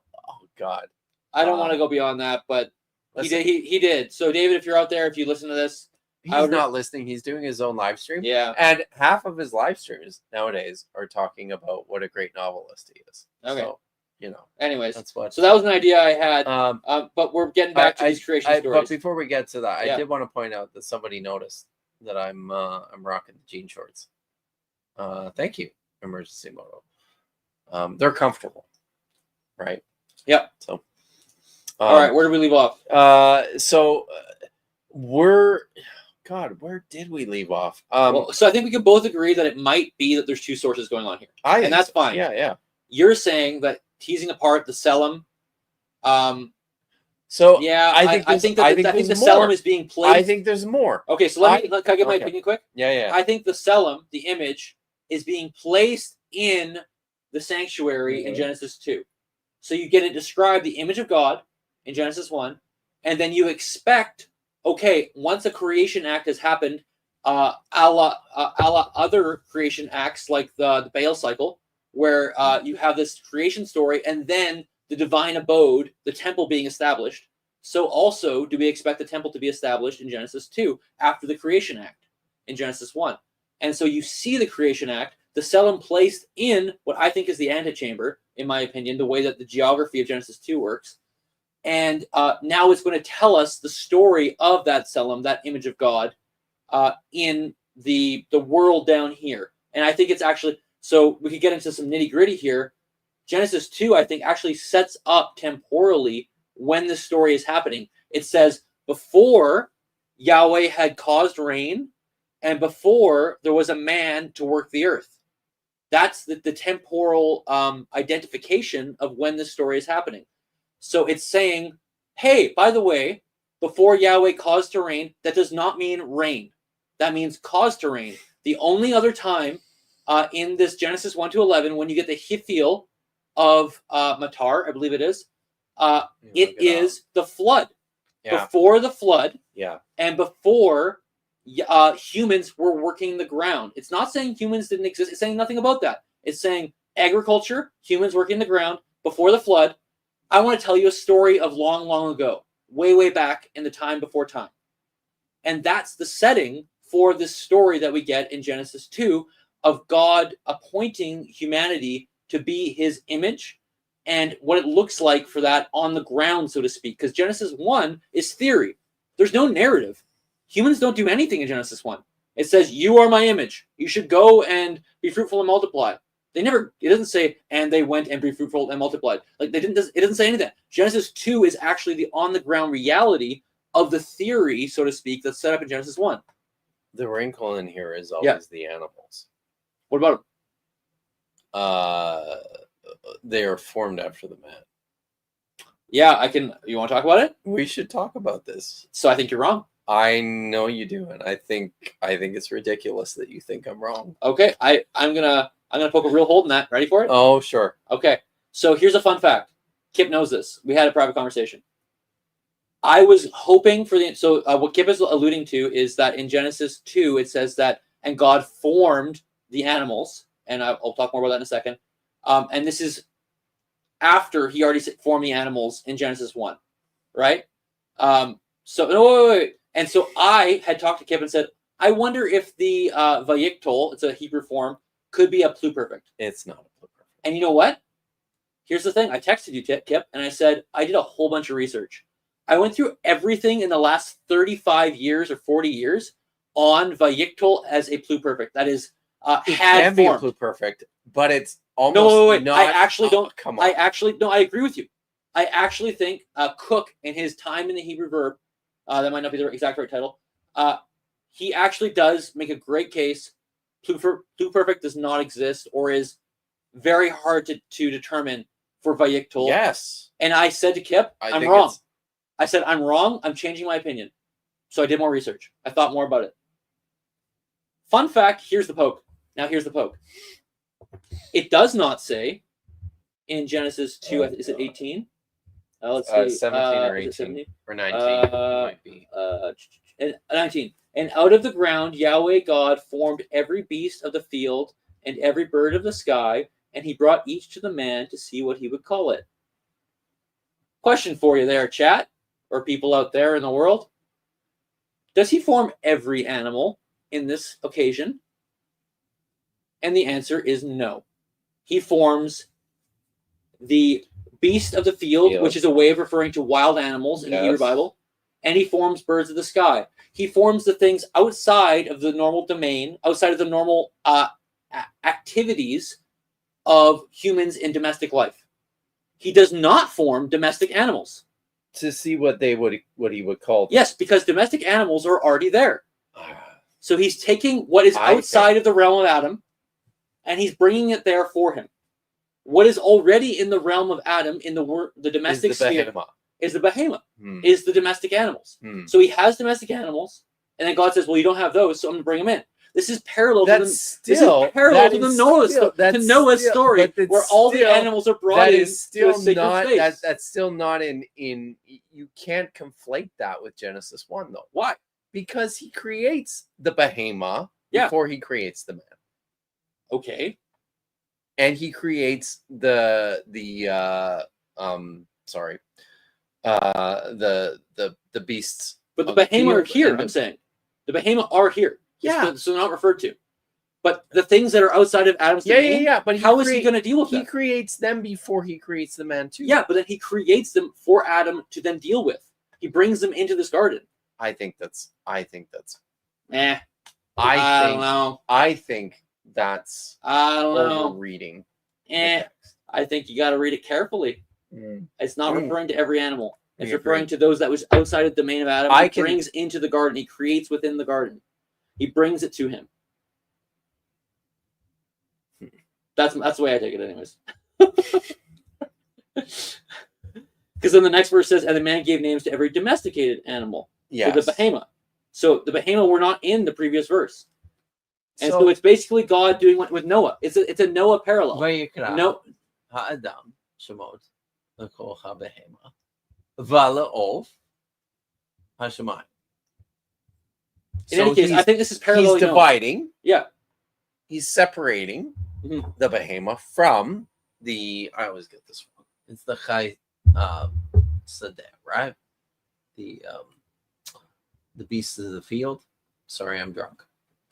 God. I don't want to go beyond that, but Listen, he did. So David, if you're out there, if you listen to this, he's not listening. He's doing his own live stream. yeah. And half of his live streams nowadays are talking about what a great novelist he is. Okay. So, Anyways, that's what. so that was an idea I had. Um, But we're getting back to these creation but stories. before we get to that, Yeah. I did want to point out that somebody noticed that I'm rocking the jean shorts. Thank you, Emergency Moto. They're comfortable, right? Yep. So, All right, where did we leave off? Where did we leave off? So I think we can both agree that it might be that there's two sources going on here, and that's fine. Yeah. You're saying that teasing apart the Selim. So Yeah, I think there's the more. Selim is being placed. I think there's more. Okay, so can I get my okay. opinion quick? Yeah. I think the Selim, the image, is being placed in the sanctuary in Genesis 2. So you get it described, the image of God in Genesis 1, and then you expect, okay, once a creation act has happened, a la other creation acts like the Baal cycle, where you have this creation story and then the divine abode, the temple being established. So also do we expect the temple to be established in Genesis 2 after the creation act in Genesis 1. And so you see the creation act, the Selim placed in what I think is the antechamber, in my opinion, the way that the geography of Genesis 2 works. And now it's going to tell us the story of that Selim, that image of God, in the world down here. And I think it's actually, so we could get into some nitty gritty here. Genesis 2, I think, actually sets up temporally when this story is happening. It says before Yahweh had caused rain and before there was a man to work the earth. That's the temporal identification of when this story is happening. So it's saying, hey, by the way, before Yahweh caused to rain, that does not mean rain. That means caused to rain. The only other time in this Genesis 1 to 11, when you get the Hifil of Matar, I believe it is, it is the flood. Yeah. Before the flood, Yeah. and before humans were working the ground. It's not saying humans didn't exist. It's saying nothing about that. It's saying agriculture, humans working the ground before the flood. I want to tell you a story of long, long ago, way, way back in the time before time. And that's the setting for this story that we get in Genesis 2 of God appointing humanity to be his image and what it looks like for that on the ground, so to speak. Because Genesis 1 is theory. There's no narrative. Humans don't do anything in Genesis 1. It says, you are my image. You should go and be fruitful and multiply. It doesn't say, and they went and be fruitful and multiplied. Like it doesn't say any of that. Genesis 2 is actually the on-the-ground reality of the theory, so to speak, that's set up in Genesis 1. The wrinkle in here is always the animals. What about them? They are formed after the man. Yeah, you want to talk about it? We should talk about this. So I think you're wrong. I know you do, and I think it's ridiculous that you think I'm wrong. Okay, I'm gonna poke a real hole in that. Ready for it? Oh, sure. Okay, so here's a fun fact. Kip knows this. We had a private conversation. I was hoping for what Kip is alluding to is that in Genesis 2 it says that, and God formed the animals, and I'll talk more about that in a second. And this is after he already formed the animals in Genesis 1, right? Wait. And so I had talked to Kip and said, I wonder if the Vayiktol, it's a Hebrew form, could be a pluperfect. It's not a pluperfect. And you know what? Here's the thing. I texted you, Kip, and I said, I did a whole bunch of research. I went through everything in the last 35 years or 40 years on Vayiktol as a pluperfect. That is, It had can be a formed. pluperfect, but it's almost not. I actually don't. Come on. I agree with you. I actually think Cook, in his time in the Hebrew verb, that might not be the exact right title, he actually does make a great case. Pluperfect does not exist or is very hard to determine for Vayiktol. Yes. And I said to Kip, I I'm think wrong. I said, I'm wrong. I'm changing my opinion. So I did more research. I thought more about it. Fun fact, here's the poke. Now here's the poke. It does not say in Genesis 2, is it 18? Let's see. 17 or is it 18 17? or 19 might be. 19. And out of the ground, Yahweh God formed every beast of the field and every bird of the sky, and he brought each to the man to see what he would call it. Question for you there, chat, or people out there in the world. Does he form every animal in this occasion? And the answer is no. He forms the beast of the field, which is a way of referring to wild animals in the Hebrew Bible, and he forms birds of the sky. He forms the things outside of the normal domain, outside of the normal activities of humans in domestic life. He does not form domestic animals. To see what he would call them. Yes, because domestic animals are already there. So he's taking what is outside of the realm of Adam, and he's bringing it there for him. What is already in the realm of Adam, in the domestic sphere, is the behemoth, is the domestic animals. So he has domestic animals, and then God says, well, you don't have those, so I'm going to bring them in. This is parallel to Noah's story, where all the animals are brought in to a sacred space. That's still not in. You can't conflate that with Genesis 1, though. Why? Because he creates the behemoth before he creates the man. Okay. And he creates the beasts. But the behemoth are here. I'm saying the behemoth are here. Yeah, so not referred to. But the things that are outside of Adam's domain, But how is he going to deal with that? He creates them before he creates the man too. Yeah, but then he creates them for Adam to then deal with. He brings them into this garden. I think that's. I don't know. I think that's. I don't know. Reading. I think you got to read it carefully. It's not referring to every animal. It's referring to those that was outside of the domain of Adam. He brings into the garden. He creates within the garden. He brings it to him. That's the way I take it, anyways. Because then the next verse says, "And the man gave names to every domesticated animal." Yes. So the behemoth. So the behemoth were not in the previous verse, and so it's basically God doing what with Noah. It's a Noah parallel. ויקרא No, האדם שמות לכל הבהמה ולעוף השמיים. in any case, I think this is parallel. He's dividing. Yeah. He's separating Mhm. the behemoth from the. I always get this wrong. It's the Chai Sadeh, right? The beasts of the field. Sorry, I'm drunk.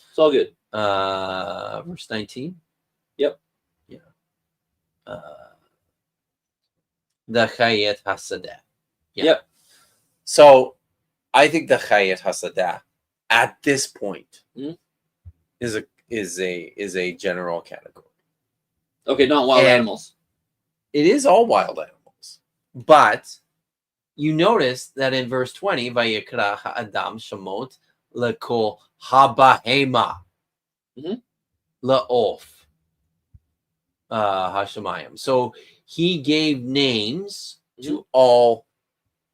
It's all good. Verse 19. Yep. Yeah. The Chayet Hasadeh. Yeah. Yep. So, I think the Chayet Hasadah at this point Mhm. is a general category. Okay, not wild And- animals. It is all wild animals, But you notice that in verse 20, Vayikra Ha'adam Shemot Lekol Habahema Mhm. La'of Hashemayim. So he gave names to all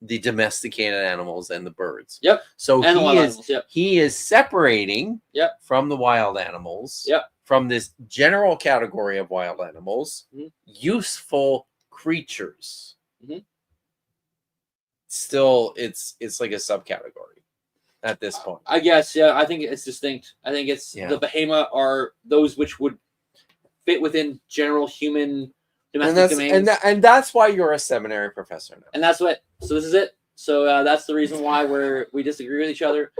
the domesticated animals and the birds. Yep. So And the wild he is animals. Yep. he is separating Yep. from the wild animals. Yep. From this general category of wild animals, Mhm. useful creatures. Mhm. Still, it's like a subcategory at this point. I guess. Yeah. I think it's distinct. I think it's Yeah. the behemoth are those which would fit within general human domestic domains. And that's why you're a seminary professor now. And that's what. So this is it. So that's the reason why we disagree with each other.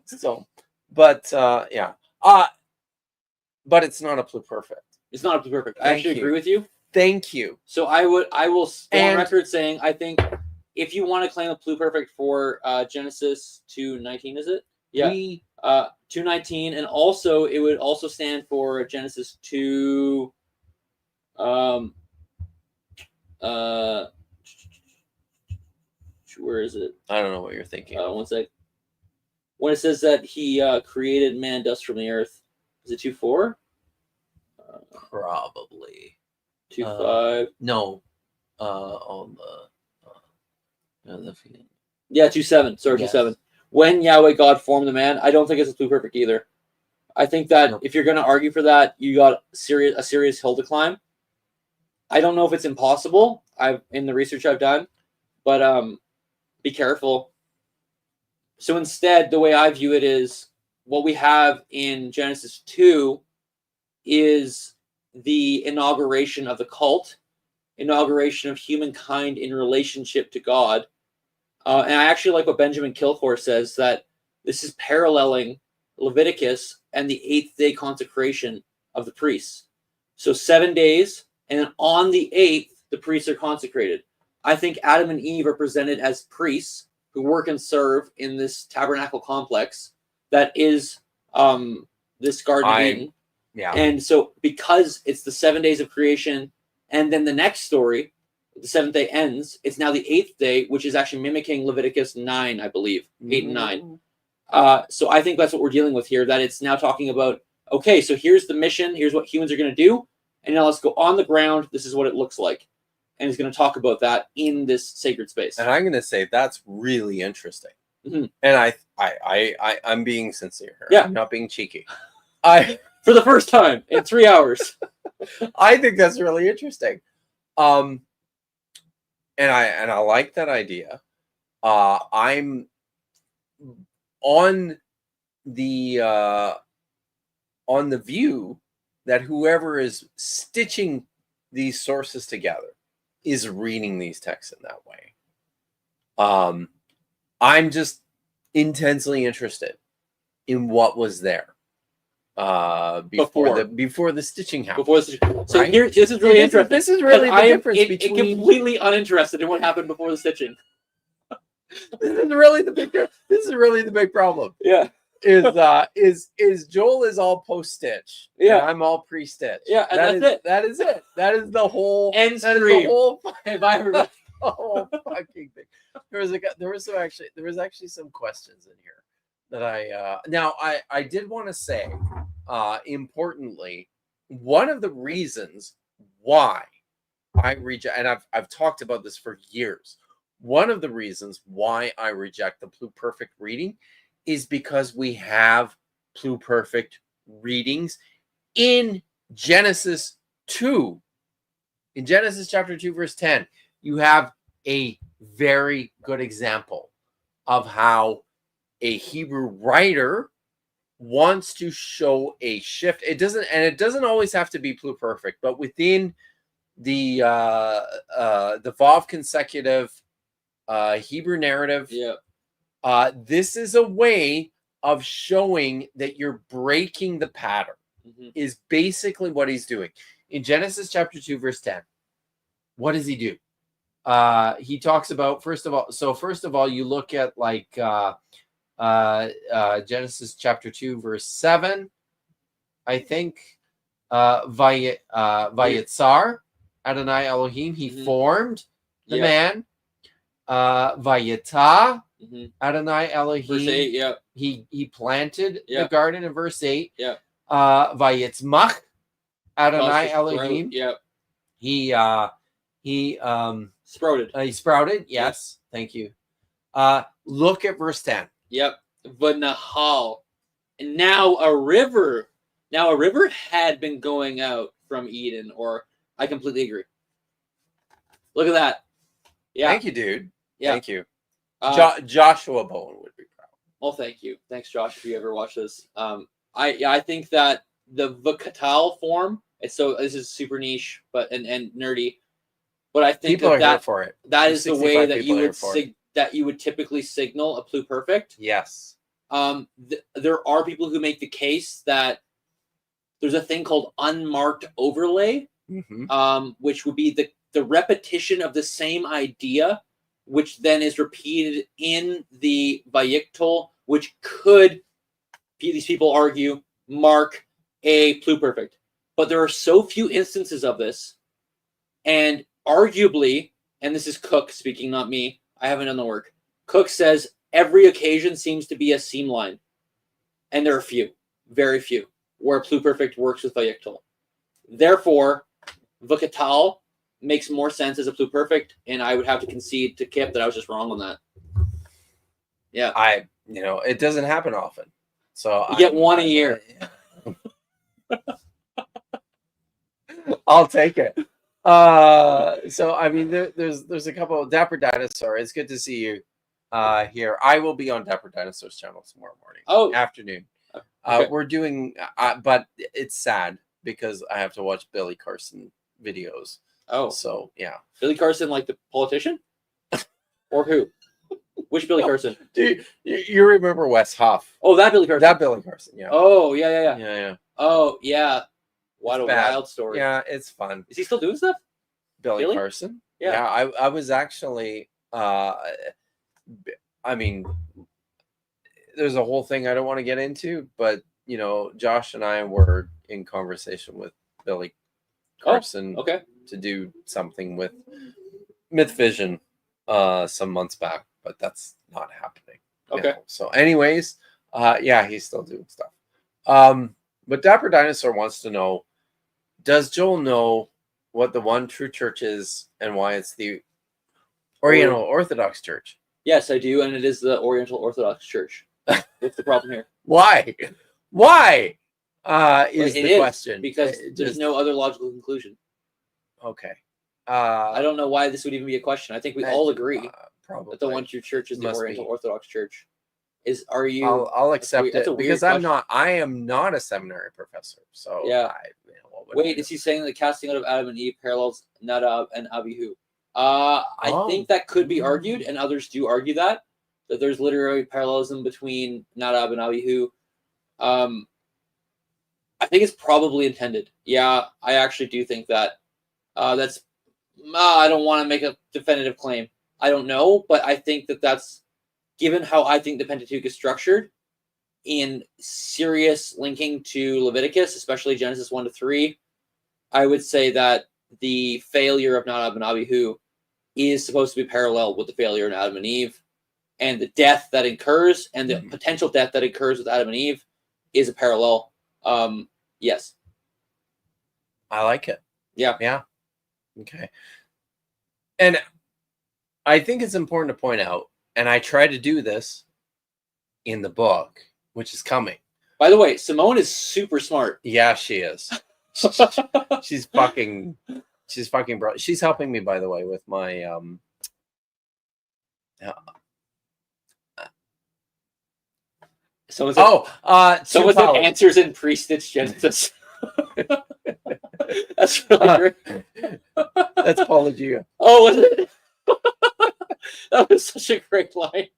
So, but yeah, but it's not a pluperfect. It's not perfect. I Thank actually you. agree with you. Thank you. So I will go on And- record saying I think if you want to claim a pluperfect for Genesis 2:19, is it? Yeah. We 2:19, and also it would also stand for Genesis 2. Where is it? I don't know what you're thinking. 1 sec. When it says that he created man dust from the earth, is it 2:4? probably 2:5? no on the field. Yeah, 2:7. Sorry, Yes. 2:7. When Yahweh God formed the man, I don't think it's a pluperfect either. I think that Nope. if you're going to argue for that, you got a serious hill to climb. I don't know if it's impossible. In the research I've done, but be careful. So instead, the way I view it is what we have in Genesis 2 is the inauguration of the cult, inauguration of humankind in relationship to God. And I actually like what Benjamin Kilgore says, that this is paralleling Leviticus and the 8th day consecration of the priests. So 7 days, and then on the 8th, the priests are consecrated. I think Adam and Eve are presented as priests who work and serve in this tabernacle complex that is this Garden of Eden. Yeah. And so because it's the 7 days of creation, and then the next story, the 7th day ends, it's now the 8th day, which is actually mimicking Leviticus 9, I believe, 8 and 9. So I think that's what we're dealing with here, that it's now talking about, okay, so here's the mission, here's what humans are going to do, and now let's go on the ground, this is what it looks like. And he's going to talk about that in this sacred space. And I'm going to say that's really interesting. Mhm. And I'm being sincere here. Yeah. I'm not being cheeky. For the first time in 3 hours. I think that's really interesting. And I like that idea. I'm on the view that whoever is stitching these sources together is reading these texts in that way. I'm just intensely interested in what was there before the stitching happened. So Right? here, this is really interesting. This is really the I am difference between. completely uninterested in what happened before the stitching. This is really the big problem. Yeah. Is Joel is all post stitch. Yeah. I'm all pre stitch. Yeah, and that's it. That is it. That is the whole End that is stream. the whole Hey, bye everybody. the whole fucking thing. There was actually some questions in here that I did want to say importantly one of the reasons why I reject, and I've talked about this for years. One of the reasons why I reject the pluperfect reading is because we have pluperfect readings in Genesis 2. In Genesis chapter 2, verse 10, you have a very good example of how a Hebrew writer wants to show a shift. It doesn't always have to be pluperfect, but within the Vav consecutive Hebrew narrative, this is a way of showing that you're breaking the pattern. Is basically what he's doing in Genesis chapter 2, verse 10. What does he do? He talks about first of all, you look at like Genesis chapter 2, verse 7, I think. Vayetzar Adonai Elohim, he formed the man. Vayeta Adonai Elohim, Verse 8, he planted the garden in verse 8. Vayetzmach Adonai Elohim, he sprouted. He sprouted. Yes, thank you. Look at verse 10. V'nahal, and now a river had been going out from Eden. Or I completely agree. Look at that. Thank you, dude. Thank you. Joshua Bowen would be proud. Well, thank you. Thanks, Josh. If you ever watch this, I think that the V'katal form. This is super niche, but and nerdy. But I think people are here for it. That is the way that you would typically signal a pluperfect. Yes. There are people who make the case that there's a thing called unmarked overlay, which would be the repetition of the same idea, which then is repeated in the Vayiktal, which could, these people argue, mark a pluperfect. But there are so few instances of this, and arguably, and this is Cook speaking, not me, I haven't done the work, Cook says every occasion seems to be a seam line. And there are few, very few, where pluperfect works with Vayiktal. Therefore, V'katal makes more sense as a pluperfect, and I would have to concede to Kip that I was just wrong on that. Yeah. It doesn't happen often. So you get one a year. I'll take it. So I mean, there's a couple of Dapper Dinosaur. It's good to see you here. I will be on Dapper Dinosaur's channel tomorrow morning. Afternoon. Okay. We're doing, but it's sad because I have to watch Billy Carson videos. Oh, so yeah. Billy Carson, like the politician, or who? Which Billy Carson? Do you remember Wes Huff? Oh, that Billy Carson. That Billy Carson. Yeah. Oh yeah. Oh yeah. What a wild story. Yeah, it's fun. Is he still doing stuff? Billy Carson? Yeah. I was actually I mean, there's a whole thing I don't want to get into, but Josh and I were in conversation with Billy Carson to do something with Myth Vision some months back, but that's not happening. So anyways, he's still doing stuff. But Dapper Dinosaur wants to know, does Joel know what the one true church is and why it's the Oriental Orthodox Church? Yes, I do, and it is the Oriental Orthodox Church. What's the problem here? Why is the question? Because there's no other logical conclusion. Okay. I don't know why this would even be a question. I think we all agree probably that the one true church is the Oriental Orthodox Church. I'll accept it because I am not a seminary professor. So yeah. Wait, is he saying that the casting out of Adam and Eve parallels Nadab and Abihu? I think that could be argued, and others do argue that there's literary parallelism between Nadab and Abihu. I think it's probably intended. Yeah, I actually do think that. That's. I don't want to make a definitive claim. I don't know, but I think that's given how I think the Pentateuch is structured in serious linking to Leviticus, especially Genesis 1-3. I would say that the failure of Nadab and Abihu is supposed to be parallel with the failure of Adam and Eve, and the death that incurs and the potential death that occurs with Adam and Eve is a parallel. Yes. I like it. Yeah. Yeah. Okay. And I think it's important to point out, and I try to do this in the book, which is coming. By the way, Simone is super smart. Yeah, she is. She's fucking brilliant. She's helping me, by the way, with my So was two it powers. Answers in Pre-Stitch Genesis? That's really great. That's Paula Gia. Oh, was it? That was such a great line.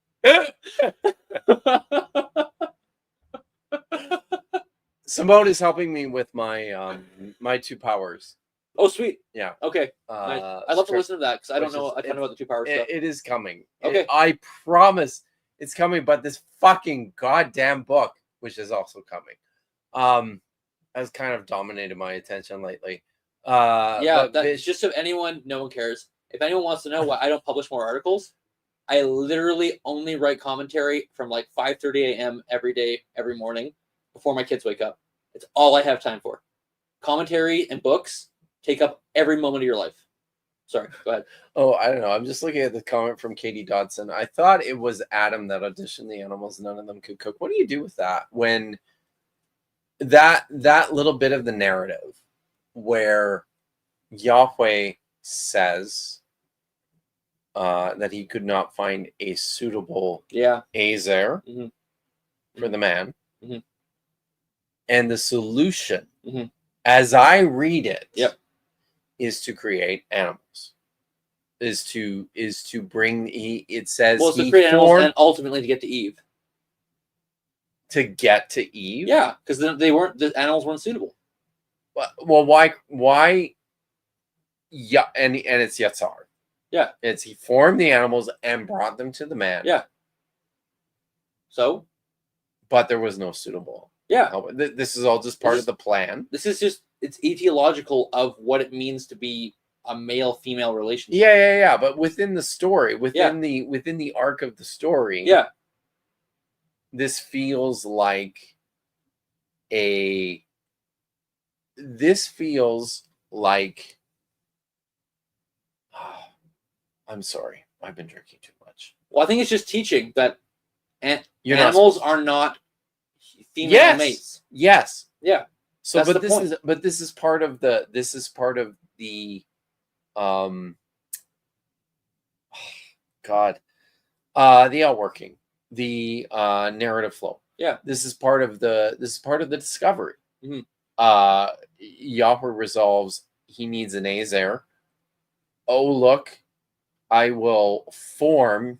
Simone is helping me with my my two powers. Oh, sweet. Yeah. Okay. Nice. I'd love to listen to that because I don't know a ton about the two power stuff. It is coming. Okay. I promise it's coming, but this fucking goddamn book, which is also coming, has kind of dominated my attention lately. Yeah, but that's just so no one cares. If anyone wants to know why I don't publish more articles, I literally only write commentary from like 5:30 a.m. every day, every morning before my kids wake up. It's all I have time for. Commentary and books take up every moment of your life. Sorry, go ahead. Oh, I don't know. I'm just looking at the comment from Katie Dodson. I thought it was Adam that auditioned the animals. None of them could cook. What do you do with that when that little bit of the narrative where Yahweh says that he could not find a suitable Azer for the man, and the solution, as I read it, is to create animals. Is to bring it says well, it's to create animals and ultimately to get to Eve. To get to Eve, yeah, because the animals weren't suitable. Well, why? Yeah, and it's Yetzar. Yeah, it's he formed the animals and brought them to the man. Yeah. So, but there was no suitable. Yeah, this is all just part of the plan. This is just it's etiological of what it means to be a male-female relationship. Yeah. But within the story, within the arc of the story, this feels like I'm sorry, I've been drinking too much. Well, I think it's just teaching that animals are not female mates. Yes. Yeah. So, this is part of the the outworking, the narrative flow. Yeah. This is part of the discovery. Yahweh resolves he needs an Azer. Oh, look, I will form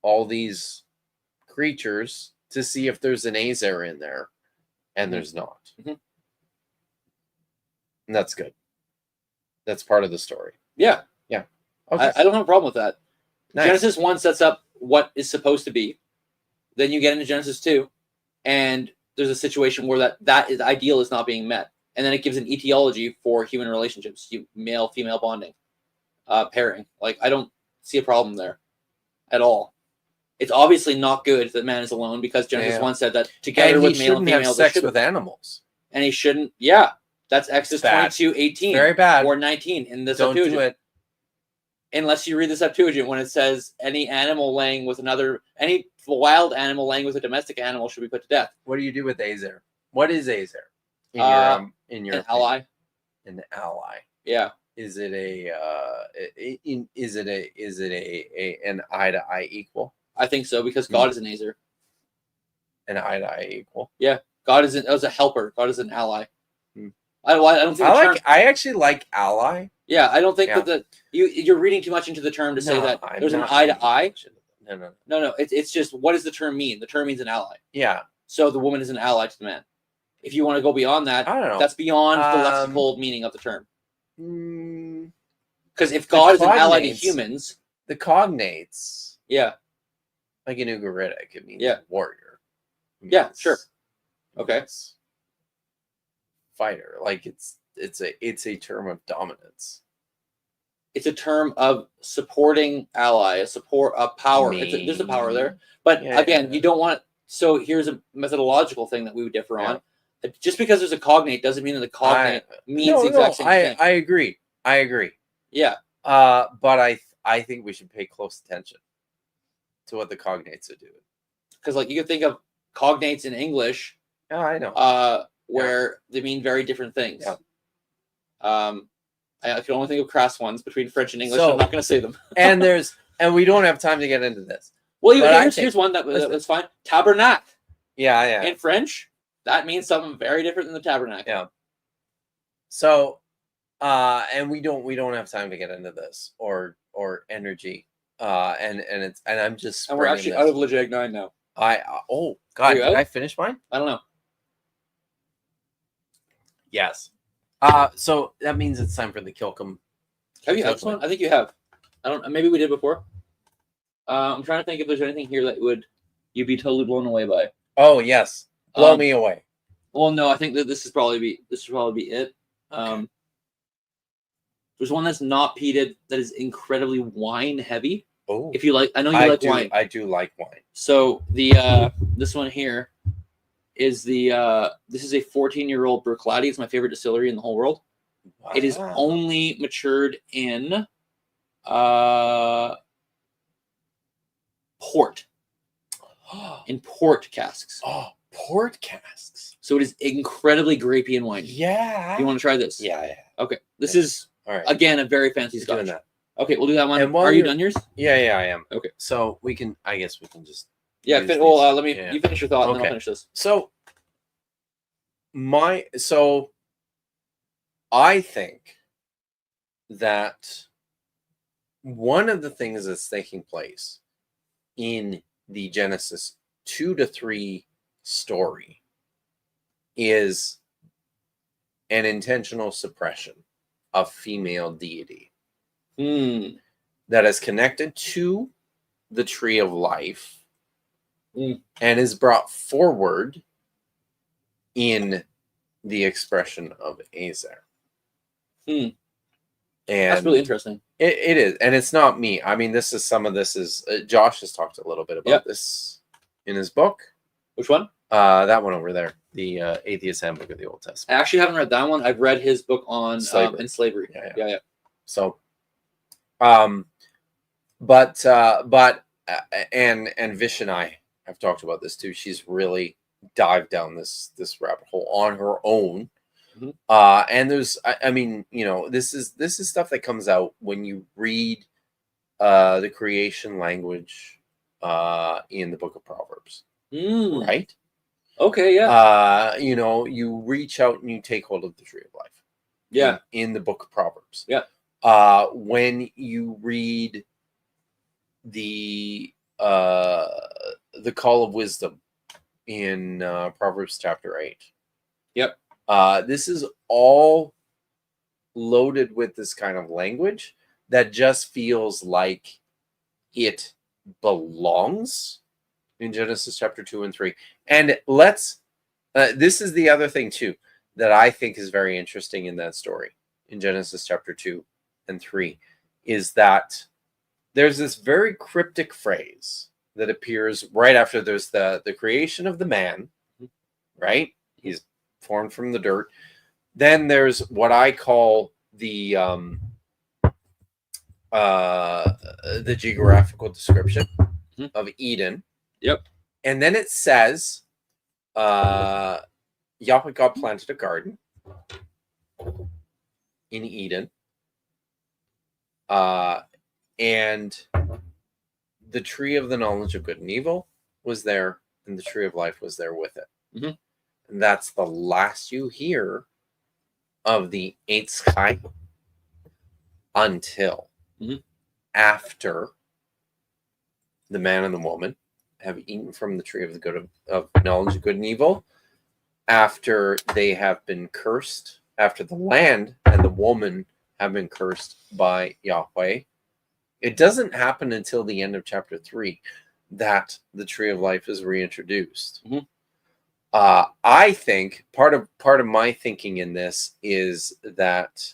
all these creatures to see if there's an Azer in there, and there's not. And that's good. That's part of the story. Yeah. Okay. I don't have a problem with that. Nice. Genesis 1 sets up what is supposed to be. Then you get into Genesis 2, and there's a situation where that ideal is not being met. And then it gives an etiology for human relationships, male-female bonding, pairing. Like, I don't see a problem there at all. It's obviously not good that man is alone because Genesis 1 said that together with male and female, have sex with animals. And he shouldn't. Yeah, that's Exodus 22:18. Very bad. Or 19 in the Don't Septuagint. do it. Unless you read the Septuagint when it says any wild animal laying with a domestic animal should be put to death. What do you do with Azer? What is Azer? In your an ally? An ally. Yeah. Is it an eye to eye equal? I think so because God is an Azer. An eye to eye equal. Yeah. God is a helper. God is an ally. I don't think I actually like ally. Yeah, I don't think that you're reading too much into the term to say that there's an eye to eye. No. It's just what does the term mean? The term means an ally. Yeah. So the woman is an ally to the man. If you want to go beyond that, I don't know. That's beyond the lexical meaning of the term. Because if God is an ally to humans, the cognates. Yeah. Like in Ugaritic, it means warrior. Sure. Okay. Fighter, like it's a term of dominance. It's a term of supporting ally, a power. There's a power there, but again, you don't want. So here's a methodological thing that we would differ on. Just because there's a cognate doesn't mean that the cognate means the exact same thing. I agree. I agree. Yeah. But I think we should pay close attention to what the cognates are doing. Because like you can think of cognates in English, Oh, I know. where they mean very different things. Yeah. I can only think of crass ones between French and English. So- I'm not going to say them. and we don't have time to get into this. Well, But I here's think- one that's fine. Tabernacle Yeah. in French, that means something very different than the tabernacle. Yeah. So, and we don't have time to get into this or energy. And I'm just And we're spreading actually this. out of Legag 9 now. Oh God, you did out? I finish mine? I don't know. Yes. So that means it's time for the Kilcum. Have you had this one? I think you have. I don't. Maybe we did before. I'm trying to think if there's anything here that you'd be totally blown away by. Oh yes, blow me away. Well, no, I think that this would probably be it. There's one that's not peated that is incredibly wine heavy. Oh, If you like, I know you like wine. I do like wine. So the this one here is this is a 14-year-old Bruichladdich. It's my favorite distillery in the whole world. It is Wow. only matured in port casks. Oh, port casks. So it is incredibly grapey and winey. Yeah. You want to try this? Yeah. Okay. This is All right. again a very fancy We're doing Scotch. that. Okay, we'll do that one. And while Are you you're- done yours? Yeah, I am. Okay. So I guess we can just. Yeah. use Well, these. let me. Yeah. You finish your thought, and then Okay. I'll finish this. So I think that one of the things that's taking place in the Genesis 2 to 3 story is an intentional suppression of female deity that is connected to the tree of life and is brought forward in the expression of Azer. And That's really interesting. it is, and it's not me. I mean, some of this is Josh has talked a little bit about this in his book. Which one? That one over there, the Atheist Handbook of the Old I Testament. actually haven't read that one. I've read his book on slavery. Yeah. Yeah. So, but Vish and I have talked about this too. She's really dived down this rabbit hole on her own. Mhm. And there's, I mean, this is stuff that comes out when you read the creation language in the Book of Proverbs, right? Okay. Yeah. You reach out and you take hold of the tree of life. Yeah. In the Book of Proverbs. Yeah. When you read the call of wisdom in Proverbs chapter 8. Yep. This is all loaded with this kind of language that just feels like it belongs in Genesis chapter 2 and 3. And this is the other thing too that I think is very interesting in that story in Genesis chapter 2 and 3 is that there's this very cryptic phrase that appears right after there's the creation of the man, right? He's formed from the dirt. Then there's what I call the geographical description of Eden. Yep. And then it says Yahweh God planted a garden in Eden. And the tree of the knowledge of good and evil was there, and the tree of life was there with it. Mhm. And that's the last you hear of the eighth sky until after the man and the woman have eaten from the tree of the good of knowledge of good and evil, after they have been cursed, after the land and the woman have been cursed by Yahweh. It doesn't happen until the end of chapter 3 that the tree of life is reintroduced. I think part of my thinking in this is that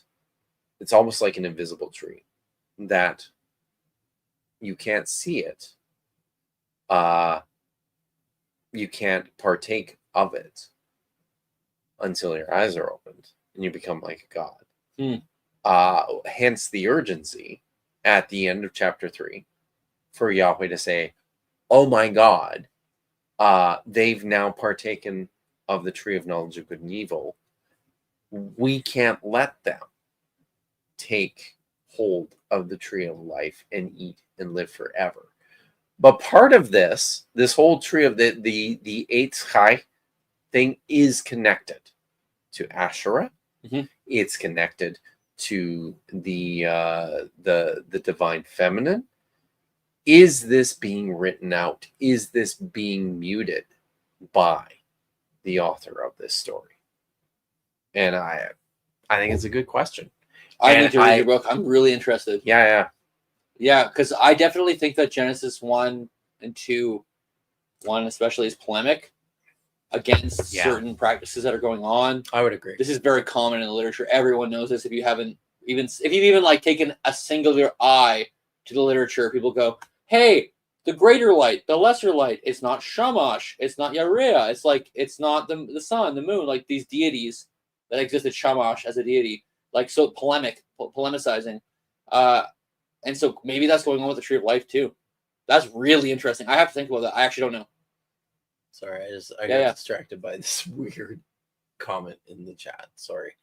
it's almost like an invisible tree, that you can't see it. You can't partake of it. until your eyes are opened and you become like a god. Hence the urgency at the end of chapter 3 for Yahweh to say, oh my God, they've now partaken of the tree of knowledge of good and evil. We can't let them take hold of the tree of life and eat and live forever. But part of this whole tree of the Eitz Chai thing is connected to Asherah. Mhm. It's connected to the divine feminine. Is this being written out? Is this being muted by the author of this story? And I think it's a good question. I And need to read your book. I'm really interested. Yeah. Yeah, because I definitely think that Genesis 1 and 2, 1 especially, is polemic against certain practices that are going on. I would agree. This is very common in the literature. Everyone knows this. If you've even like taken a singular eye to the literature, people go, hey, the greater light, the lesser light, it's not Shamash, it's not Yarea, it's not the sun, the moon, like these deities that existed, Shamash as a deity, like so polemicizing. And so maybe that's going on with the tree of life too. That's really interesting. I have to think about that. I actually don't know. Sorry, I got distracted by this weird comment in the chat. Sorry.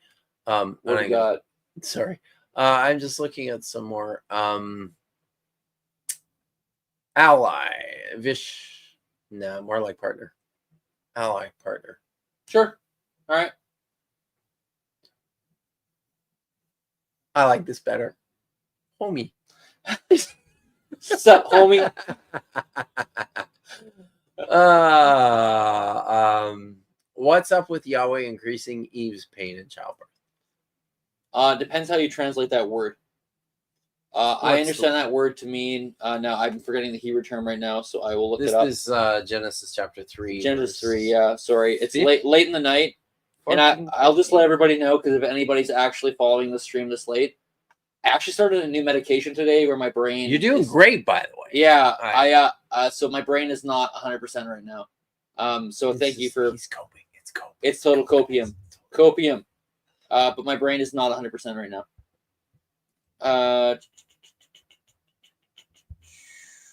What do you got? Sorry. I'm just looking at some more ally. No, more like partner. Ally, partner. Sure. All right. I like this better. Homie. Sup, homie? What's up with Yahweh increasing Eve's pain in childbirth? Depends how you translate that word. I understand that word to mean. Now I'm forgetting the Hebrew term right now, so I will look it up. This is Genesis chapter 3. Genesis 3. Yeah, sorry, it's late in the night, and I'll just let everybody know, because if anybody's actually following the stream this late, I actually started a new medication today where my brain. You're doing great, by the way. Yeah, so my brain is not 100% right now. So thank you for. He's coping. It's coping. It's total copium. But my brain is not 100% right now.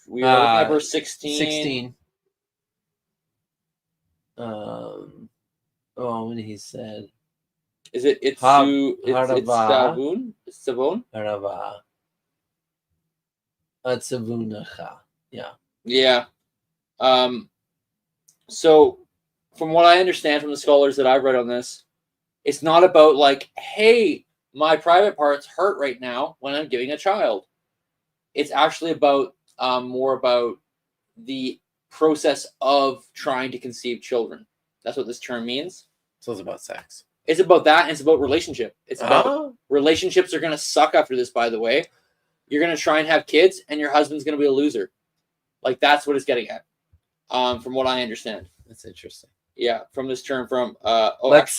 We are looking at verse 16. When he said, "Is it? It's Savon. Savon. Harava. Atsavunacha. Yeah. Yeah. So, from what I understand from the scholars that I've read on this, it's not about like, hey, my private parts hurt right now when I'm giving a child. It's actually about more about the process of trying to conceive children. That's what this term means. So it's about sex. It's about that, and it's about relationship. It's about relationships are going to suck after this, by the way. You're going to try and have kids, and your husband's going to be a loser. Like, that's what it's getting at, from what I understand. That's interesting. Yeah, from this term from let's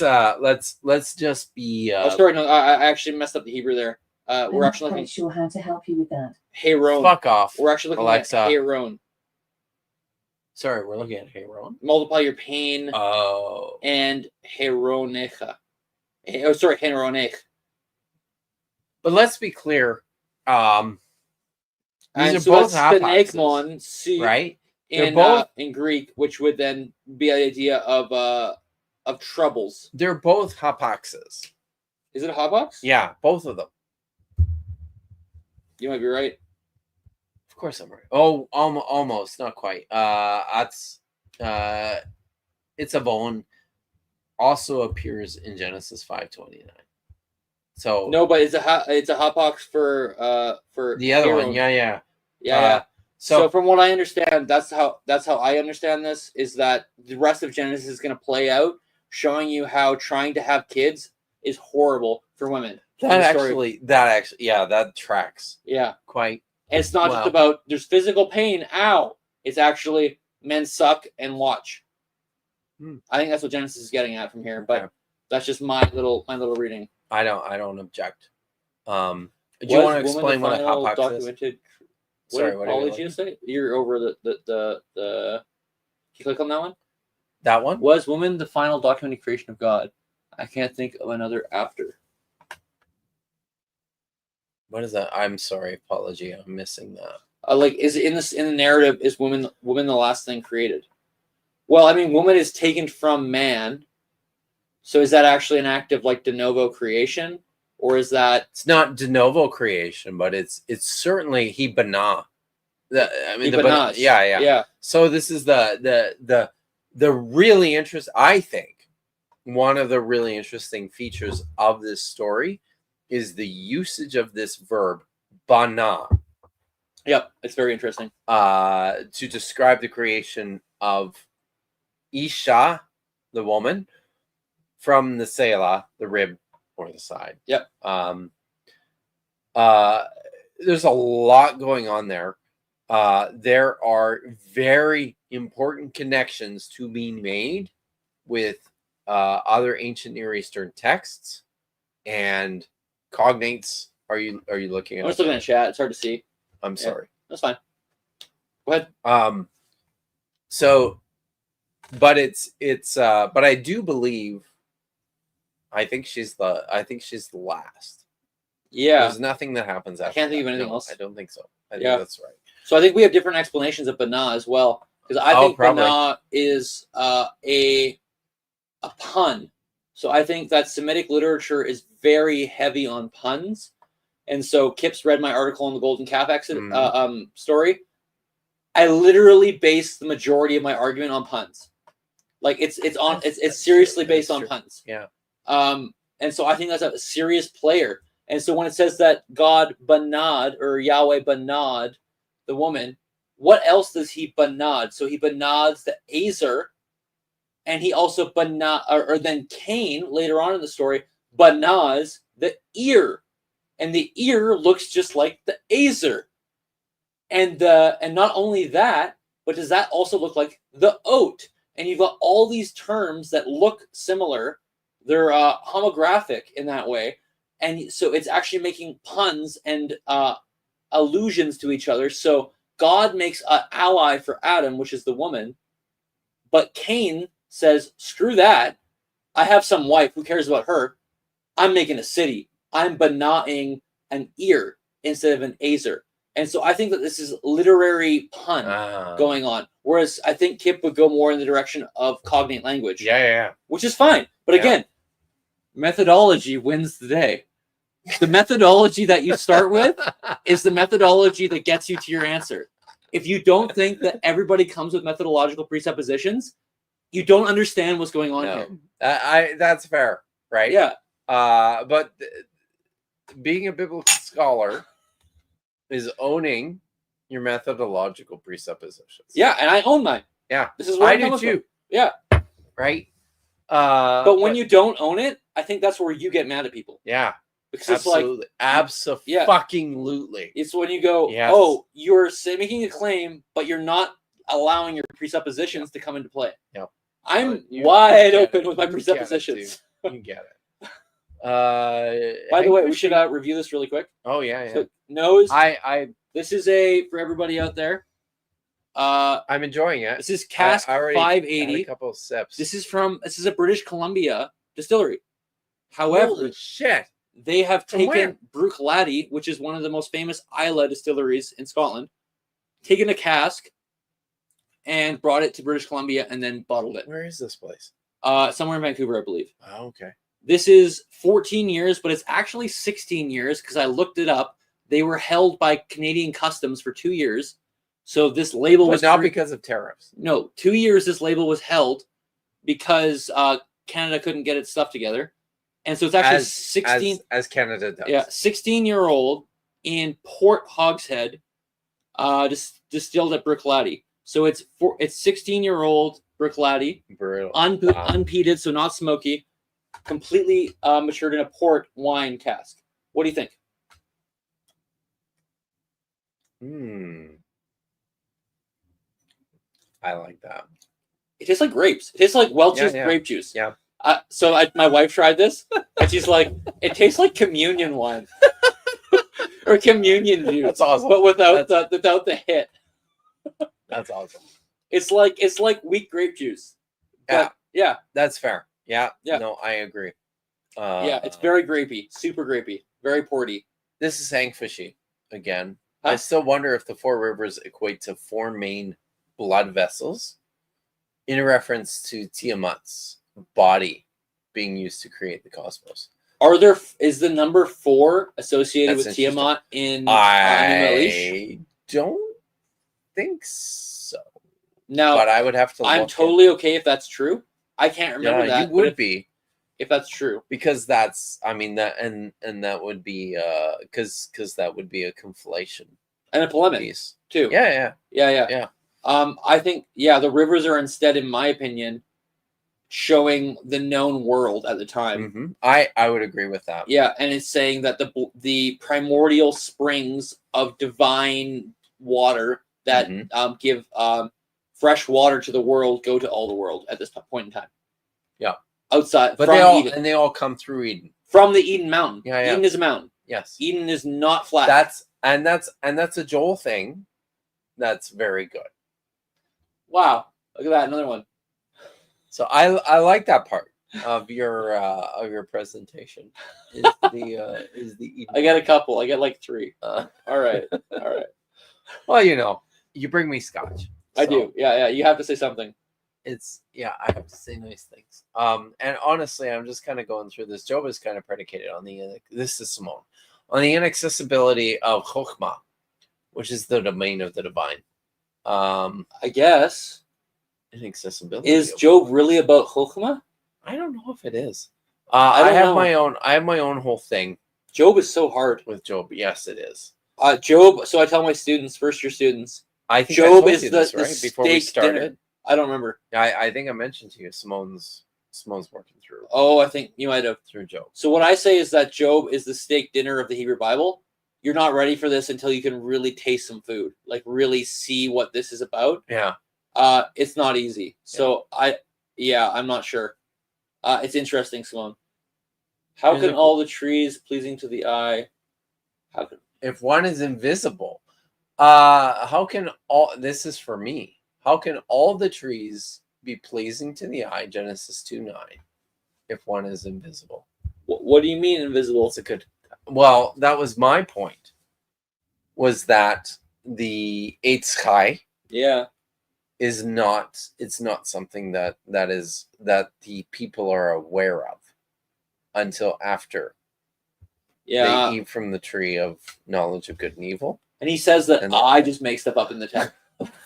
just be sorry, no, I actually messed up the Hebrew there. We're I'm actually not looking quite sure how to help you with that. Heron. Fuck off. We're actually looking Alexa. at Heron. Sorry, we're looking at Heron. Multiply your pain. Oh. And Heronecha. Oh, sorry, Heronech. But let's be clear. These And are so both it's hapaxes, right? They're both in Greek, which would then be the idea of troubles. They're both hapaxes. Is it a hapax? Yeah, both of them. You might be right. Of course I'm right. Oh, almost, not quite. It's a bone. Also appears in Genesis 5:29. So no, but it's a hapax for the other Heron. one. Yeah. Yeah. So So from what I understand, that's how I understand this, is that the rest of Genesis is going to play out, showing you how trying to have kids is horrible for women. that tracks. Yeah. Quite. And it's not just about there's physical pain. Ow! It's actually men suck and watch. I think that's what Genesis is getting at from here, but that's just my little reading. I don't object. Do you want to explain what a hapax is? Sorry, what did you say? You're over the Can you click on that one? That one? Was woman the final documented creation of God? I can't think of another after. What is that? I'm sorry, apology. I'm missing that. Like, is it in the narrative? Is woman the last thing created? Well, I mean, woman is taken from man. So is that actually an act of like de novo creation, or is that It's not de novo creation, but it's certainly he bana. yeah. So this is the really interest. I think one of the really interesting features of this story is the usage of this verb bana Yep, it's very interesting. to describe the creation of Isha, the woman, from the Selah, the rib or the side. Yep. There's a lot going on there. There are very important connections to be made with other ancient Near Eastern texts and cognates. Are you looking at? I'm just looking at chat. It's hard to see. I'm sorry. That's fine. Go ahead. But but I do believe. I think she's the last. Yeah. There's nothing that happens after. I can't think of that. anything No, else. I don't think so. I think Yeah. that's right. So I think we have different explanations of bana as well, because I think probably. bana is a pun. So I think that Semitic literature is very heavy on puns, and so Kip's read my article on the Golden Calf story. I literally base the majority of my argument on puns. Like it's seriously based on puns. Yeah. And so I think that's a serious player. And so when it says that God banad or Yahweh banad the woman, what else does he banad? So he banads the Azer, and he also banad, or then Cain later on in the story banads the ear, and the ear looks just like the Azer. And not only that, but does that also look like the oat? And you've got all these terms that look similar. They're homographic in that way. And so it's actually making puns and allusions to each other. So God makes an ally for Adam, which is the woman. But Cain says, screw that. I have some wife. Who cares about her? I'm making a city. I'm bana'ing an ear instead of an Azer. And so I think that this is literary pun going on. Whereas I think Kip would go more in the direction of cognate language. Yeah. Which is fine. But again, methodology wins the day. The methodology that you start with is the methodology that gets you to your answer. If you don't think that everybody comes with methodological presuppositions, you don't understand what's going on here. That's fair, right? Yeah. But being a biblical scholar is owning your methodological presuppositions. Yeah, and I own mine. Yeah. This is where I I'm do too. from. Yeah. Right? But when you don't own it, I think that's where you get mad at people. Yeah. Because Absolutely. Absolutely. It's when you go, Yes. oh, you're making a claim, but you're not allowing your presuppositions to come into play. Yep. I'm You wide get open it. with my You get it, presuppositions. dude. You get it. By the way, we should review this really quick. Oh yeah. So, nose. This is for everybody out there. I'm enjoying it. This is cask I already 580. had a couple of sips. This is a British Columbia distillery. However, Holy shit. they have From taken where? Bruichladdich, which is one of the most famous Islay distilleries in Scotland, taken a cask and brought it to British Columbia and then bottled it. Where is this place? Somewhere in Vancouver, I believe. Oh, okay. This is 14 years, but it's actually 16 years because I looked it up. They were held by Canadian Customs for 2 years. So this label was not because of tariffs. No, 2 years this label was held because Canada couldn't get its stuff together. And so it's actually 16 as Canada does. Yeah, 16-year-old in Port Hogshead, distilled at Bruichladdich. So it's 16-year-old Bruichladdich, unpeated, so not smoky, completely matured in a port wine cask. What do you think? I like that. It tastes like grapes. It tastes like Welch's grape juice. Yeah. My wife tried this, and she's like, "It tastes like communion wine or communion juice." That's awesome. But without the hit. That's awesome. It's like weak grape juice. Yeah. Yeah. That's fair. Yeah. Yeah. No, I agree. Yeah, it's very grapey, super grapey, very porty. This is hangfishy again. Huh? I still wonder if the four rivers equate to four main blood vessels in reference to Tiamat's body being used to create the cosmos. Is the number 4 associated That's with Tiamat in New I don't think so. Now, But I would have to look. I'm totally okay if that's true. I can't remember Yeah, that. you would be. If that's true. Because that's, I mean, that and that would be because that would be a conflation And a polemic piece. too. Yeah. Yeah. I think the rivers are instead, in my opinion, showing the known world at the time. Mm-hmm. I would agree with that. Yeah, and it's saying that the primordial springs of divine water that give fresh water to the world go to all the world at this point in time. Yeah. Outside, But Eden. they all come through Eden. From the Eden Mountain. Yeah. Eden is a mountain. Yes. Eden is not flat. That's a Joel thing. That's very good. Wow. Look at that, another one. So I like that part of your presentation. Is the Eden. I got a couple. I got like 3. Uh, All right. well, you bring me scotch. I do. Yeah. You have to say something. I have to say nice things. And honestly, I'm just kind of going through this. Job is kind of predicated on this is Simone, on the inaccessibility of Chokhmah, which is the domain of the divine. I guess. Inaccessibility. Is Job really about Chokhmah? I don't know if it is. I have know. I have my own whole thing Job is so hard with Job. Yes, it is. Job. So I tell my students, first year students, I think Job I told is you the this, right before we steak started. dinner. I don't remember. I think I mentioned to you Simone's working through. Oh, I think you might have. Through Job. So what I say is that Job is the steak dinner of the Hebrew Bible. You're not ready for this until you can really taste some food, like really see what this is about. Yeah. It's not easy. So I'm not sure. It's interesting, Simone. How can all the trees pleasing to the eye? If one is invisible, how can this is for me. How can all the trees be pleasing to the eye? Genesis 2:9. If one is invisible. What do you mean invisible? It's a good. Well, that was my point. Was that the Eitz Chai? Yeah. It's not something that the people are aware of until after they eat from the tree of knowledge of good and evil. And he says that I just make stuff up in the text.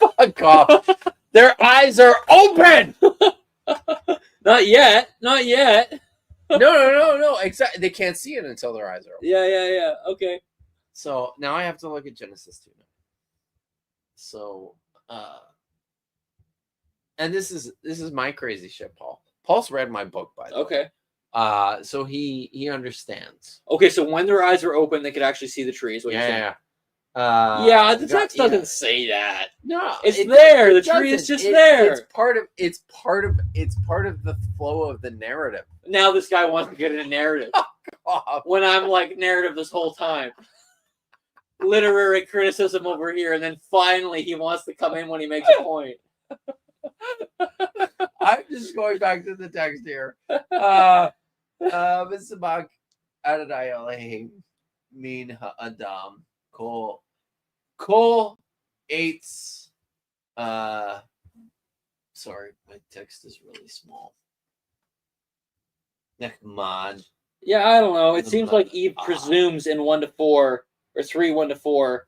Fuck off. Their eyes are open. Not yet. No. Exactly. They can't see it until their eyes are open. Yeah. Okay. So now I have to look at Genesis 2. So and this is my crazy shit, Paul. Paul's read my book, by the way. Okay. So he understands. Okay, so when their eyes are open, they could actually see the trees. Yeah. The text doesn't say that. No, it's there. The tree is just there. It's part of the flow of the narrative. Now this guy wants to get in a narrative. When I'm like narrative this whole time. Literary criticism over here, and then finally he wants to come in when he makes a point. I'm just going back to the text here. Misabak Adonai Elohim min ha'adam kol eitz. Sorry, my text is really small. Nechmad. Yeah, I don't know. It seems like Eve presumes in 1 to 4 or 3 1 to 4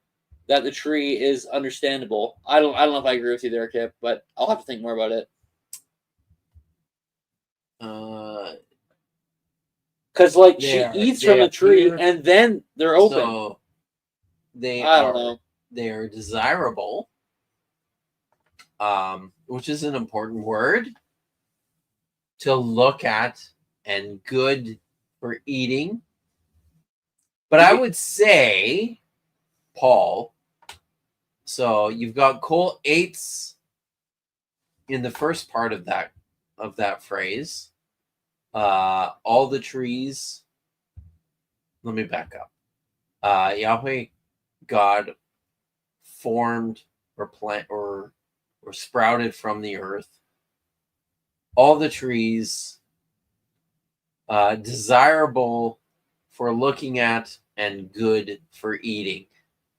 that the tree is understandable. I don't know if I agree with you there, Kip, but I'll have to think more about it. Because she eats from the tree and then they're open. So they know. They are desirable, which is an important word to look at and good for eating. But I would say, Paul, so you've got kol eitz in the first part of that phrase. All the trees. Let me back up. Yahweh God formed or plant or sprouted from the earth all the trees desirable for looking at, and good for eating.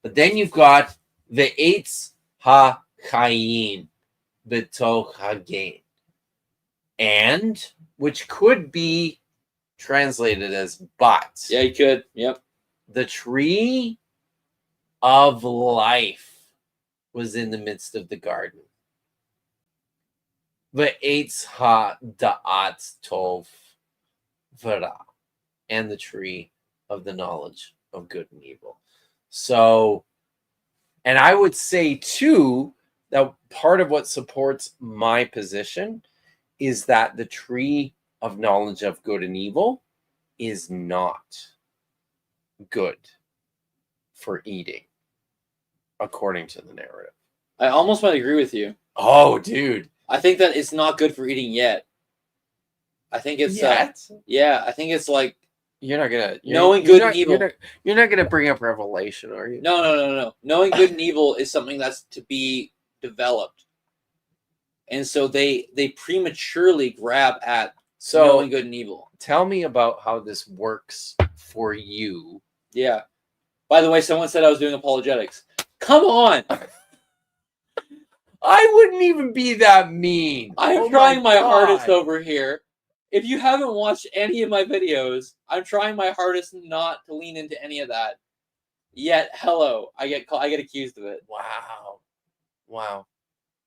But then you've got the Eitz HaChaim B'toch HaGen, and which could be translated as but. Yeah, you could. Yep. The tree of life was in the midst of the garden. The Eitz HaDa'at Tov V'ra, and the tree of the knowledge of good and evil. So, and I would say too, that part of what supports my position is that the tree of knowledge of good and evil is not good for eating, according to the narrative. I almost might agree with you. Oh, dude. I think that it's not good for eating yet. I think it's yeah. I think it's like You're not gonna knowing good and evil. You're not gonna bring up Revelation, are you? No. Knowing good and evil is something that's to be developed, and so they prematurely grab at knowing good and evil. Tell me about how this works for you. Yeah. By the way, someone said I was doing apologetics. Come on. I wouldn't even be that mean. I'm trying my hardest over here. If you haven't watched any of my videos, I'm trying my hardest not to lean into any of that. Yet, hello, I get accused of it. Wow.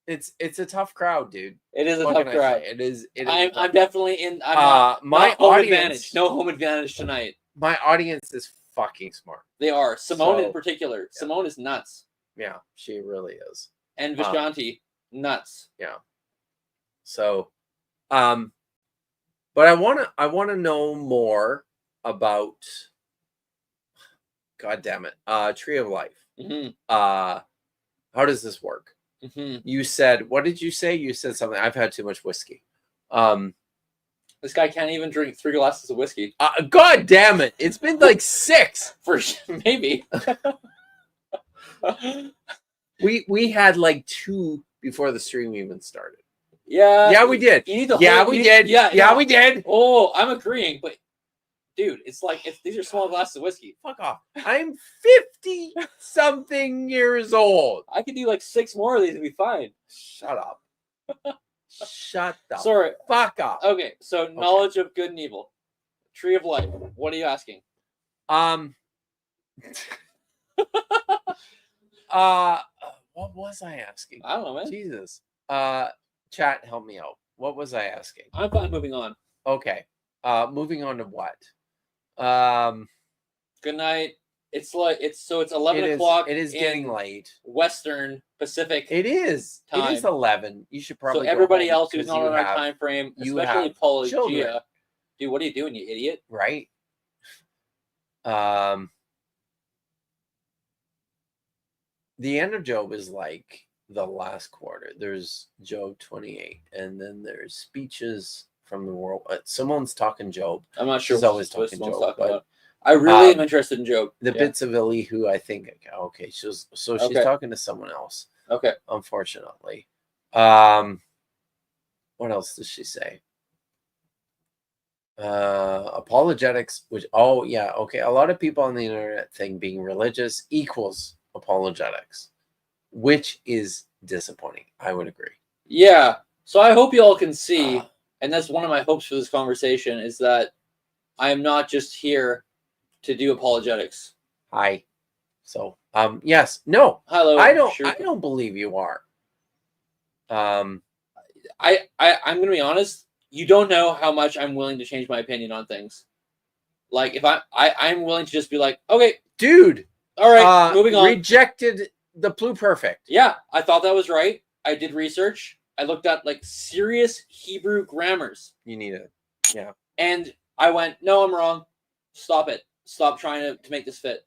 It's a tough crowd, dude. It is a tough crowd. It is. I'm definitely in. My home audience. advantage. No home advantage tonight. My audience is fucking smart. They are. Simone So, in particular. yeah. Simone is nuts. Yeah, she really is. And Vishanti, nuts. Yeah. So, but I wanna know more about. God damn it! Tree of Life. Mm-hmm. How does this work? Mm-hmm. You said, what did you say? You said something. I've had too much whiskey. This guy can't even drink 3 glasses of whiskey. God damn it! It's been like 6. For maybe. We had like 2 before the stream even started. Yeah, we did. You need the we did. Yeah, we did. Oh, I'm agreeing, but dude, it's like these are small glasses of whiskey. Fuck off. I'm 50 something years old. I could do like 6 more of these and be fine. Shut up. Shut the Sorry. fuck up. Okay, so knowledge of good and evil. Tree of life. What are you asking? What was I asking? I don't know, man. Jesus. Chat, help me out. What was I asking? I'm fine moving on. Okay. Moving on to what? Good night. It's 11 o'clock. It is getting late. Western Pacific. It is. Time. It is 11. You should probably. So everybody go home else who's not on our time frame, especially Apologia. children. Dude, what are you doing, you idiot? Right. The end of Job is like the last quarter. There's Job 28, and then there's speeches from the world. Someone's talking Job. I'm not sure. She's always what talking someone's Job, talking but about. I really am interested in Job. The bits of Elihu, I think. Okay, she's talking to someone else. Okay. Unfortunately. What else does she say? Apologetics, which a lot of people on the internet think being religious equals apologetics, which is disappointing. I would agree. Yeah. So I hope you all can see, and that's one of my hopes for this conversation, is that I am not just here to do apologetics. Hi. So yes. No. Hello. I don't believe you are. I'm gonna be honest. You don't know how much I'm willing to change my opinion on things. Like if I'm willing to just be like, okay, dude. All right, moving on. Rejected the pluperfect. Yeah, I thought that was right. I did research. I looked at like serious Hebrew grammars. You need it. Yeah. And I went, no, I'm wrong. Stop it. Stop trying to make this fit.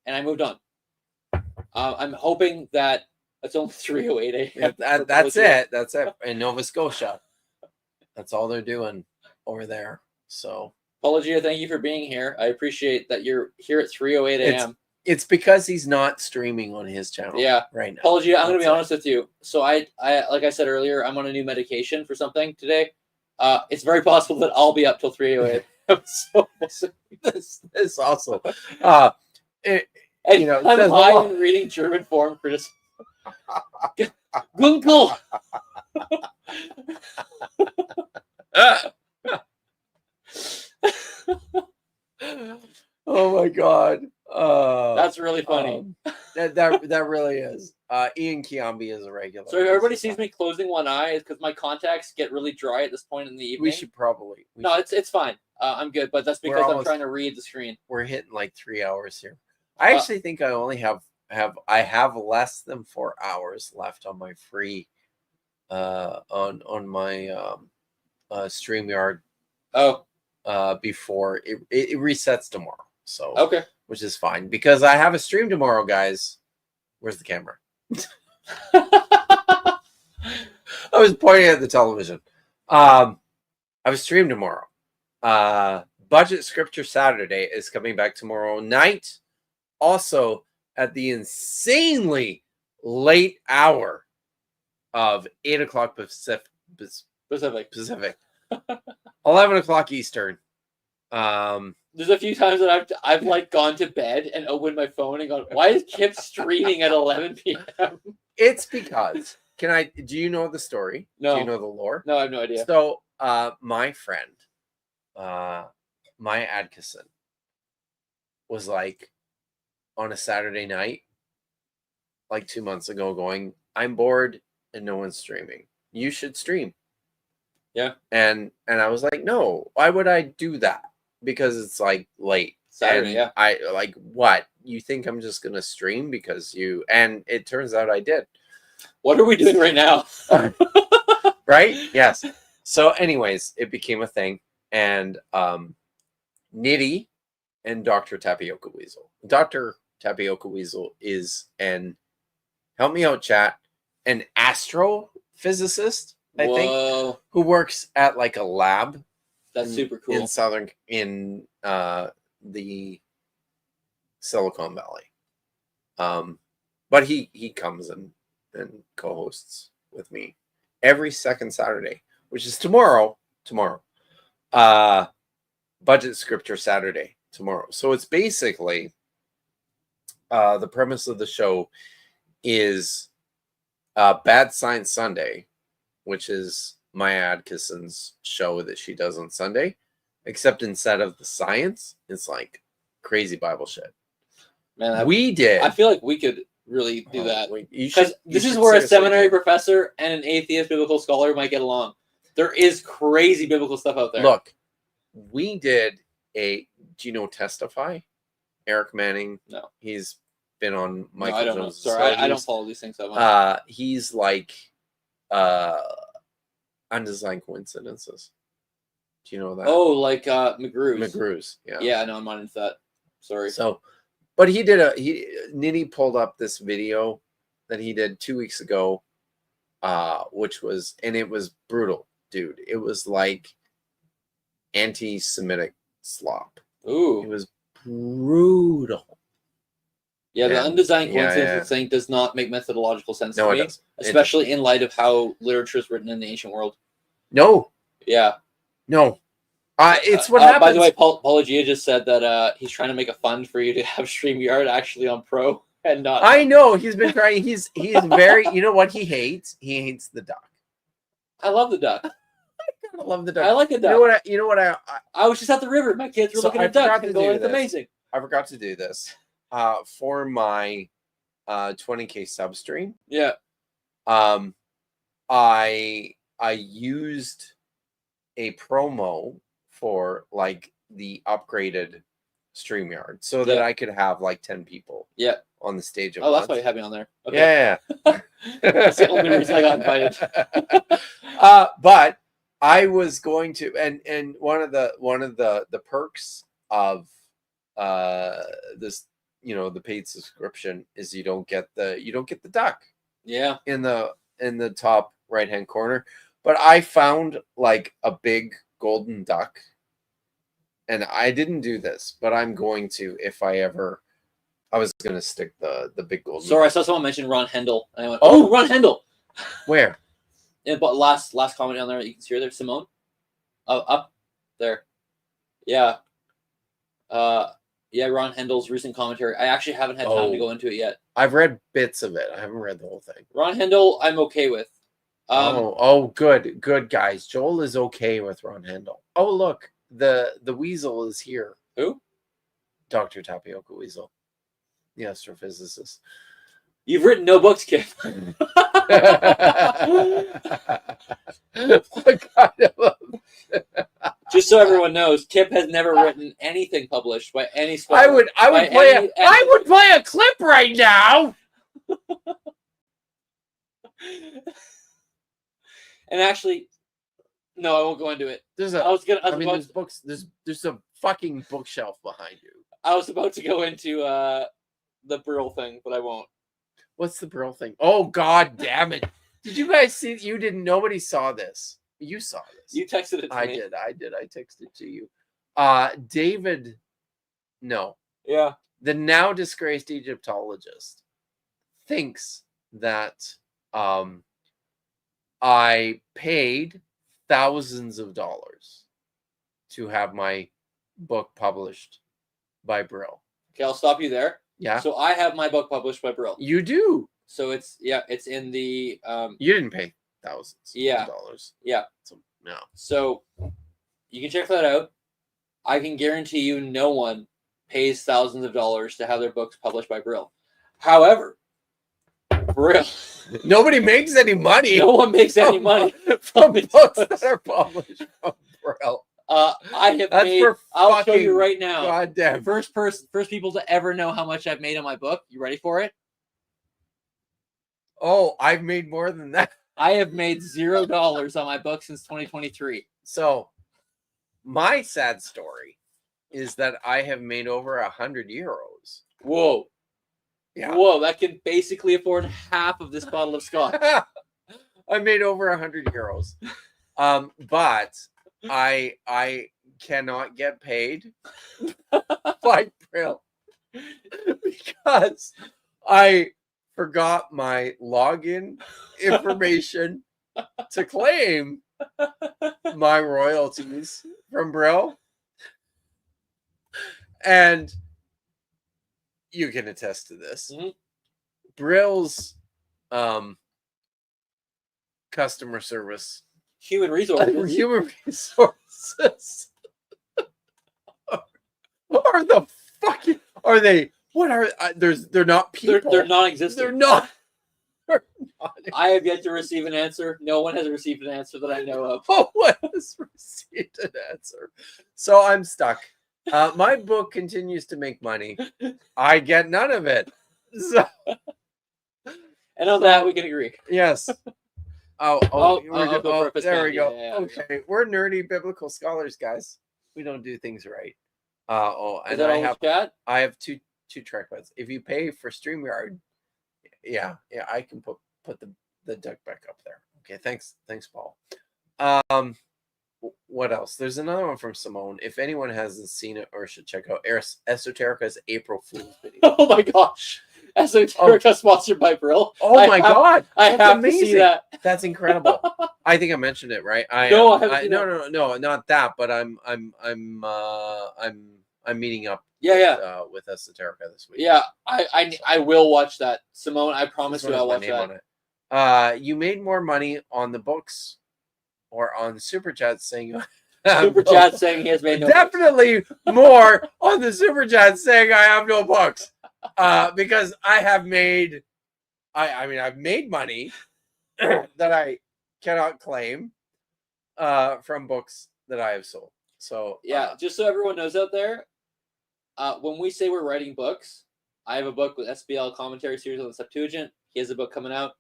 And I moved on. I'm hoping that it's only 3:08 a.m. That's it. That's it. In Nova Scotia. That's all they're doing over there. So, Apologia, thank you for being here. I appreciate that you're here at 3:08 a.m. It's because he's not streaming on his channel. Yeah, right now. Apologia, I'm going to be honest with you. So I like I said earlier, I'm on a new medication for something today. It's very possible that I'll be up till 3:08. So, this also, it, and you know, I'm says a high lot. and reading German forum criticism. Gunkel. Oh my god, That's really funny. that really is. Ian Kiambi is a regular. So if everybody sees me closing one eye, it's because my contacts get really dry at this point in the evening. We should probably. No, it's fine. I'm good, but that's because I'm trying to read the screen. We're hitting like 3 hours here. I actually think I only have less than 4 hours left on my free on my StreamYard Oh, before it resets tomorrow. So okay. which is fine because I have a stream tomorrow, guys. Where's the camera? I was pointing at the television. I have a stream tomorrow. Budget Scripture Saturday is coming back tomorrow night. Also at the insanely late hour of 8 o'clock Pacific, 11 o'clock Eastern. There's a few times that I've like gone to bed and opened my phone and gone, why is Kip streaming at 11 p.m.? It's because do you know the story? No. Do you know the lore? No, I have no idea. So my friend, Maya Adkison, was like on a Saturday night, like 2 months ago, going, I'm bored and no one's streaming. You should stream. Yeah. And I was like, no, why would I do that? Because it's like late. Saturday, and yeah. I like, what? You think I'm just gonna stream because you? And it turns out I did. What are we doing right now? Right? Yes. So, anyways, it became a thing, and Nitty and Dr. Tapioca Weasel. Dr. Tapioca Weasel is help me out, chat, an astrophysicist, I think, who works at like a lab. That's super cool. In the Silicon Valley. But he comes and co-hosts with me every second Saturday, which is tomorrow. Budget Scripture Saturday tomorrow. So it's basically the premise of the show is Bad Science Sunday, which is Maya Adkison's show that she does on Sunday, except instead of the science, it's like crazy Bible shit. Man, I feel like we could really do that. Because this is where a seminary professor and an atheist biblical scholar might get along. There is crazy biblical stuff out there. Look, we did do you know Testify? Eric Manning? No. He's been on Michael I don't Jones. know. Sorry, I don't follow these things that much. He's like Undesigned Coincidences. Do you know that? Oh, like McGrew's. McGrew's, yeah. Yeah, no, I'm not into that. Sorry. So, but Nitty pulled up this video that he did 2 weeks ago, it was brutal, dude. It was like anti-Semitic slop. Ooh. It was brutal. Yeah, the undesigned coincidence yeah. thing does not make methodological sense to No, me, it does. especially in light of how literature is written in the ancient world. No. Yeah. No. It's what happens. By the way, Paulogia just said that he's trying to make a fund for you to have StreamYard actually on Pro and not. I know he's been trying. He is very. You know what he hates? He hates the duck. I love the duck. I love the duck. I like a duck. You know what? I was just at the river. My kids were looking at ducks and going, "It's amazing." I forgot to do this for my 20K sub stream. Yeah. I used a promo for like the upgraded StreamYard so that I could have like 10 people on the stage. Oh, that's why you have me on there. Okay. Yeah. That's the only reason I got invited. But I was going to, and one of the perks of this, the paid subscription is you don't get the duck. Yeah. In the top right hand corner. But I found like a big golden duck. And I didn't do this, but I'm going to if I was going to stick the big golden. Sorry, I saw someone mention Ron Hendel. And I went, oh, Ron Hendel. Where? But last comment down there, you can see her there, Simone. Up there. Yeah. Yeah, Ron Hendel's recent commentary. I actually haven't had time to go into it yet. I've read bits of it. I haven't read the whole thing. Ron Hendel, I'm okay with. Good guys. Joel is okay with Ron Hendel. Oh, look, the weasel is here. Who? Dr. Tapioca Weasel, the astrophysicist. You've written no books, Kip. Just so everyone knows, Kip has never written anything published by any scholar. I would play a clip right now. And actually, no, I won't go into it. There's books. There's a fucking bookshelf behind you. I was about to go into the Brill thing, but I won't. What's the Brill thing? Oh, God damn it! Did you guys see? You didn't. Nobody saw this. You saw this. You texted it to me. I did. I texted it to you. David. No. Yeah. The now disgraced Egyptologist thinks that I paid thousands of dollars to have my book published by Brill. Okay, I'll stop you there. Yeah. So I have my book published by Brill. You do. So it's in the You didn't pay thousands of dollars. Yeah. So no. So you can check that out. I can guarantee you no one pays thousands of dollars to have their books published by Brill. However, Brill. Nobody makes any money. No one makes any money from books that are published from Brill. I have That's made. I'll show you right now. Goddamn. First people to ever know how much I've made on my book. You ready for it? Oh, I've made more than that. I have made $0 on my book since 2023. So, my sad story is that I have made over 100 euros. Whoa. Yeah. Whoa, that can basically afford half of this bottle of scotch. I made over 100 euros. But I cannot get paid by Brill because I forgot my login information to claim my royalties from Brill. And you can attest to this. Mm-hmm. Brill's customer service, human resources are the fucking they're not people. They're non-existent. They're not. I have yet to receive an answer. No one has received an answer that I know of. No one has received an answer. So I'm stuck. My book continues to make money. I get none of it. So, and on that, we can agree. Yes. I'll go for a fist there bump. we go. Yeah, okay. We're nerdy biblical scholars, guys. We don't do things right. Is that all chat? I have two trackpads. If you pay for StreamYard, yeah, I can put the deck back up there. Okay, thanks, Paul. What else? There's another one from Simone. If anyone hasn't seen it or should check out Esoterica's April Fool's video. Oh my gosh. Esoterica sponsored by Brill. Oh my god. I have to see that. That's incredible. I think I mentioned it, right? No, not that, but I'm meeting up with Esoterica this week. Yeah, I will watch that. Simone, I promise you I'll watch that. You made more money on the books or on Super Chat saying saying he has made no definitely books. More on the Super Chat saying I have no books. Because I have made I've made money that I cannot claim from books that I have sold. So yeah, just so everyone knows out there, when we say we're writing books, I have a book with SBL commentary series on the Septuagint. He has a book coming out.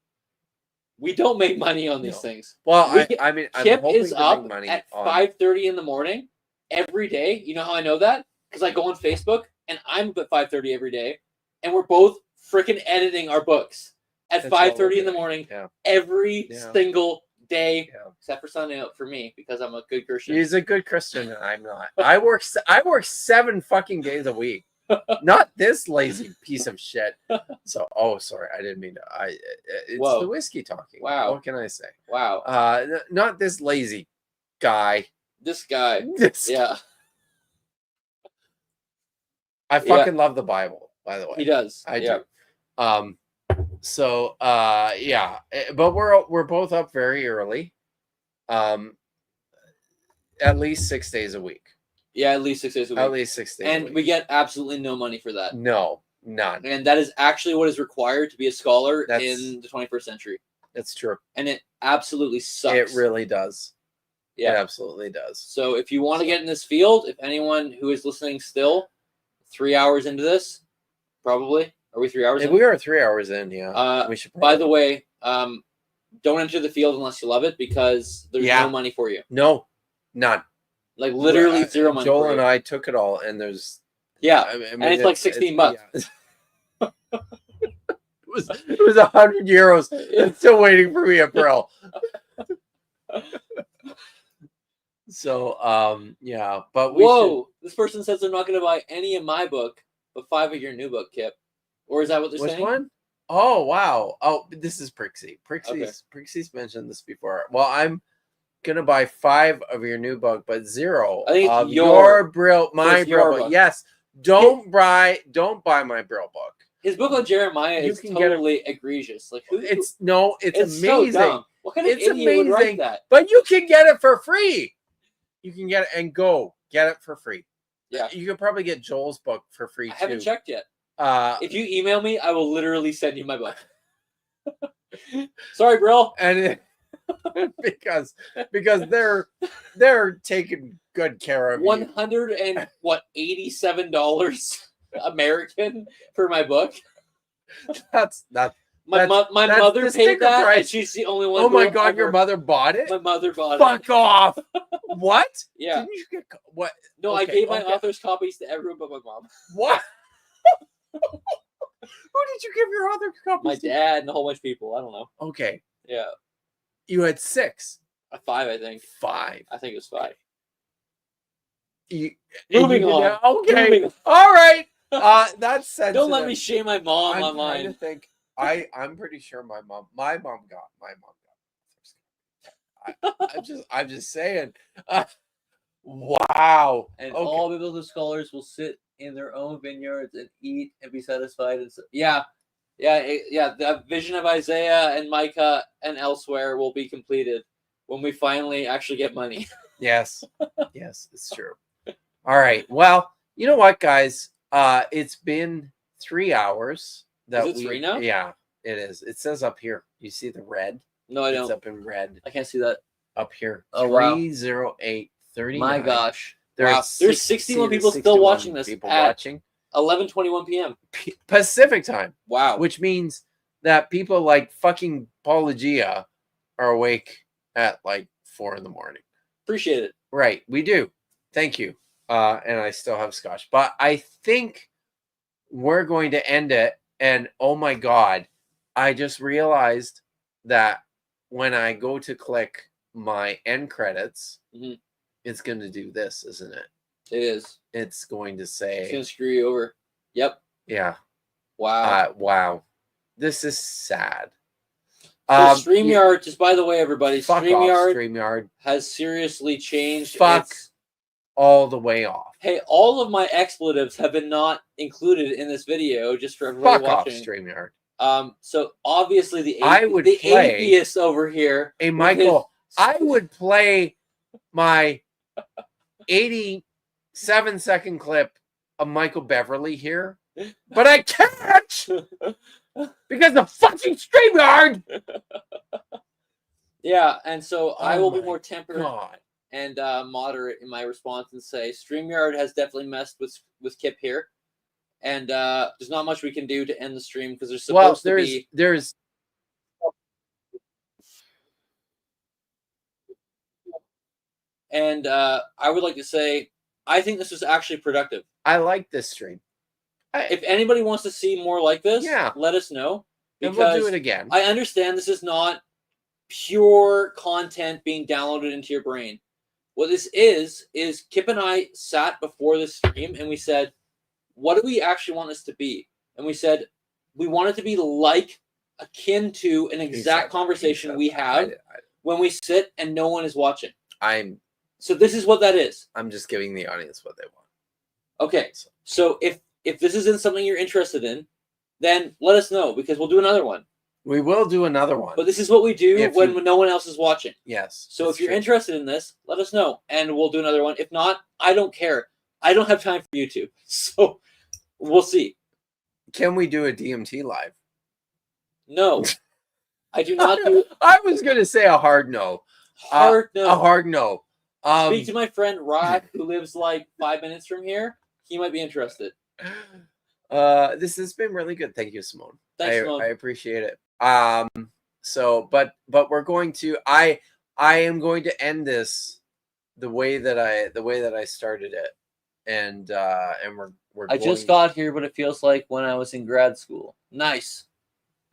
We don't make money on these things. Well, I'm Kip is up at 5:30 in the morning every day. You know how I know that? Because I go on Facebook and I'm up at 5:30 every day, and we're both freaking editing our books at 5:30 in the morning every single day, except for Sunday out for me because I'm a good Christian. He's a good Christian, and I'm not. I work 7 fucking days a week. Not this lazy piece of shit. So, sorry, I didn't mean to. It's the whiskey talking. Wow. What can I say? Wow. Not this lazy guy. This guy. This yeah. I fucking love the Bible, by the way. He does. I yeah. do. So yeah, but we're both up very early. At least 6 days a week. Yeah, at least 6 days a week. At least 6 days a And week. we get absolutely no money for that. No, none. And that is actually what is required to be a scholar That's- in the 21st century. It's true. And it absolutely sucks. It really does. It Yeah. absolutely does. So if you want to get in this field, if anyone who is listening still, 3 hours into this, probably. Are we 3 hours If in? we are 3 hours in, yeah. We should By the way, don't enter the field unless you love it because there's no money for you. No, none. Like literally zero money. Joel for and you. I took it all, and there's I mean, and it's like 16 bucks. Yeah. it was 100 euros. It's still waiting for me at Brill. So yeah, but we Whoa! This person says they're not going to buy any of my book, but 5 of your new book, Kip. Or is that what they're Which saying? one? Oh wow! Oh, this is Prixie. Prixie's mentioned this before. Well, I'm gonna buy 5 of your new book, but 0 I think it's of your Brill, my it's your Brill book. book. Yes, don't buy my Brill book. His book on Jeremiah You is can get it- totally egregious. Like who? It's so amazing. dumb. What kind of It's idiot would write amazing. that? But you can get it for free. You can get it and get it for free. Yeah. You could probably get Joel's book for free I too. haven't checked yet. If If you email me, I will literally send you my book. Sorry, bro. and because they're taking good care of you. $187 American for my book. That's My that's mother the paid sticker that, price. and she's the only one. Oh my who god, ever- your mother bought it? My mother bought it. Fuck off. What? Yeah. Didn't you get what? No, I Okay, gave my okay. author's copies to everyone but my mom. What? Who did you give your other copies My to? dad and a whole bunch of people. I don't know. Okay. Yeah. You had 6. 5, I think. 5. I think it was 5. Moving on. Okay. Moving on. All right. That's sensitive. Don't let me shame my mom I'm online. trying to think. I'm pretty sure my mom got. I'm just saying. Wow. And Okay. all biblical scholars will sit in their own vineyards and eat and be satisfied. And so, yeah. The vision of Isaiah and Micah and elsewhere will be completed when we finally actually get money. Yes. Yes, it's true. All right. Well, you know what, guys? It's been 3 hours. Is it 3 now? Yeah, it is. It says up here. You see the red? No, I It's don't. up in red I can't see that. up here. Oh, wow. 30839. My gosh. There's, Wow. There's 61 people still watching this People at watching 11:21 p.m. Pacific time, Wow. which means that people like fucking Paulogia are awake at like 4 a.m. Appreciate it. Right, we do. Thank you. And I still have scotch, but I think we're going to end it. And oh my god, I just realized that when I go to click my end credits, Mhm. it's going to do this, isn't it? It is. It's going to It's say, gonna screw you over. Yep. yeah, Wow. wow, this is sad. So StreamYard, just by the way, everybody, Fuck off, StreamYard. has seriously changed. Fuck all the way off. Hey, all of my expletives have been not included in this video, just for everybody Fuck off, watching. StreamYard. So obviously the I would the play- atheist over here. Hey, with Michael, I would play my 87-second clip of Michael Beverly here, but I can't because the fucking StreamYard. Yeah, and so I will be my more tempered God. and moderate in my response and say StreamYard has definitely messed with Kip here, and there's not much we can do to end the stream because there's Well, supposed to be. there's And I would like to say I think this was actually productive. I like this stream. If anybody wants to see more like this, Yeah. let us know. And Because we'll do it again. I understand this is not pure content being downloaded into your brain. What this is Kip and I sat before this stream and we said, what do we actually want this to be? And we said, we want it to be like akin to an exact conversation we have when we sit and no one is watching. So this is what that is. I'm just giving the audience what they want. Okay. So if if this isn't something you're interested in, then let us know because we'll do another one. We will do another one. But this is what we do If when you- no one else is watching. Yes. So that's if you're true. interested in this, let us know, and we'll do another one. If not, I don't care. I don't have time for YouTube, so we'll see. Can we do a DMT live? No, I do not do I was gonna say a hard no. hard no. A hard no. Speak to my friend Rod, who lives like 5 minutes from here. He might be interested. This has been really good. Thank you, Simone. Thanks, Simone. I appreciate it. So but we're going to I am going to end this the way that I started it. And we're I just got here, but it feels like when I was in grad school. Nice.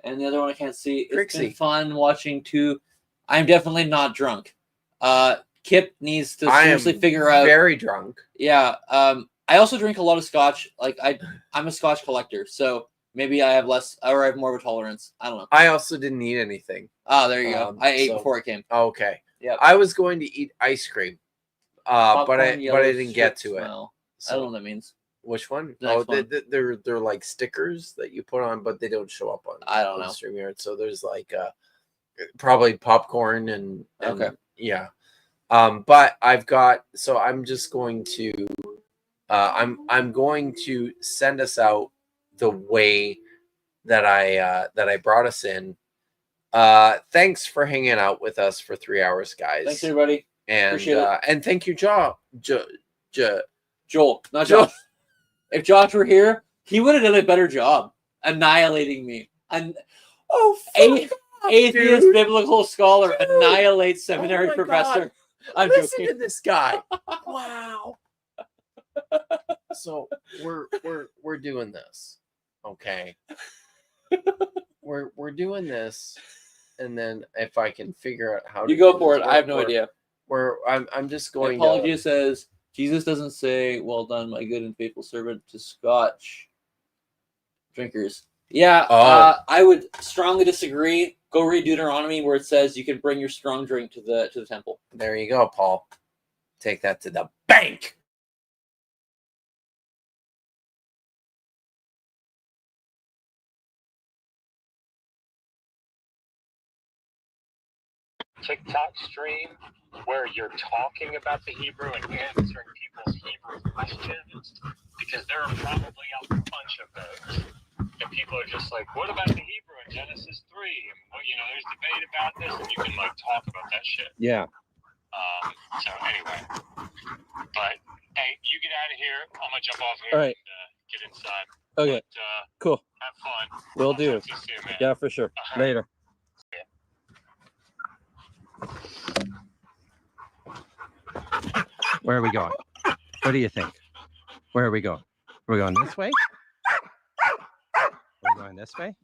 And the other one I can't see. It's Trixie. been fun watching two. I'm definitely not drunk. Kip needs to I seriously am figure out. very drunk. Yeah. I also drink a lot of scotch. Like I'm a scotch collector, so maybe I have less, or I have more of a tolerance. I don't know. I also didn't eat anything. Oh, there you go. I ate so- before I came. Okay. Yep. I was going to eat ice cream. But Popcorn, I yellow didn't get strip to it. smell. I So- don't know what that means. Which one? The next one. They're like stickers that you put on, but they don't show up on. I don't on know. StreamYard. So there's like probably popcorn and Okay. yeah. But I've got so I'm just going to I'm going to send us out the way that I brought us in. Thanks for hanging out with us for 3 hours, guys. Thanks, everybody. And Appreciate it. and thank you, Joel, not Joel. Josh. If Josh were here, he would have done a better job annihilating me. And Oh, atheist dude. biblical scholar Dude. annihilates seminary Oh my professor. God. I'm Listen joking. to this guy. Wow. So we're doing this, okay? We're doing this, and then if I can figure out how You to go do for this, it. I have no idea. I'm just My going apology to. says Jesus doesn't say, "Well done, my good and faithful servant," to Scotch drinkers. Yeah, Oh. I would strongly disagree. Go read Deuteronomy where it says you can bring your strong drink to the temple. There you go, Paul. Take that to the bank. TikTok stream where you're talking about the Hebrew and answering people's Hebrew questions, because there are probably a bunch of those. And people are just like, what about the Hebrew in Genesis 3? And, well, there's debate about this, and you can, talk about that shit. Yeah. So, anyway. But, hey, you get out of here. I'm going to jump off here All right. and get inside. Okay, But, cool. have fun. Will I'll do. talk to you soon, man. Yeah, for sure. Uh-huh. Later. Where are we going? What do you think? Where are we going? We're going this way? We're going this way?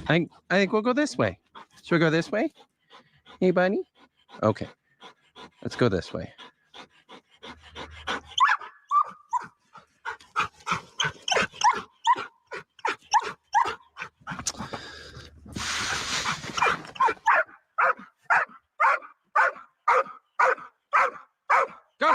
I think we'll go this way. Should we go this way? Hey, bunny? Okay. Let's go this way. Go!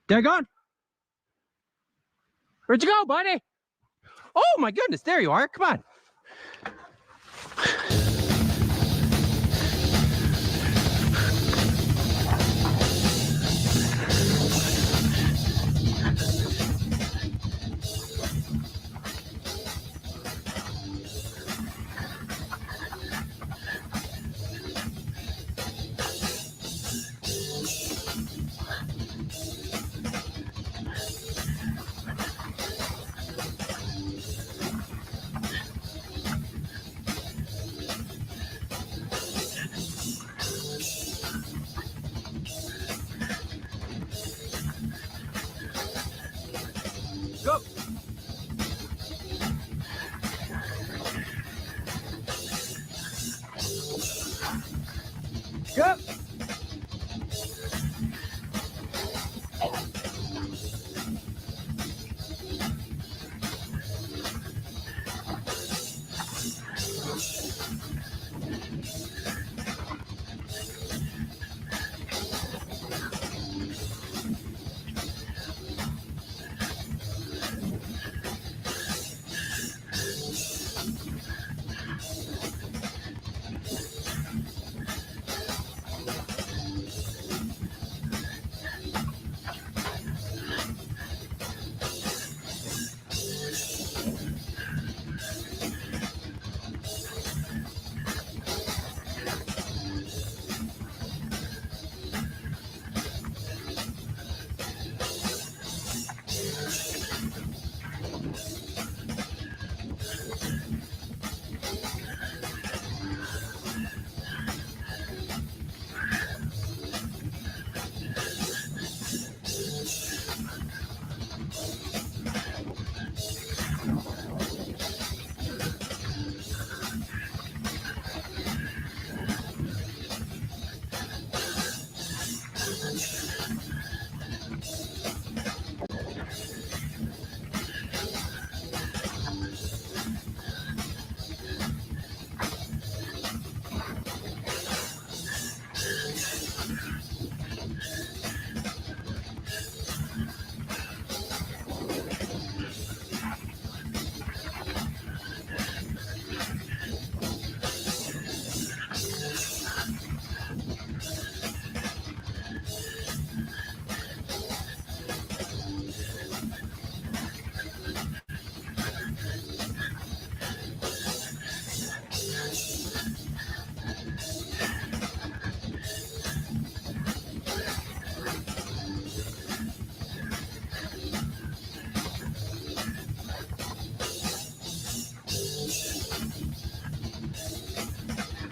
Dagon? Where'd you go, buddy? Oh my goodness, there you are. Come on. Go. Go.